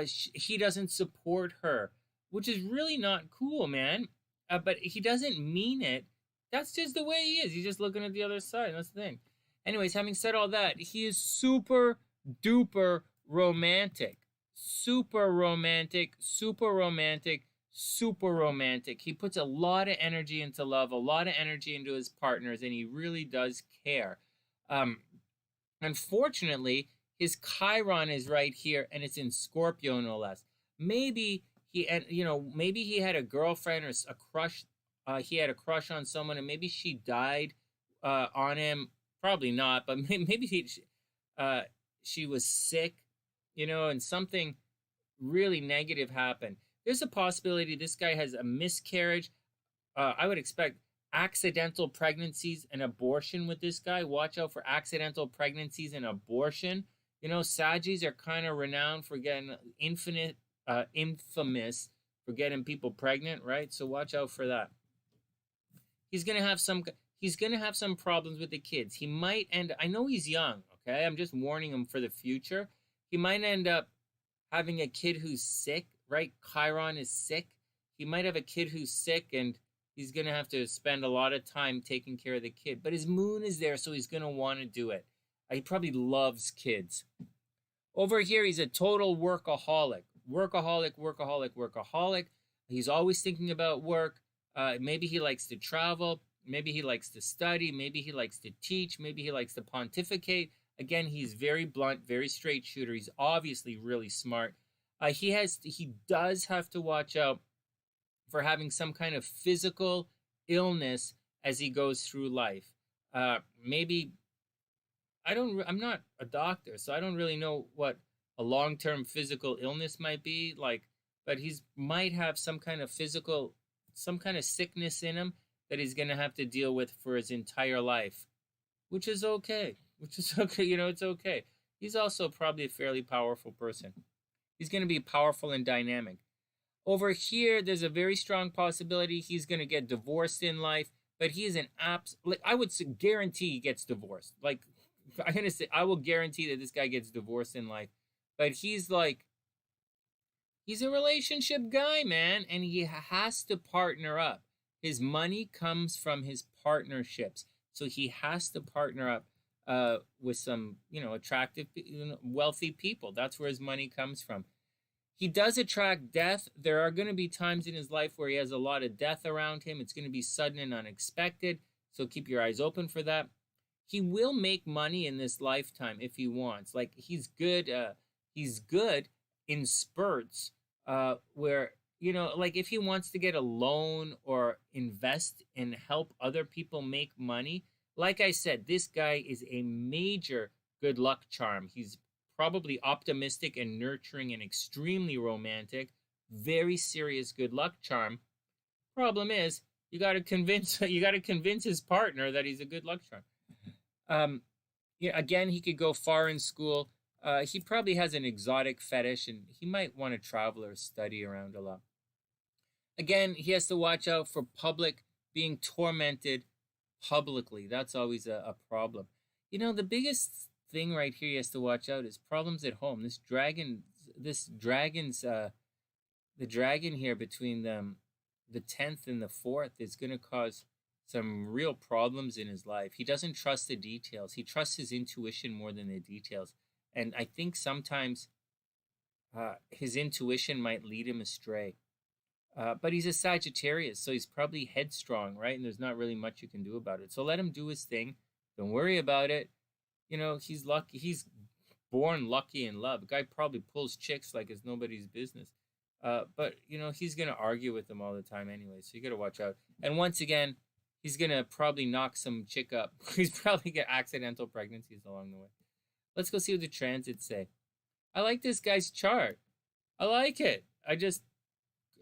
he doesn't support her, which is really not cool, man. But he doesn't mean it. That's just the way he is. He's just looking at the other side. That's the thing. Anyways, having said all that, he is super duper romantic. Super romantic, super romantic, super romantic. He puts a lot of energy into love, a lot of energy into his partners, and he really does care. Unfortunately, his Chiron is right here, and it's in Scorpio, no less. Maybe maybe he had a girlfriend or a crush. He had a crush on someone, and maybe she died on him. Probably not, but maybe she was sick, and something really negative happened. There's a possibility this guy has a miscarriage. I would expect accidental pregnancies and abortion with this guy. Watch out for accidental pregnancies and abortion. Sagis are kind of renowned for getting infamous for getting people pregnant, right? So watch out for that. He's gonna have some problems with the kids. He might I know he's young, okay? I'm just warning him for the future. He might end up having a kid who's sick, right? Chiron is sick. He might have a kid who's sick, and he's going to have to spend a lot of time taking care of the kid. But his moon is there, so he's going to want to do it. He probably loves kids. Over here, he's a total workaholic. Workaholic. He's always thinking about work. Maybe he likes to travel. Maybe he likes to study. Maybe he likes to teach. Maybe he likes to pontificate. Again, he's very blunt, very straight shooter. He's obviously really smart. He does have to watch out for having some kind of physical illness as he goes through life. Maybe I'm not a doctor, so I don't really know what a long-term physical illness might be like, but might have some kind of sickness in him that he's going to have to deal with for his entire life, which is okay. It's okay. He's also probably a fairly powerful person. He's going to be powerful and dynamic. Over here, there's a very strong possibility he's going to get divorced in life, but he is I would guarantee he gets divorced. Like, I'm going to say, I will guarantee that this guy gets divorced in life, but he's a relationship guy, man, and he has to partner up. His money comes from his partnerships, so he has to partner up with some, attractive, wealthy people. That's where his money comes from. He does attract death. There are going to be times in his life where he has a lot of death around him. It's going to be sudden and unexpected, so keep your eyes open for that. He will make money in this lifetime if he wants. Like, he's good in spurts where, like if he wants to get a loan or invest and help other people make money. Like I said, this guy is a major good luck charm. He's probably optimistic and nurturing and extremely romantic. Very serious good luck charm. Problem is, you got to convince his partner that he's a good luck charm. Again, he could go far in school. He probably has an exotic fetish, and he might want to travel or study around a lot. Again, he has to watch out for being tormented publicly. That's always a problem. The biggest thing right here he has to watch out is problems at home. The dragon here between the 10th and the 4th is going to cause some real problems in his life. He doesn't trust the details. He trusts his intuition more than the details. And I think sometimes his intuition might lead him astray. But he's a Sagittarius, so he's probably headstrong, right? And there's not really much you can do about it. So let him do his thing. Don't worry about it. He's lucky. He's born lucky in love. The guy probably pulls chicks like it's nobody's business. But, he's going to argue with them all the time anyway, so you got to watch out. And once again, He's gonna probably knock some chick up. He's probably get accidental pregnancies along the way. Let's go see what the transits say. I like this guy's chart. I like it. I just,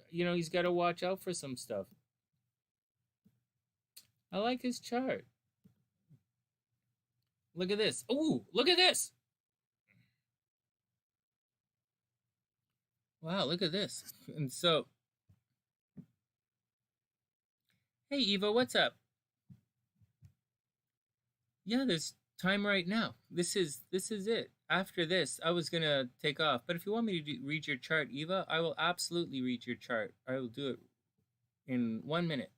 he's got to watch out for some stuff. I like his chart. Look at this. Ooh, look at this. Wow, look at this. And so, hey, Eva, what's up? Yeah, there's time right now. This is it. After this, I was going to take off. But if you want me to read your chart, Eva, I will absolutely read your chart. I will do it in 1 minute.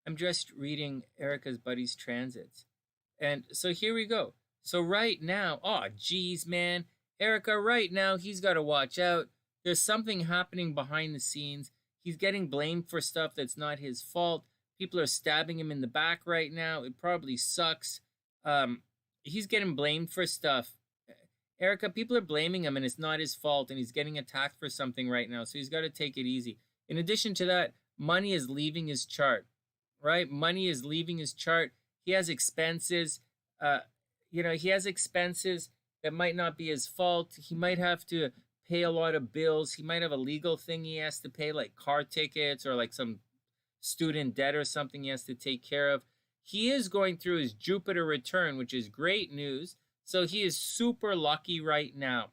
I'm just reading Erica's buddy's transits. And so here we go. So right now, oh, geez, man. Erica, right now, he's got to watch out. There's something happening behind the scenes. He's getting blamed for stuff that's not his fault. People are stabbing him in the back right now. It probably sucks. He's getting blamed for stuff. Erica, people are blaming him and it's not his fault, and he's getting attacked for something right now. So he's got to take it easy. In addition to that, money is leaving his chart, right? Money is leaving his chart. He has expenses. He has expenses that might not be his fault. He might have to pay a lot of bills. He might have a legal thing he has to pay, like car tickets or like some student debt or something he has to take care of. He is going through his Jupiter return, which is great news. So he is super lucky right now.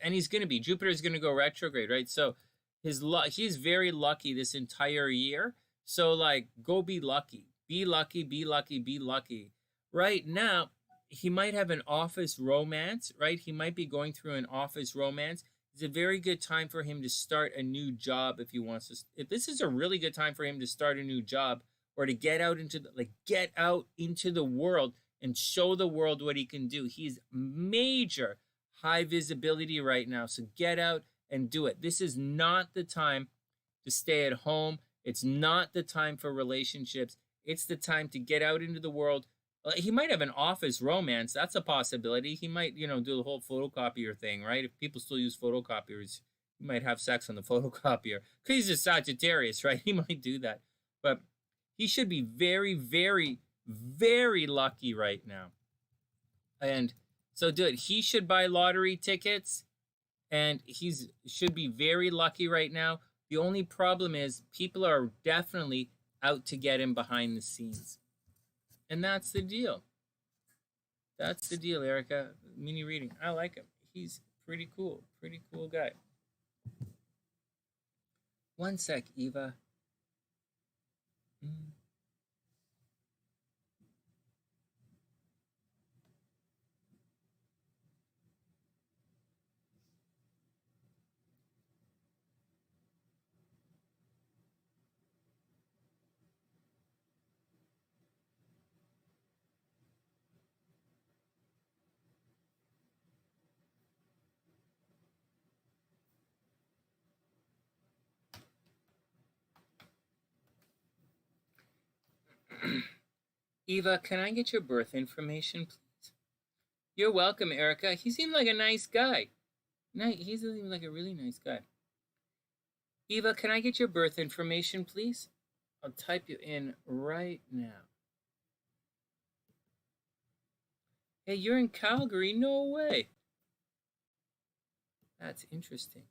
And he's going to be. Jupiter is going to go retrograde, right? So he's very lucky this entire year. So, like, go be lucky. Be lucky, be lucky, be lucky. Right now, he might have an office romance, right? He might be going through an office romance. It's a very good time for him to start a new job if he wants to. If this is a really good time for him to start a new job or to get out into the world and show the world what he can do. He's major high visibility right now. So get out and do it. This is not the time to stay at home. It's not the time for relationships. It's the time to get out into the world. He might have an office romance. That's a possibility. He might, do the whole photocopier thing, right? If people still use photocopiers, he might have sex on the photocopier. Because he's a Sagittarius, right? He might do that. But he should be very, very, very lucky right now. And so do it. He should buy lottery tickets. And should be very lucky right now. The only problem is people are definitely out to get him behind the scenes. And that's the deal. That's the deal, Erica. Mini reading. I like him. He's pretty cool. Pretty cool guy. One sec, Eva. Eva, can I get your birth information, please? You're welcome, Erica. He seemed like a nice guy. He seemed like a really nice guy. Eva, can I get your birth information, please? I'll type you in right now. Hey, you're in Calgary? No way. That's interesting.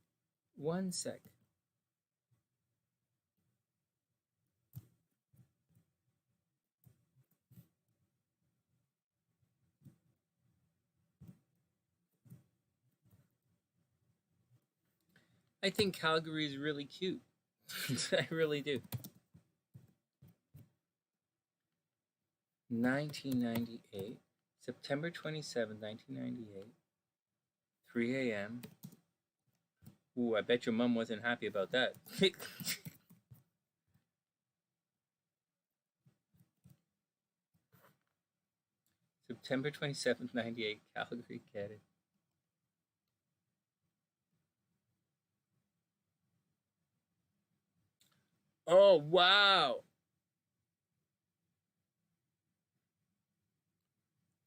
One sec. I think Calgary is really cute. I really do. 1998, September 27, 1998, 3 a.m. Ooh, I bet your mom wasn't happy about that. September 27th, 98, Calgary, get it. Oh, wow.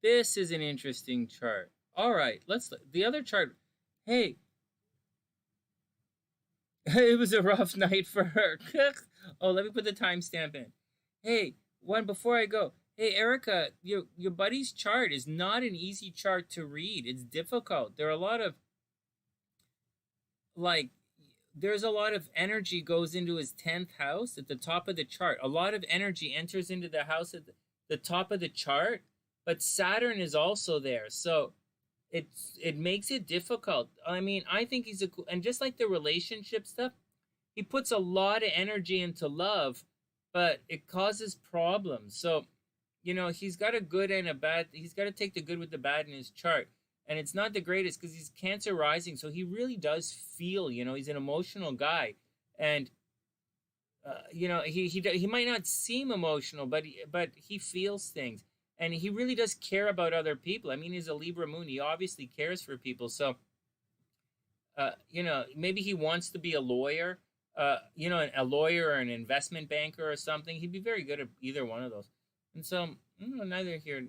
This is an interesting chart. All right, the other chart. Hey, It was a rough night for her. Oh, let me put the timestamp in. Hey, one before I go. Hey, Erica, your buddy's chart is not an easy chart to read. It's difficult. There are a lot of like there's a lot of energy goes into his 10th house at the top of the chart. A lot of energy enters into the house at the top of the chart, but Saturn is also there. So it makes it difficult. I mean, I think he's and just like the relationship stuff, he puts a lot of energy into love, but it causes problems. So, he's got a good and a bad. He's got to take the good with the bad in his chart, and it's not the greatest because he's Cancer rising, so he really does feel. He's an emotional guy, and he might not seem emotional, but he feels things, and he really does care about other people. I mean, he's a Libra moon. He obviously cares for people. So, maybe he wants to be a lawyer. A lawyer or an investment banker or something. He'd be very good at either one of those. And so, neither here.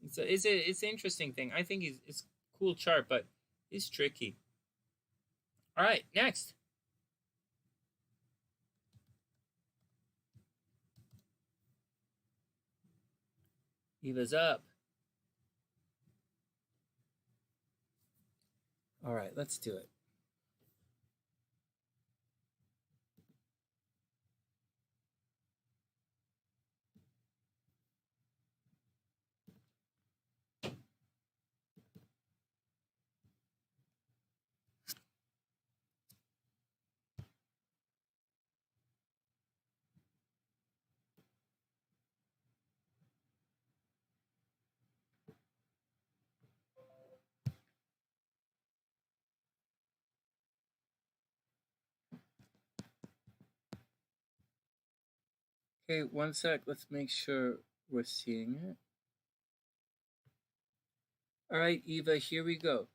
It's an interesting thing. I think it's a cool chart, but it's tricky. All right, next. Eva's up. All right, let's do it. Okay, one sec. Let's make sure we're seeing it. All right, Eva, here we go.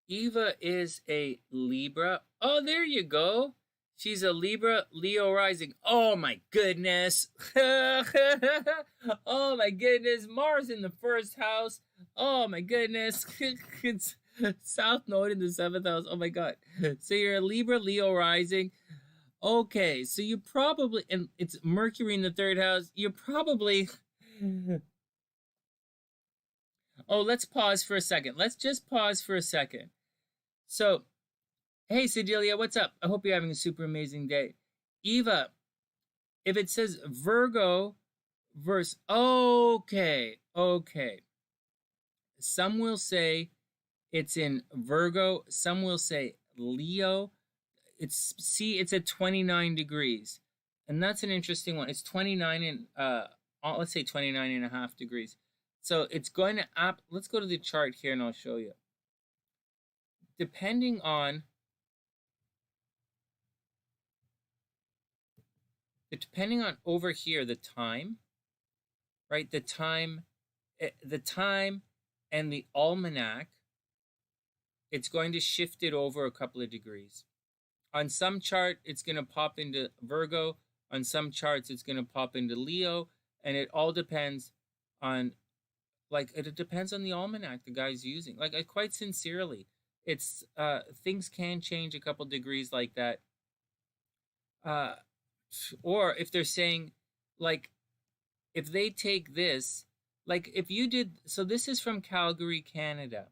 Eva is a Libra. Oh, there you go. She's a Libra, Leo rising. Oh my goodness. Oh my goodness. Mars in the first house. Oh my goodness. It's South Node in the 7th house. Oh my God. So you're a Libra, Leo rising. Okay, so you probably, and it's Mercury in the 3rd house. You're probably. Oh, let's pause for a second. Let's just pause for a second. So, hey, Sedelia, what's up? I hope you're having a super amazing day. Eva, if it says Virgo verse, okay. Some will say it's in Virgo. Some will say Leo. It's at 29 degrees. And that's an interesting one. It's 29 and, let's say 29 and a half degrees. So it's going to let's go to the chart here and I'll show you. Depending on over here, the time, right? The time and the almanac, it's going to shift it over a couple of degrees. On some chart, it's going to pop into Virgo. On some charts, it's going to pop into Leo. And it all depends on, it depends on the almanac the guy's using. Quite sincerely, it's, things can change a couple degrees like that. Or if they're saying, if they take this, if you did, so this is from Calgary, Canada.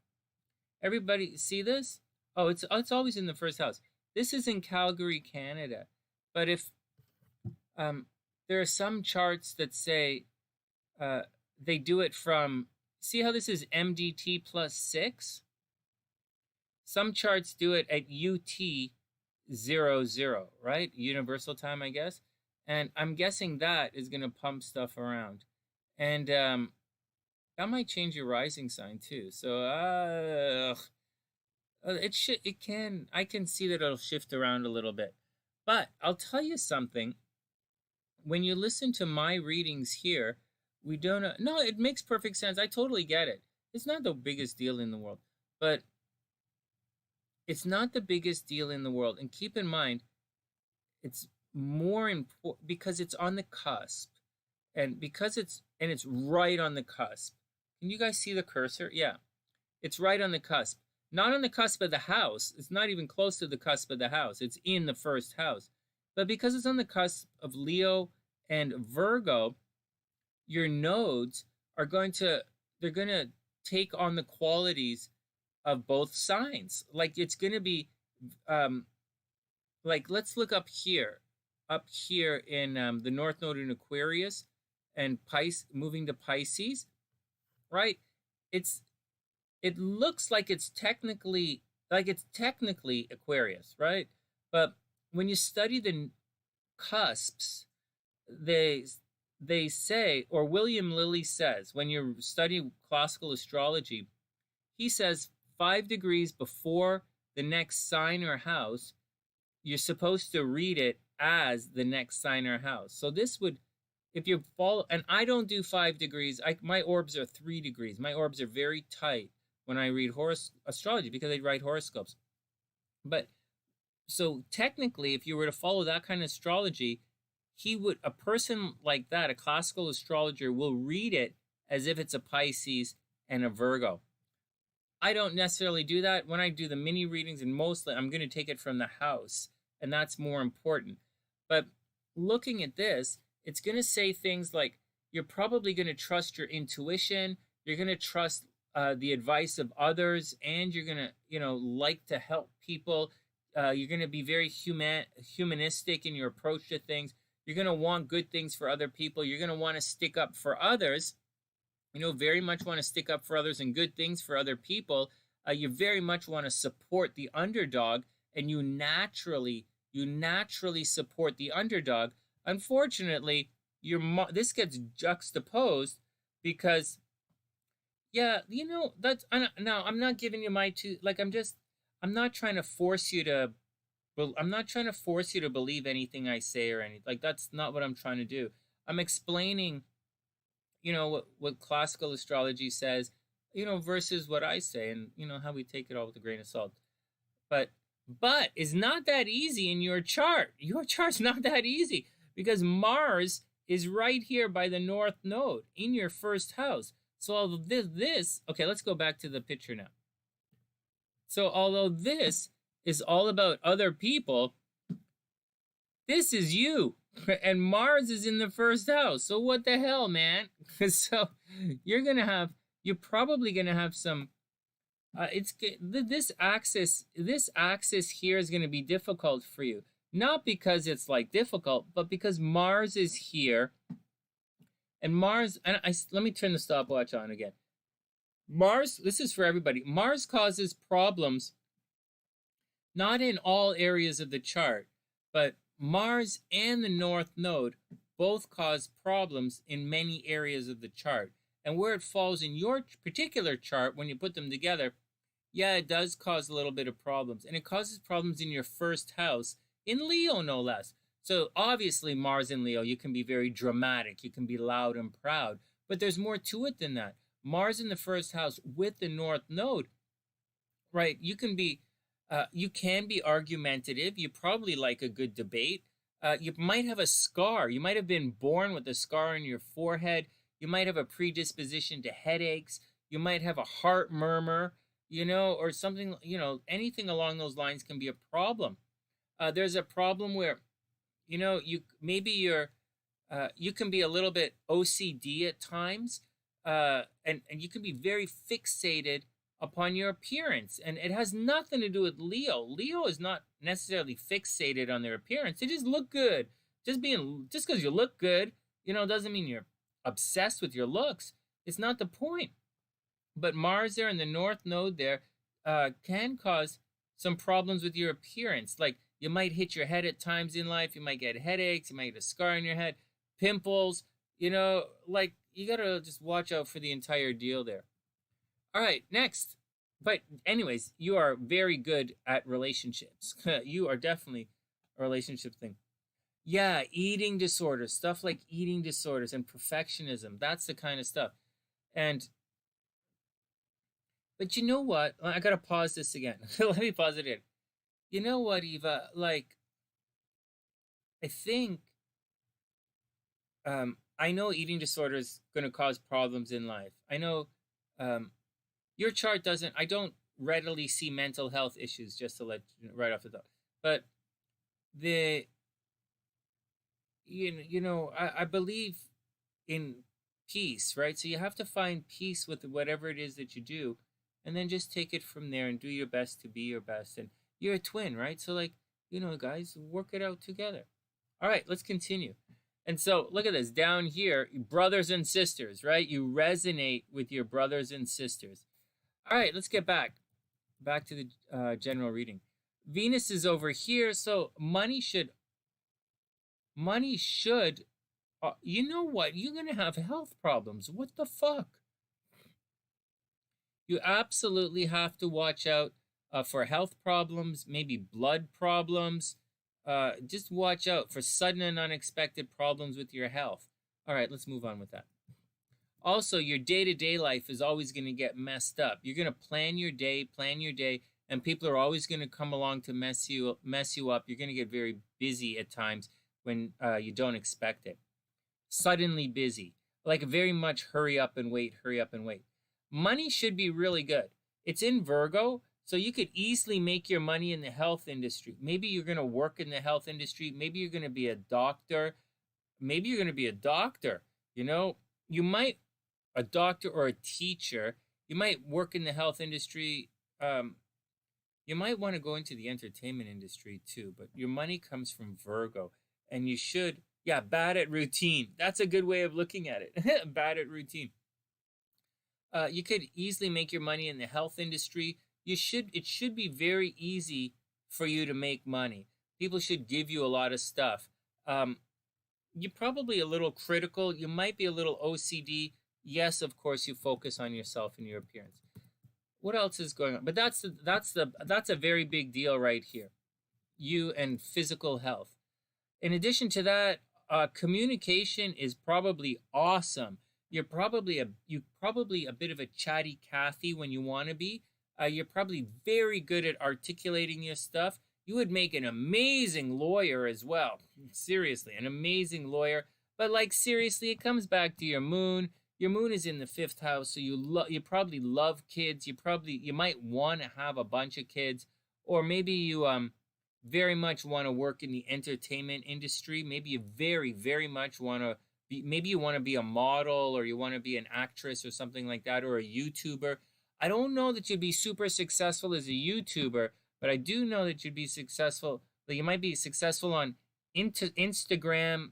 Everybody see this? Oh, it's always in the 1st house. This is in Calgary, Canada. But if there are some charts that say they do it from, see how this is MDT plus 6? Some charts do it at UT 00, right? Universal time, I guess. And I'm guessing that is going to pump stuff around. And that might change your rising sign too. So I can see that it'll shift around a little bit. But I'll tell you something. When you listen to my readings here, we don't know. No, it makes perfect sense. I totally get it. It's not the biggest deal in the world. But it's not the biggest deal in the world. And keep in mind, it's more important because it's on the cusp. And because it's right on the cusp. Can you guys see the cursor? Yeah. It's right on the cusp. not on the cusp of the house. It's not even close to the cusp of the house. It's in the first house. But because it's on the cusp of Leo and Virgo, your nodes are going to, they're going to take on the qualities of both signs. Like it's going to be, like let's look up here in the North Node in Aquarius and moving to Pisces, right? It looks like it's technically Aquarius, right? But when you study the cusps, they say, or William Lilly says, when you study classical astrology, he says 5 degrees before the next sign or house, you're supposed to read it as the next sign or house. So this would, if you follow, and I don't do 5 degrees, my orbs are 3 degrees. My orbs are very tight when I read astrology because I write horoscopes. But so technically, if you were to follow that kind of astrology, a person like that, a classical astrologer, will read it as if it's a Pisces and a Virgo. I don't necessarily do that. When I do the mini readings, and mostly I'm going to take it from the house, and that's more important. But looking at this, it's going to say things like, you're probably going to trust your intuition, you're going to trust the advice of others, and you're going to, like to help people. You're going to be very humanistic in your approach to things. You're going to want good things for other people. You're going to want to stick up for others. Very much want to stick up for others and good things for other people. You very much want to support the underdog, and you naturally support the underdog. Unfortunately, this gets juxtaposed because, that's, now I'm not giving you my two, like, I'm not trying to force you to believe anything I say or anything. Like, that's not what I'm trying to do. I'm explaining, what classical astrology says, versus what I say, and how we take it all with a grain of salt. But it's not that easy in your chart. Your chart's not that easy because Mars is right here by the North Node in your first house. So although this, okay, let's go back to the picture now. So although this is all about other people, this is you. And Mars is in the first house. So what the hell, man? So you're probably going to have some, this axis here is going to be difficult for you. Not because it's like difficult, but because Mars is here. And Mars, let me turn the stopwatch on again. Mars, this is for everybody. Mars causes problems, not in all areas of the chart, but Mars and the North Node both cause problems in many areas of the chart. And where it falls in your particular chart, when you put them together, it does cause a little bit of problems. And it causes problems in your first house, in Leo no less. So obviously Mars in Leo, you can be very dramatic, you can be loud and proud, but there's more to it than that. Mars in the first house with the North Node, right? You can be argumentative. You probably like a good debate. You might have a scar. You might have been born with a scar on your forehead. You might have a predisposition to headaches. You might have a heart murmur, or something, anything along those lines can be a problem. There's a problem where, you can be a little bit OCD at times, and you can be very fixated upon your appearance, and it has nothing to do with Leo. Leo is not necessarily fixated on their appearance. They just look good. Just because you look good, doesn't mean you're obsessed with your looks. It's not the point. But Mars there and the North Node there can cause some problems with your appearance. Like, you might hit your head at times in life. You might get headaches. You might get a scar on your head, pimples. Like, you gotta just watch out for the entire deal there. All right, next. But anyways, you are very good at relationships. You are definitely a relationship thing. Yeah, eating disorders, stuff like eating disorders and perfectionism. That's the kind of stuff. But you know what? I gotta pause this again. Let me pause it in. You know what, Eva? Like, I think, I know eating disorders going to cause problems in life. I know, your chart doesn't. I don't readily see mental health issues, just to let you know, right off the top. But the I believe in peace, right? So you have to find peace with whatever it is that you do, and then just take it from there and do your best to be your best. And you're a twin, right? So like, guys, work it out together. All right, let's continue. And so look at this down here, brothers and sisters, right? You resonate with your brothers and sisters. All right, let's get back to the general reading. Venus is over here, so money should you know what? You're going to have health problems. What the fuck? You absolutely have to watch out for health problems, maybe blood problems. Just watch out for sudden and unexpected problems with your health. All right, let's move on with that. Also, your day-to-day life is always going to get messed up. You're going to plan your day, and people are always going to come along to mess you up. You're going to get very busy at times when you don't expect it. Suddenly busy, like very much hurry up and wait. Money should be really good. It's in Virgo, so you could easily make your money in the health industry. Maybe you're going to work in the health industry. Maybe you're going to be a doctor. You might, a doctor or a teacher. You might work in the health industry. You might want to go into the entertainment industry too, but your money comes from Virgo, and you should, bad at routine. That's a good way of looking at it. Bad at routine. You could easily make your money in the health industry. It should be very easy for you to make money. People should give you a lot of stuff. You're probably a little critical. You might be a little OCD. Yes, of course, you focus on yourself and your appearance. What else is going on? But that's a very big deal right here. You and physical health. In addition to that, communication is probably awesome. You're probably a bit of a chatty Cathy when you want to be. You're probably very good at articulating your stuff. You would make an amazing lawyer as well. Seriously, an amazing lawyer. But like seriously, it comes back to your moon. Your moon is in the 5th house, so you probably love kids. You might want to have a bunch of kids, or maybe you very much want to work in the entertainment industry. Maybe you very, very much want to be, maybe you want to be a model, or you want to be an actress or something like that, or a YouTuber. I don't know that you'd be super successful as a YouTuber, but I do know that you'd be successful, that you might be successful on Instagram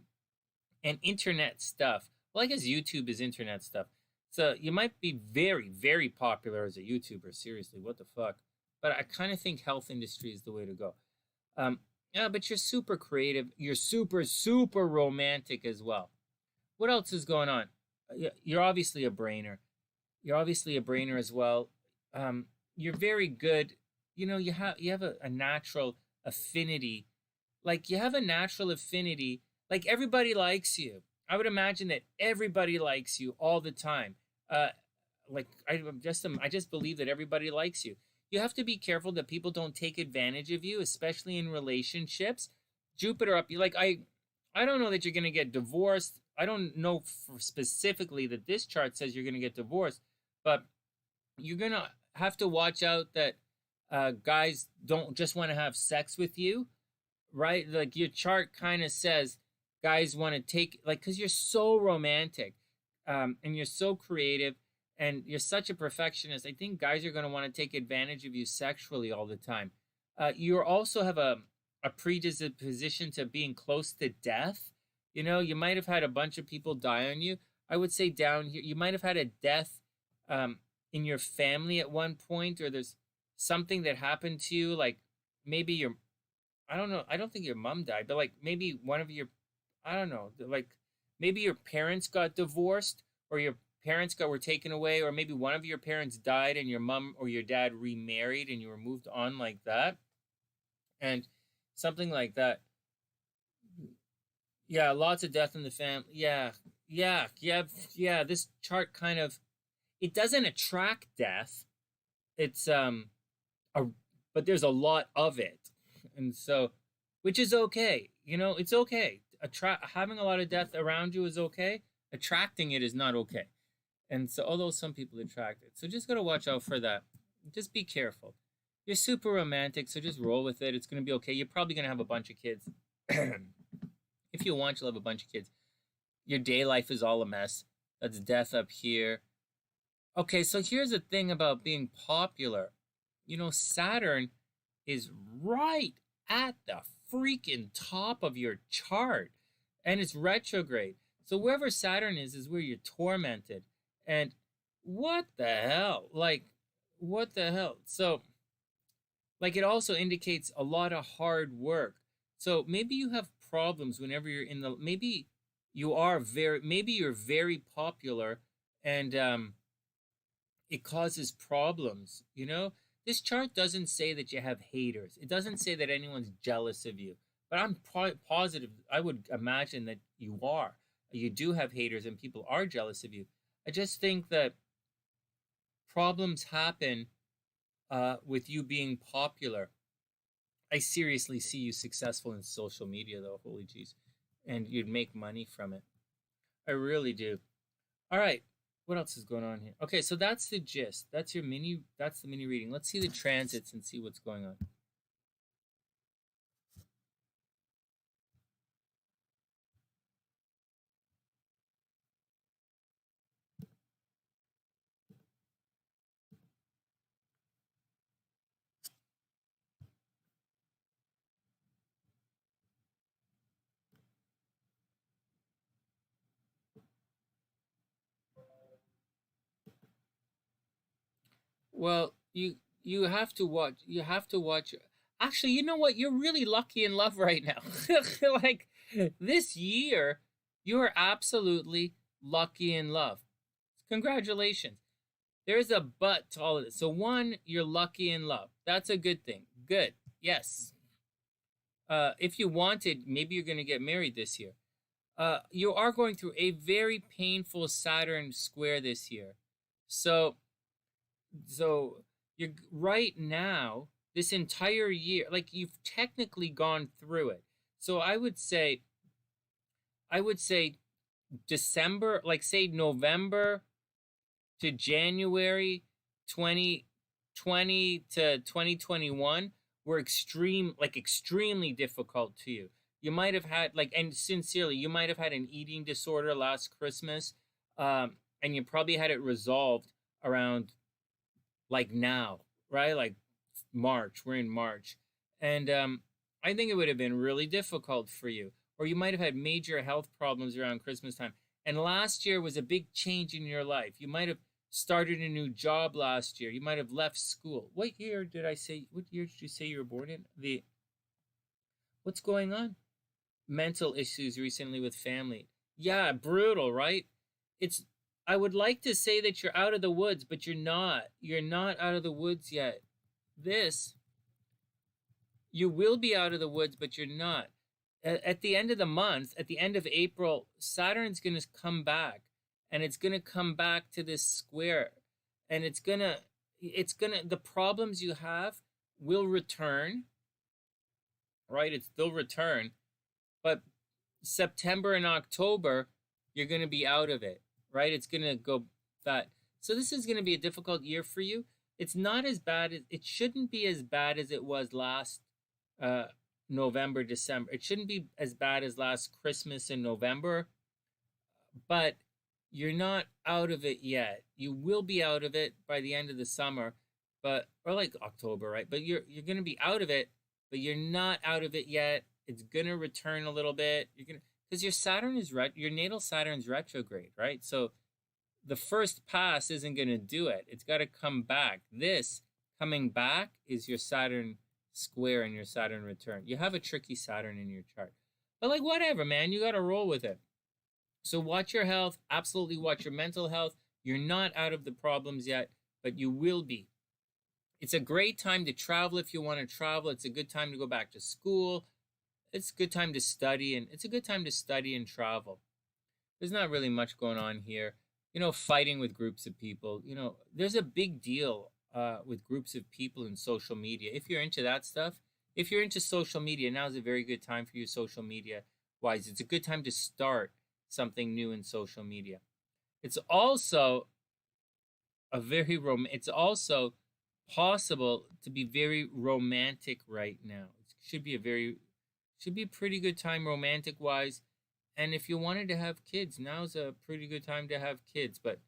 and internet stuff. Well, I guess YouTube is internet stuff. So you might be very, very popular as a YouTuber. Seriously, what the fuck? But I kind of think health industry is the way to go. But you're super creative. You're super, super romantic as well. What else is going on? You're obviously a brainer. You're obviously a brainer as well. You're very good. You have a natural affinity. Like you have a natural affinity. Like everybody likes you. I would imagine that everybody likes you all the time. I just believe that everybody likes you. You have to be careful that people don't take advantage of you, especially in relationships. Jupiter up, I don't know that you're going to get divorced. I don't know specifically that this chart says you're going to get divorced, but you're going to have to watch out that guys don't just want to have sex with you, right? Like your chart kind of says guys want to take, because you're so romantic and you're so creative and you're such a perfectionist. I think guys are going to want to take advantage of you sexually all the time. You also have a predisposition to being close to death. You might have had a bunch of people die on you. I would say down here, you might have had a death in your family at one point, or there's something that happened to you, like maybe I don't know, I don't think your mom died, but like maybe one of your, I don't know, like maybe your parents got divorced, or your parents were taken away, or maybe one of your parents died and your mom or your dad remarried and you were moved on like that. And something like that. Yeah, lots of death in the family. Yeah. This chart kind of, it doesn't attract death. It's but there's a lot of it, and so, which is okay. It's okay. Having a lot of death around you is okay. Attracting it is not okay. And so, although some people attract it, so just gotta watch out for that. just be careful. You're super romantic, so just roll with it. It's going to be okay. You're probably going to have a bunch of kids. If you want, you'll have a bunch of kids. Your day life is all a mess. That's death up here. Okay, so here's the thing about being popular. You know, Saturn is right at the freaking top of your chart, and it's retrograde. So wherever Saturn is where you're tormented. And what the hell? Like, what the hell? So, like, it also indicates a lot of hard work. So maybe you have problems whenever you're in the, maybe you're very popular, and it causes problems, you know? This chart doesn't say that you have haters. It doesn't say that anyone's jealous of you. But I'm positive, I would imagine that you are. You do have haters and people are jealous of you. I just think that problems happen with you being popular. I seriously see you successful in social media, though. Holy jeez. And you'd make money from it. I really do. All right. What else is going on here? Okay, so that's the gist. That's the mini reading. Let's see the transits and see what's going on. Well, you have to watch. You have to watch. Actually, you know what? You're really lucky in love right now. Like this year, you're absolutely lucky in love. Congratulations. There's a but to all of this. So one, you're lucky in love. That's a good thing. Good. Yes. If you wanted, maybe you're going to get married this year. You are going through a very painful Saturn square this year. So you're right now, this entire year, like you've technically gone through it. So I would say December, like say November to January 2020 to 2021 were extremely difficult to you. You might have had and sincerely, you might have had an eating disorder last Christmas, and you probably had it resolved around like now, right? Like March. We're in March. And I think it would have been really difficult for you. Or you might have had major health problems around Christmas time. And last year was a big change in your life. You might have started a new job last year. You might have left school. What year did you say you were born in? What's going on? Mental issues recently with family. Yeah, brutal, right? It's I would like to say that you're out of the woods, but you're not. You're not out of the woods yet. You will be out of the woods, but you're not. At the end of the month, at the end of April, Saturn's going to come back, and it's going to come back to this square, and the problems you have will return, right? They'll return, but September and October, you're going to be out of it, right? It's going to go that. So this is going to be a difficult year for you. It's not as bad as it shouldn't be as bad as it was last November, December. It shouldn't be as bad as last Christmas in November, but you're not out of it yet. You will be out of it by the end of the summer, or like October, right? But you're going to be out of it, but you're not out of it yet. It's going to return a little bit. Because your natal Saturn's retrograde, right? So the first pass isn't going to do it. It's got to come back. This coming back is your Saturn square and your Saturn return. You have a tricky Saturn in your chart. But whatever, man, you got to roll with it. So watch your health. Absolutely watch your mental health. You're not out of the problems yet, but you will be. It's a great time to travel if you want to travel. It's a good time to go back to school. It's a good time to study, and it's a good time to study and travel. There's not really much going on here. Fighting with groups of people. There's a big deal with groups of people in social media. If you're into that stuff, if you're into social media, now's a very good time for you social media wise. It's a good time to start something new in social media. It's also it's also possible to be very romantic right now. It should be a pretty good time romantic wise. And if you wanted to have kids, now's a pretty good time to have kids. But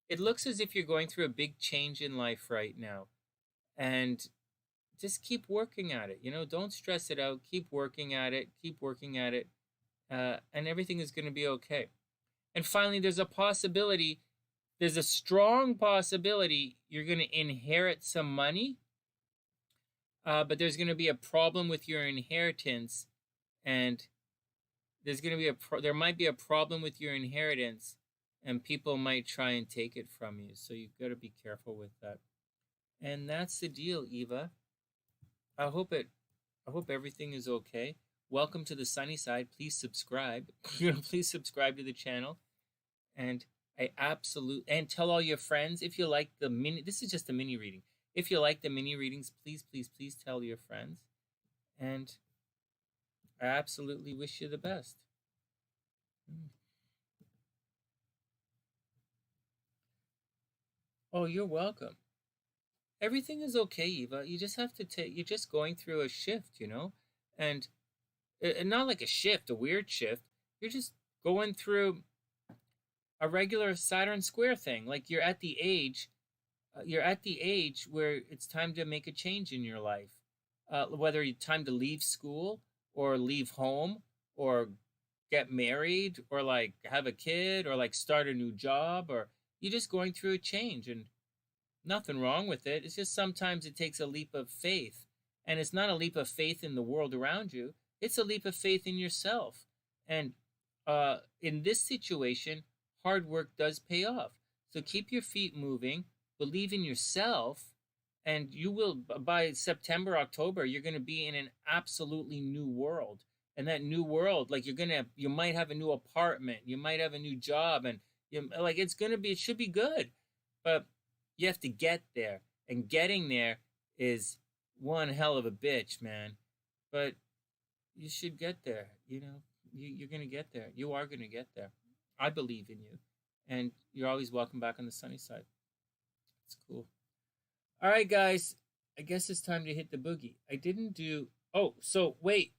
it looks as if you're going through a big change in life right now. And just keep working at it. Don't stress it out. Keep working at it. Keep working at it. And everything is going to be okay. And finally, there's a strong possibility you're going to inherit some money, but there's going to be a problem with your inheritance, and there might be a problem with your inheritance, and people might try and take it from you. So you've got to be careful with that. And that's the deal, Eva. I hope everything is okay. Welcome to the sunny side. Please subscribe. Please subscribe to the channel. And and tell all your friends if you like the mini. This is just a mini reading. If you like the mini readings, please, please, please tell your friends. And I absolutely wish you the best. Oh, you're welcome. Everything is okay, Eva. You just have to you're just going through a shift, and not like a shift, a weird shift. You're just going through a regular Saturn square thing. Like you're at the age where it's time to make a change in your life. Whether it's time to leave school or leave home or get married or like have a kid or like start a new job, or you're just going through a change, and nothing wrong with it. It's just sometimes it takes a leap of faith, and it's not a leap of faith in the world around you. It's a leap of faith in yourself. And in this situation, hard work does pay off. So keep your feet moving, believe in yourself, and you will, by September, October, you're going to be in an absolutely new world. And that new world, like you might have a new apartment, you might have a new job, and it should be good. But you have to get there, and getting there is one hell of a bitch, man. But you should get there. You're going to get there. You are going to get there. I believe in you, and you're always welcome back on the sunny side. It's cool. All right, guys. I guess it's time to hit the boogie. I didn't do... Oh, so wait.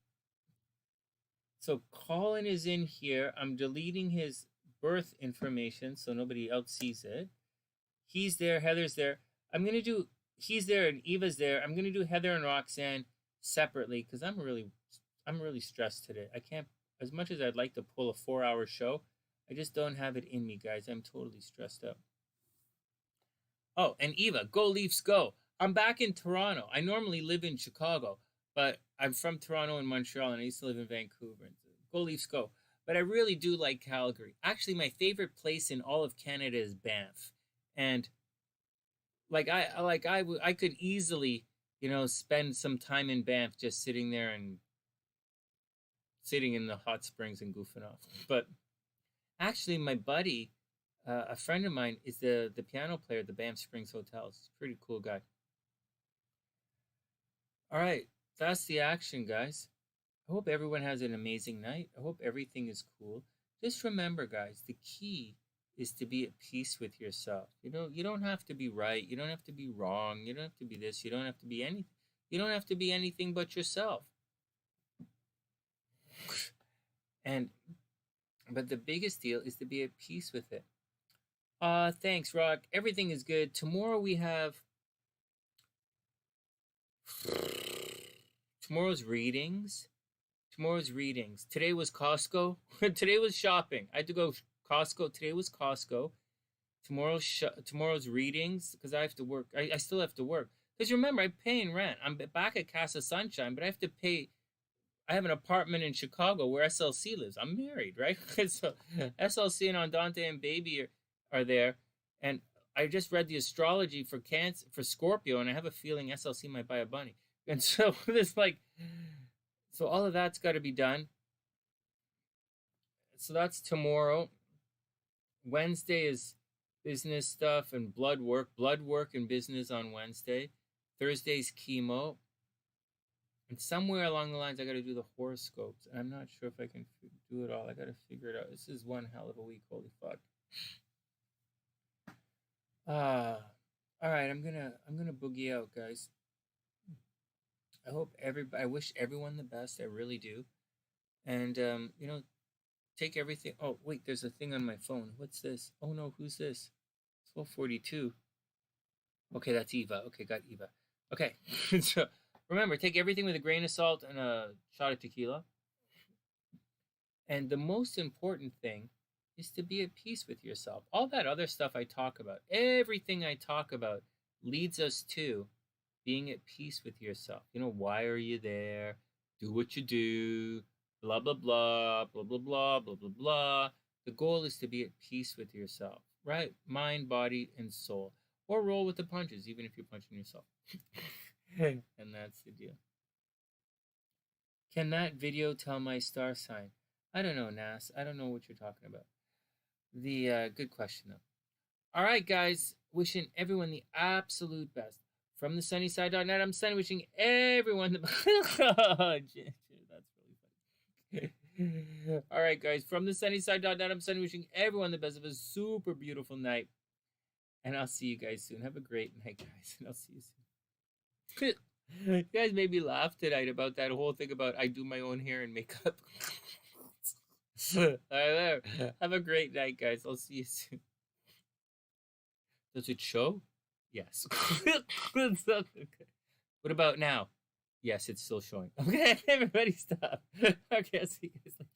So Collin is in here. I'm deleting his birth information so nobody else sees it. He's there. Heather's there. He's there and Eva's there. I'm going to do Heather and Roxanne separately because I'm really stressed today. I can't, as much as I'd like to pull a 4-hour show, I just don't have it in me, guys. I'm totally stressed out. Oh, and Eva, go Leafs go. I'm back in Toronto. I normally live in Chicago, but I'm from Toronto and Montreal, and I used to live in Vancouver. Go Leafs go. But I really do like Calgary. Actually, my favorite place in all of Canada is Banff. And I could easily, spend some time in Banff just sitting there and sitting in the hot springs and goofing off. But actually, my buddy, a friend of mine, is the piano player at the Banff Springs Hotels. He's a pretty cool guy. All right, that's the action, guys. I hope everyone has an amazing night. I hope everything is cool. Just remember, guys, the key is to be at peace with yourself. You don't have to be right. You don't have to be wrong. You don't have to be this. You don't have to be anything. You don't have to be anything but yourself. But the biggest deal is to be at peace with it. Thanks, Rock. Everything is good. Tomorrow we have tomorrow's readings. Today was Costco. Today was shopping. I had to go Costco. Today was Costco. Tomorrow's readings, because I have to work. I still have to work. Because remember, I'm paying rent. I'm back at Casa Sunshine, but I have to pay. I have an apartment in Chicago where SLC lives. I'm married, right? So SLC and Andante and Baby are there. And I just read the astrology for Scorpio, and I have a feeling SLC might buy a bunny. And so so all of that's got to be done. So that's tomorrow. Wednesday is business stuff and blood work and business on Wednesday. Thursday's chemo. And somewhere along the lines, I got to do the horoscopes. And I'm not sure if I can do it all. I got to figure it out. This is one hell of a week. Holy fuck. All right, I'm gonna boogie out, guys. I wish everyone the best. I really do. And take everything. Oh wait, there's a thing on my phone. What's this? Oh no, who's this? 12:42. Okay, that's Eva. Okay, got Eva. Okay, so remember, take everything with a grain of salt and a shot of tequila. And the most important thing is to be at peace with yourself. All that other stuff I talk about, everything I talk about leads us to being at peace with yourself. Why are you there? Do what you do, blah, blah, blah, blah, blah, blah, blah, blah, blah. The goal is to be at peace with yourself, right? Mind, body, and soul. Or roll with the punches, even if you're punching yourself. And that's the deal. Can that video tell my star sign? I don't know, Nas. I don't know what you're talking about. The good question, though. All right, guys. Wishing everyone the absolute best. From TheSunnySide.net, I'm Sonny, wishing everyone the best. That's really funny. All right, guys. From TheSunnySide.net, I'm Sonny, wishing everyone the best of a super beautiful night. And I'll see you guys soon. Have a great night, guys. And I'll see you soon. You guys made me laugh tonight about that whole thing about I do my own hair and makeup. All right, there. Have a great night, guys. I'll see you soon. Does it show? Yes. Okay. What about now? Yes, it's still showing. Okay, everybody stop. Okay, I'll see you guys later.